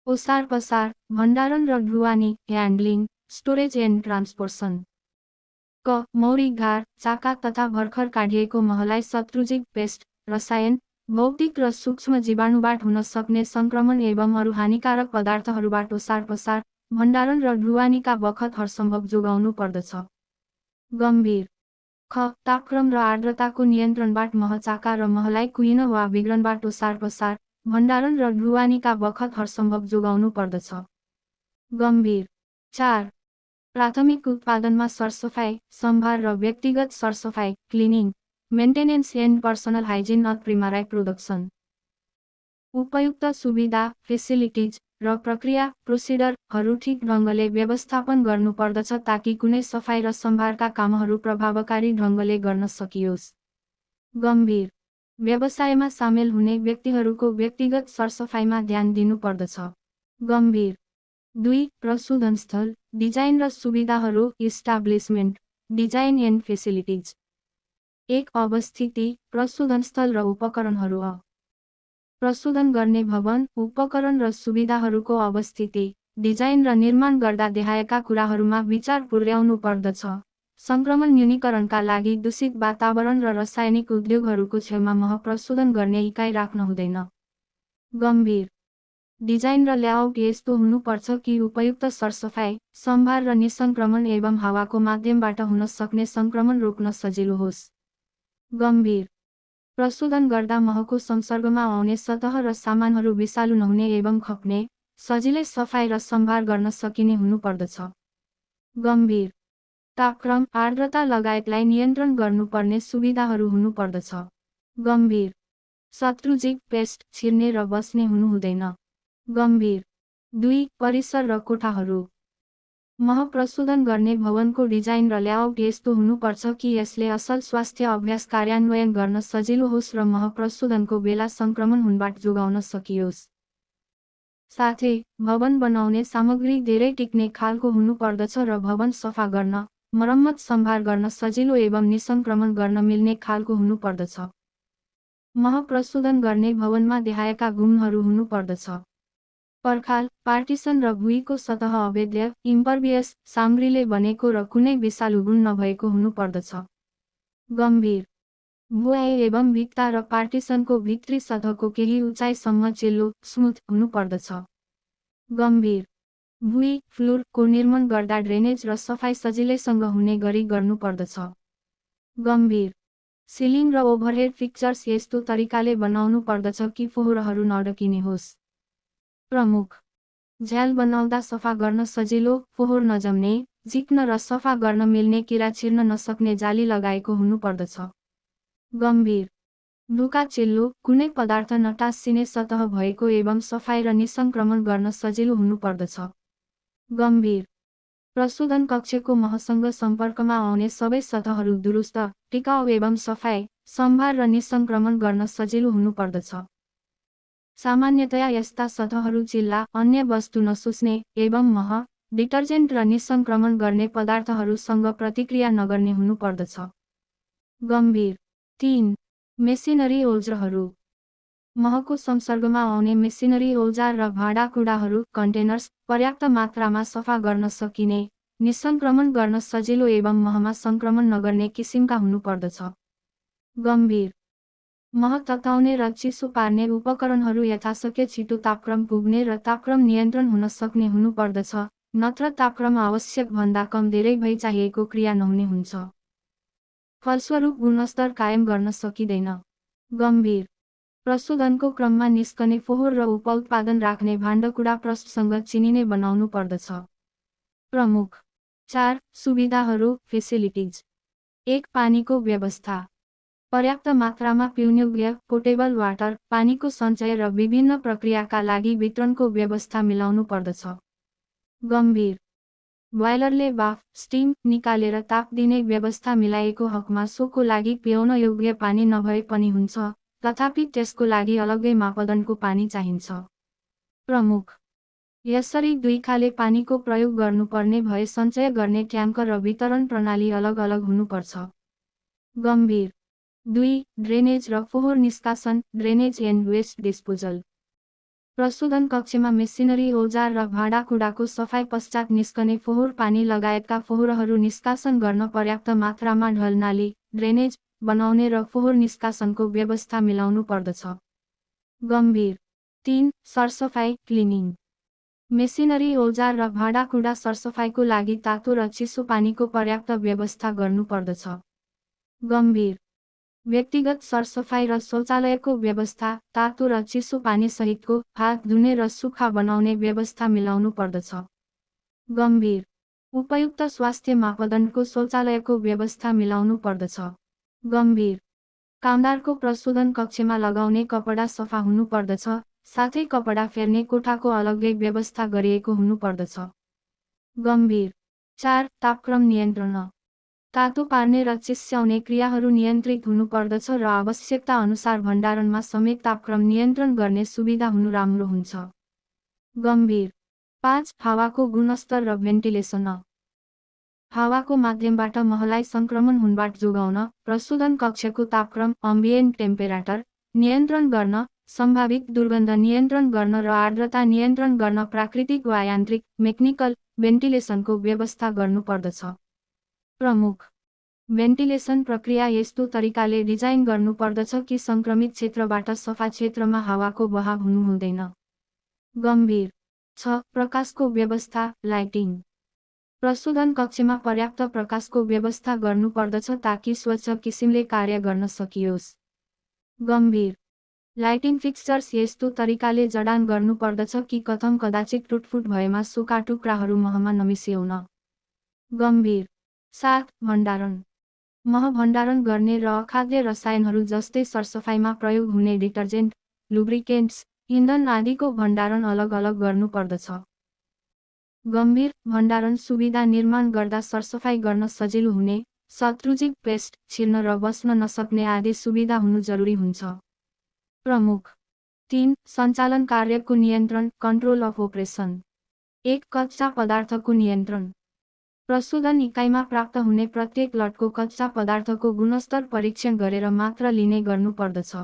ओसार पसार, भण्डारण र ढुवानी, ह्यान्डलिङ, स्टोरेज एन्ड ट्रान्सपोर्सन। क मौरी घार, चाका तथा भर्खर काढिएको महलाई शत्रुजीव पेस्ट, रसायन, भौतिक र सूक्ष्म जीवाणुबाट हुन सक्ने संक्रमण एवं अरू हानिकारक पदार्थहरूबाट ओसार पसार, भण्डारण र ढुवानीका बखत हरसम्भव जोगाउनु पर्दछ। गम्भीर ख तापक्रम र आर्द्रताको नियन्त्रणबाट मह, चाका र महलाई कुहिन वा विघ्रणबाट ओसार पसार, भण्डारण र ढुवानीका बखत हरसम्भव जोगाउनु पर्दछ। गम्भीर 4 प्राथमिक उत्पादनमा सरसफाइ, सम्भार र व्यक्तिगत सरसफाइ, cleaning, maintenance and personal hygiene of primary production. उपयुक्त सुविधा, फेसिलिटिज र प्रक्रिया, प्रोसिडरहरू ठिक ढङ्गले व्यवस्थापन गर्नुपर्दछ ताकि कुनै सफाइ र सम्भारका कामहरू प्रभावकारी ढङ्गले गर्न सकियोस्। गम्भीर व्यवसायमा सामेल हुने व्यक्तिहरूको व्यक्तिगत सरसफाइमा ध्यान दिनुपर्दछ। गम्भीर 2 प्रशोधन स्थल, डिजाइन र सुविधाहरू, इस्टाब्लिसमेन्ट, डिजाइन एन्ड फेसिलिटिज। 1 अवस्थिति, प्रशोधन स्थल र उपकरणहरू। प्रशोधन गर्ने भवन, उपकरण र सुविधाहरूको अवस्थिति, डिजाइन र निर्माण गर्दा देखाएका कुराहरूमा विचार पुर्याउनु पर्दछ। संक्रमण न्यूनीकरणका लागि दूषित वातावरण र रासायनिक उद्योगहरूको छेउमा मह प्रशोधन गर्ने इकाइ राख्न हुँदैन। गम्भीर डिजाइन र लेआउट यस्तो हुनुपर्छ कि उपयुक्त सरसफाइ, सम्भार र निसंक्रमण एवं हावाको माध्यमबाट हुन सक्ने संक्रमण रोक्न सजिलो होस्। गम्भीर प्रशोधन गर्दा महको संसर्गमा आउने सतह र सामानहरू विषालु नहुने एवं खप्ने, सजिलै सफाइ र सम्भार गर्न सकिने हुनुपर्दछ। गम्भीर तापक्रम, आर्द्रता लगायतलाई नियन्त्रण गर्नुपर्ने सुविधाहरू हुनुपर्दछ। गम्भीर शत्रुजीव पेस्ट छिर्ने र बस्ने हुनु हुँदैन। गम्भीर 2 परिसर र कोठाहरू। मह प्रशोधन गर्ने भवनको डिजाइन र लेआउट यस्तो हुनुपर्छ कि यसले असल स्वास्थ्य अभ्यास कार्यान्वयन गर्न सजिलो होस् र मह प्रशोधनको बेला संक्रमण हुनबाट जोगाउन सकियोस्। साथै भवन बनाउने सामग्री धेरै टिक्ने खालको हुनुपर्दछ र भवन सफा गर्न, मरम्मत सम्भार गर्न सजिलो एवं निसंक्रमण गर्न मिल्ने खालको हुनुपर्दछ। मह प्रशोधन गर्ने भवनमा देखाएका गुणहरू हुनुपर्दछ। पर्खाल, पार्टिसन र भुइँको सतह अभेद्य, इम्परभियस सामग्रीले बनेको र कुनै विषालु गुण नभएको हुनुपर्दछ। गम्भीर, भुइँ एवं भित्ता र पार्टिसनको भित्री सतहको केही उचाइसम्म चिल्लो, स्मुथ हुनुपर्दछ। गम्भीर, भुइँ, फ्लोरको निर्माण गर्दा ड्रेनेज र सफाइ सजिलैसँग हुने गरी गर्नुपर्दछ। गम्भीर, सिलिङ र ओभरहेड फिक्चर्स यस्तो तरिकाले बनाउनु पर्दछ कि फोहोरहरू नढकिने होस्। प्रमुख, झ्याल बनाउँदा सफा गर्न सजिलो, फोहोर नजम्ने, झिक्न र सफा गर्न मिल्ने किरा छिर्न नसक्ने जाली लगाएको हुनुपर्दछ। गम्भीर, ढुका चिल्लो, कुनै पदार्थ नटाँसिने सतह भएको एवं सफाइ र निसंक्रमण गर्न सजिलो हुनुपर्दछ। गम्भीर, प्रशोधन कक्षको महसँग सम्पर्कमा आउने सबै सतहहरू दुरुस्त, टिकाउ एवं सफाइ, सम्भार र निसंक्रमण गर्न सजिलो हुनुपर्दछ। सामान्यतया यस्ता सतहहरू चिल्ला, अन्य वस्तु नसुस्ने एवं मह, डिटर्जेन्ट र निसंक्रमण गर्ने पदार्थहरूसँग प्रतिक्रिया नगर्ने हुनुपर्दछ। गम्भीर, 3. मेसिनरी औजारहरू। महको संसर्गमा आउने मेसिनरी औजार र भाँडाकुँडाहरू, कन्टेनर्स, पर्याप्त मात्रामा सफा गर्न सकिने, निसंक्रमण गर्न सजिलो एवं महमा संक्रमण नगर्ने किसिमका हुनुपर्दछ। गम्भीर, मह तताउने र चिसो पार्ने उपकरणहरू यथाशक्य छिटो तापक्रम पुग्ने र तापक्रम नियन्त्रण हुन सक्ने हुनुपर्दछ, नत्र तापक्रम आवश्यक भन्दा कम धेरै भई चाहिएको क्रिया नहुने हुन्छ। फलस्वरूप गुणस्तर कायम गर्न सकिँदैन। गम्भीर, प्रशोधनको क्रममा निस्कने फोहोर र उपउत्पादन राख्ने भाण्डकुँडा प्रष्टसँग चिनिने बनाउनु पर्दछ। प्रमुख 4 सुविधाहरू, फेसिलिटिज। 1. पानीको व्यवस्था। पर्याप्त मात्रामा पिउनेयोग्य, पोर्टेबल वाटर, पानीको सञ्चय र विभिन्न प्रक्रियाका लागि वितरणको व्यवस्था मिलाउनु पर्दछ। गम्भीर, बोइलरले बाफ, स्टिम निकालेर ताप दिने व्यवस्था मिलाएको हकमा सोको लागि पिउन योग्य पानी नभए पनि हुन्छ, तथापि त्यसको लागि अलग्गै मापदण्डको पानी चाहिन्छ। प्रमुख, यसरी 2 खाले पानीको प्रयोग गर्नुपर्ने भए सञ्चय गर्ने ट्याङ्क र वितरण प्रणाली अलग-अलग हुनुपर्छ। गम्भीर, 2. ड्रेनेज र फोहोर निष्कासन, ड्रेनेज एन्ड वेस्ट डिस्पोजल। प्रशोधन कक्षमा मेसिनरी औजार र भाँडाकुँडाको सफाइ पश्चात निस्कने फोहोर पानी लगायतका फोहोरहरू निष्कासन गर्न पर्याप्त मात्रामा ढलनाली, ड्रेनेज बनाउने र फोहोर निष्कासनको व्यवस्था मिलाउनु पर्दछ। गम्भीर, 3. सरसफाइ, क्लिनिङ। मेसिनरी औजार र भाँडाकुँडा सरसफाइको लागि तातो र चिसो पानीको पर्याप्त व्यवस्था गर्नुपर्दछ। गम्भीर, व्यक्तिगत सरसफाइ र शौचालयको व्यवस्था, तातो र चिसो पानी सहितको हात धुने र सुक्खा बनाउने व्यवस्था मिलाउनु पर्दछ। गम्भीर, उपयुक्त स्वास्थ्य मापदण्डको शौचालयको व्यवस्था मिलाउनु पर्दछ। गम्भीर, कामदारको प्रशोधन कक्षमा लगाउने कपडा सफा हुनुपर्दछ, साथै कपडा फेर्ने कोठाको अलग्गै व्यवस्था गरिएको हुनुपर्दछ। गम्भीर, 4. तापक्रम नियन्त्रण। तातो पार्ने र चिस्याउने क्रियाहरू नियन्त्रित हुनुपर्दछ र आवश्यकता अनुसार भण्डारणमा समेत तापक्रम नियन्त्रण गर्ने सुविधा हुनु राम्रो हुन्छ। गम्भीर, 5. हावाको गुणस्तर र भेन्टिलेसन। हावाको माध्यमबाट महलाई संक्रमण हुनबाट जोगाउन, प्रशोधन कक्षको तापक्रम अम्बिएन्ट टेम्परेचर नियन्त्रण गर्न, सम्भावित दुर्गन्ध नियन्त्रण गर्न र आर्द्रता नियन्त्रण गर्न प्राकृतिक वा यान्त्रिक, मेक्निकल भेन्टिलेसनको व्यवस्था गर्नुपर्दछ। प्रमुख, भेन्टिलेसन प्रक्रिया यस्तो तरिकाले डिजाइन गर्नुपर्दछ कि संक्रमित क्षेत्रबाट सफा क्षेत्रमा हावाको बहाव हुनु हुँदैन। गम्भीर, 6. प्रकाशको व्यवस्था, लाइटिङ। प्रशोधन कक्षमा पर्याप्त प्रकाशको व्यवस्था गर्नुपर्दछ ताकि स्वच्छ किसिमले कार्य गर्न सकियोस्। गम्भीर, लाइटिङ फिक्चर्स यस्तो तरिकाले जडान गर्नुपर्दछ कि कथम कदाचित टुटफुट भएमा सोका टुक्राहरू महमा नमिसिउन। गम्भीर, 7. भण्डारण। मह भण्डारण गर्ने र अखाद्य रसायनहरू जस्तै सरसफाइमा प्रयोग हुने डिटर्जेन्ट, लुब्रिकेन्ट्स, इन्धन आदिको भण्डारण अलग-अलग गर्नुपर्दछ। गम्भीर, भण्डारण सुविधा निर्माण गर्दा सरसफाइ गर्न सजिलो हुने, शत्रुजीव पेस्ट छिर्न र बस्न नसक्ने आदि सुविधा हुनु जरुरी हुन्छ। प्रमुख, 3. सञ्चालन कार्यको नियन्त्रण, कन्ट्रोल अफ अपरेसन। 1. कच्चा पदार्थको नियन्त्रण। प्रशोधन इकाइमा प्राप्त हुने प्रत्येक लटको कच्चा पदार्थको गुणस्तर परीक्षण गरेर मात्र लिने गर्नुपर्दछ।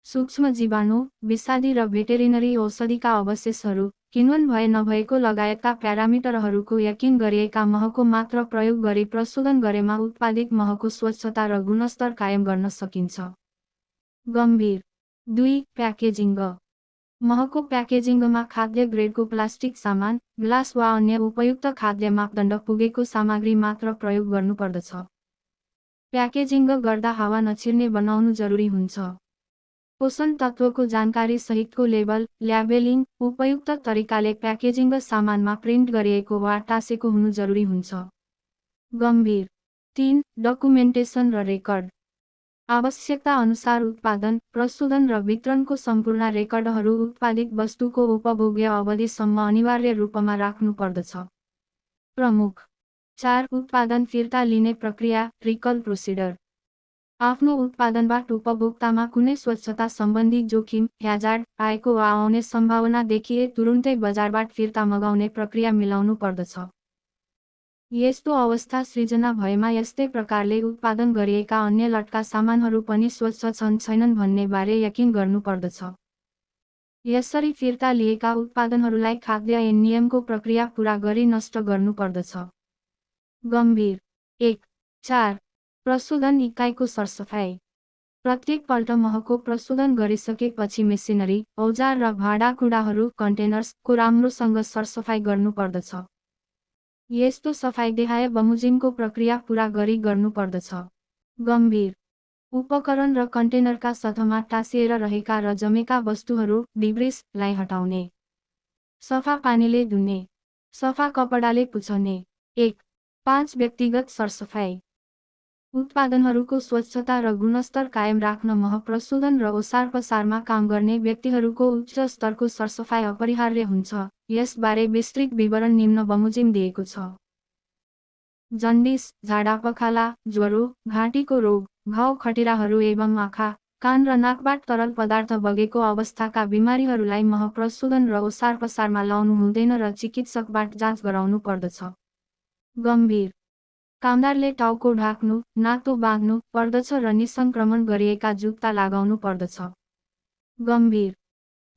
सूक्ष्म जीवाणु, विषादी र भेटेरिनरी औषधिका अवशेषहरू, किन्वन भए नभएको लगायतका प्यारामिटरहरूको यकिन गरिएका महको मात्र प्रयोग गरी प्रशोधन गरेमा उत्पादित महको स्वच्छता र गुणस्तर कायम गर्न सकिन्छ। गम्भीर 2. प्याकेजिङ। महको प्याकेजिङमा खाद्य ग्रेडको प्लास्टिक सामान, ग्लास वा अन्य उपयुक्त खाद्य मापदण्ड पुगेको सामग्री मात्र प्रयोग गर्नुपर्दछ। प्याकेजिङ गर्दा हावा नछिर्ने बनाउनु जरुरी हुन्छ। पोषण तत्त्वको जानकारी सहितको लेबल, ल्याबेलिङ, उपयुक्त तरिकाले प्याकेजिङ सामानमा प्रिन्ट गरिएको वा टाँसेको हुनु जरुरी हुन्छ। गम्भीर 3. डकुमेन्टेसन र रेकर्ड। आवश्यकता अनुसार उत्पादन, प्रशोधन र वितरणको सम्पूर्ण रेकर्डहरू उत्पादित वस्तुको उपभोग्य अवधिसम्म अनिवार्य रूपमा राख्नुपर्दछ। प्रमुख 4. उत्पादन फिर्ता लिने प्रक्रिया, रिकल प्रोसिडर। आफ्नो उत्पादनबाट उपभोक्तामा कुनै स्वच्छता सम्बन्धी जोखिम, ह्याजार्ड आएको वा आउने सम्भावना देखिए तुरुन्तै बजारबाट फिर्ता मगाउने प्रक्रिया मिलाउनु पर्दछ। यस्तो अवस्था सृजना भएमा यस्तै प्रकारले उत्पादन गरिएका अन्य लटका सामानहरू पनि स्वच्छ छन् छैनन् भन्ने बारे यकिन गर्नुपर्दछ। यसरी फिर्ता लिएका उत्पादनहरूलाई खाद्य ऐन नियमको प्रक्रिया पूरा गरी नष्ट गर्नुपर्दछ। गम्भीर 1. 4. प्रशोधन इकाइको सरसफाइ। प्रत्येक पल्ट महको प्रशोधन गरिसकेपछि मेसिनरी, औजार र भाँडाकुँडाहरू, कन्टेनर्सको राम्रोसँग सरसफाइ गर्नुपर्दछ। यस्तो सफाइ देहाय बमोजिमको प्रक्रिया पूरा गरी गर्नुपर्दछ। गम्भीर उपकरण र कन्टेनरका सतहमा टाँसिएर रहेका र जमेका वस्तुहरू, डिब्रिसलाई हटाउने। सफा पानीले धुने। सफा कपडाले पुछ्ने। 1. 5. व्यक्तिगत सरसफाइ। उत्पादनहरूको स्वच्छता र गुणस्तर कायम राख्न मह प्रशोधन र ओसारपसारमा काम गर्ने व्यक्तिहरूको उच्च स्तरको सरसफाइ अपरिहार्य हुन्छ। यसबारे विस्तृत विवरण निम्न बमोजिम दिएको छ। जन्डिस, झाडापखाला, ज्वरो, घाँटीको रोग, घाउ खटिराहरू एवं आँखा, कान र नाकबाट तरल पदार्थ बगेको अवस्थाका बिमारीहरूलाई मह प्रशोधन र ओसारपसारमा लाउनु हुँदैन र चिकित्सकबाट जाँच गराउनु पर्दछ। गम्भीर कामदारले टाउको ढाक्नु, नातो बाँध्नु पर्दछ र निसंक्रमण गरिएका जुत्ता लगाउनु पर्दछ। गम्भीर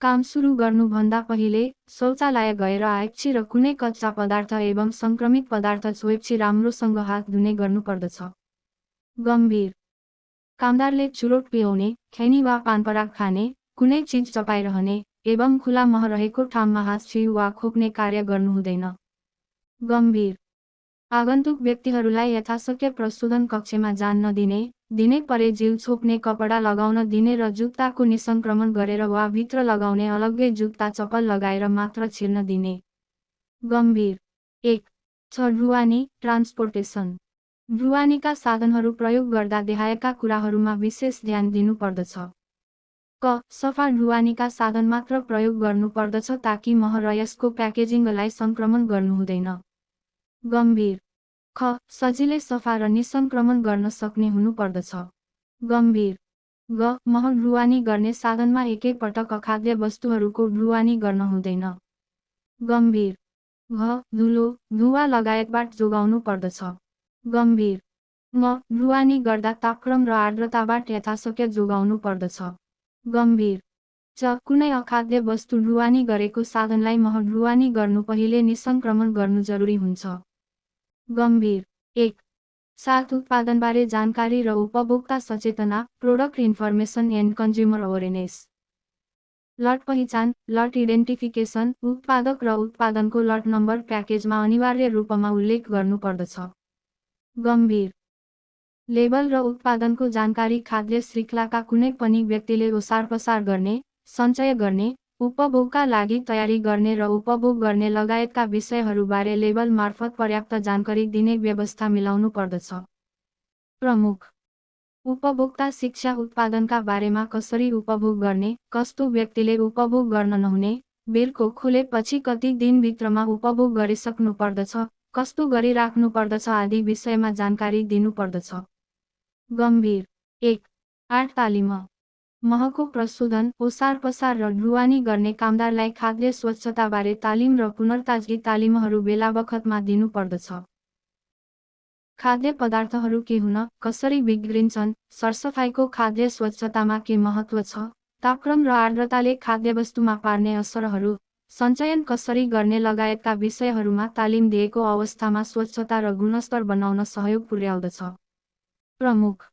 काम सुरु गर्नुभन्दा पहिले शौचालय गएर आएपछि र कुनै कच्चा पदार्थ एवं संक्रमित पदार्थ छोएपछि राम्रोसँग हात धुने गर्नुपर्दछ। गम्भीर कामदारले चुरोट पियाउने, खैनी वा पानपराग खाने, कुनै चिज चपाइरहने एवं खुला मह रहेको ठाउँमा हात छुई वा खोप्ने कार्य गर्नुहुँदैन। गम्भीर आगन्तुक व्यक्तिहरूलाई यथाशक्य प्रशोधन कक्षमा जान नदिने, दिनै परे जिउ छोप्ने कपडा लगाउन दिने र जुत्ताको निसंक्रमण गरेर वा भित्र लगाउने अलग्गै जुत्ता चप्पल लगाएर मात्र छिर्न दिने। गम्भीर 1. 6. ढुवानी, ट्रान्सपोर्टेसन। ढुवानीका साधनहरू प्रयोग गर्दा देहायका कुराहरूमा विशेष ध्यान दिनुपर्दछ। क. सफा ढुवानीका साधन मात्र प्रयोग गर्नुपर्दछ ताकि मह र यसको प्याकेजिङलाई संक्रमण गर्नुहुँदैन। गम्भीर ख. सजिलै सफा र निसंक्रमण गर्न सक्ने हुनुपर्दछ। गम्भीर ग. मह ढुवानी गर्ने साधनमा एकैपटक अखाद्य वस्तुहरूको ढुवानी गर्न हुँदैन। गम्भीर घ. धुलो, धुवा लगायतबाट जोगाउनु पर्दछ। गम्भीर म. ढुवानी गर्दा तापक्रम र आर्द्रताबाट यथाशक्य जोगाउनु पर्दछ। गम्भीर च. कुनै अखाद्य वस्तु ढुवानी गरेको साधनलाई मह ढुवानी गर्नु पहिले निसंक्रमण गर्नु जरुरी हुन्छ। गम्भीर 1. 7. उत्पादनबारे जानकारी र उपभोक्ता सचेतना, product information and consumer awareness. Lot पहिचान, लट इडेन्टिफिकेसन, उत्पादक र उत्पादनको लट नम्बर प्याकेजमा अनिवार्य रूपमा उल्लेख गर्नुपर्दछ। गम्भीर लेबल र उत्पादनको जानकारी खाद्य श्रृङ्खलाका कुनै पनि व्यक्तिले ओसारपसार गर्ने, सञ्चय गर्ने, उपभोगका लागि तयारी गर्ने र उपभोग गर्ने लगायतका विषयहरूबारे लेबल मार्फत पर्याप्त जानकारी दिने व्यवस्था मिलाउनु पर्दछ। प्रमुख उपभोक्ता शिक्षा उत्पादनका बारेमा कसरी उपभोग गर्ने, कस्तो व्यक्तिले उपभोग गर्न नहुने, बिलको खोलेपछि कति दिनभित्रमा उपभोग गरिसक्नु पर्दछ, कस्तो गरिराख्नु पर्दछ आदि विषयमा जानकारी दिनुपर्दछ। गम्भीर 1. 8. तालिम। महको प्रशोधन, ओसारपसार र ढुवानी गर्ने कामदारलाई खाद्य स्वच्छताबारे तालिम र पुनर्ताजगी तालिमहरू बेलाबखतमा दिनुपर्दछ। खाद्य पदार्थहरू के हुन, कसरी बिग्रिन्छन्, सरसफाइको खाद्य स्वच्छतामा के महत्त्व छ, तापक्रम र आर्द्रताले खाद्यवस्तुमा पार्ने असरहरू, सञ्चयन कसरी गर्ने लगायतका विषयहरूमा तालिम दिएको अवस्थामा स्वच्छता र गुणस्तर बनाउन सहयोग पुर्याउँदछ। प्रमुख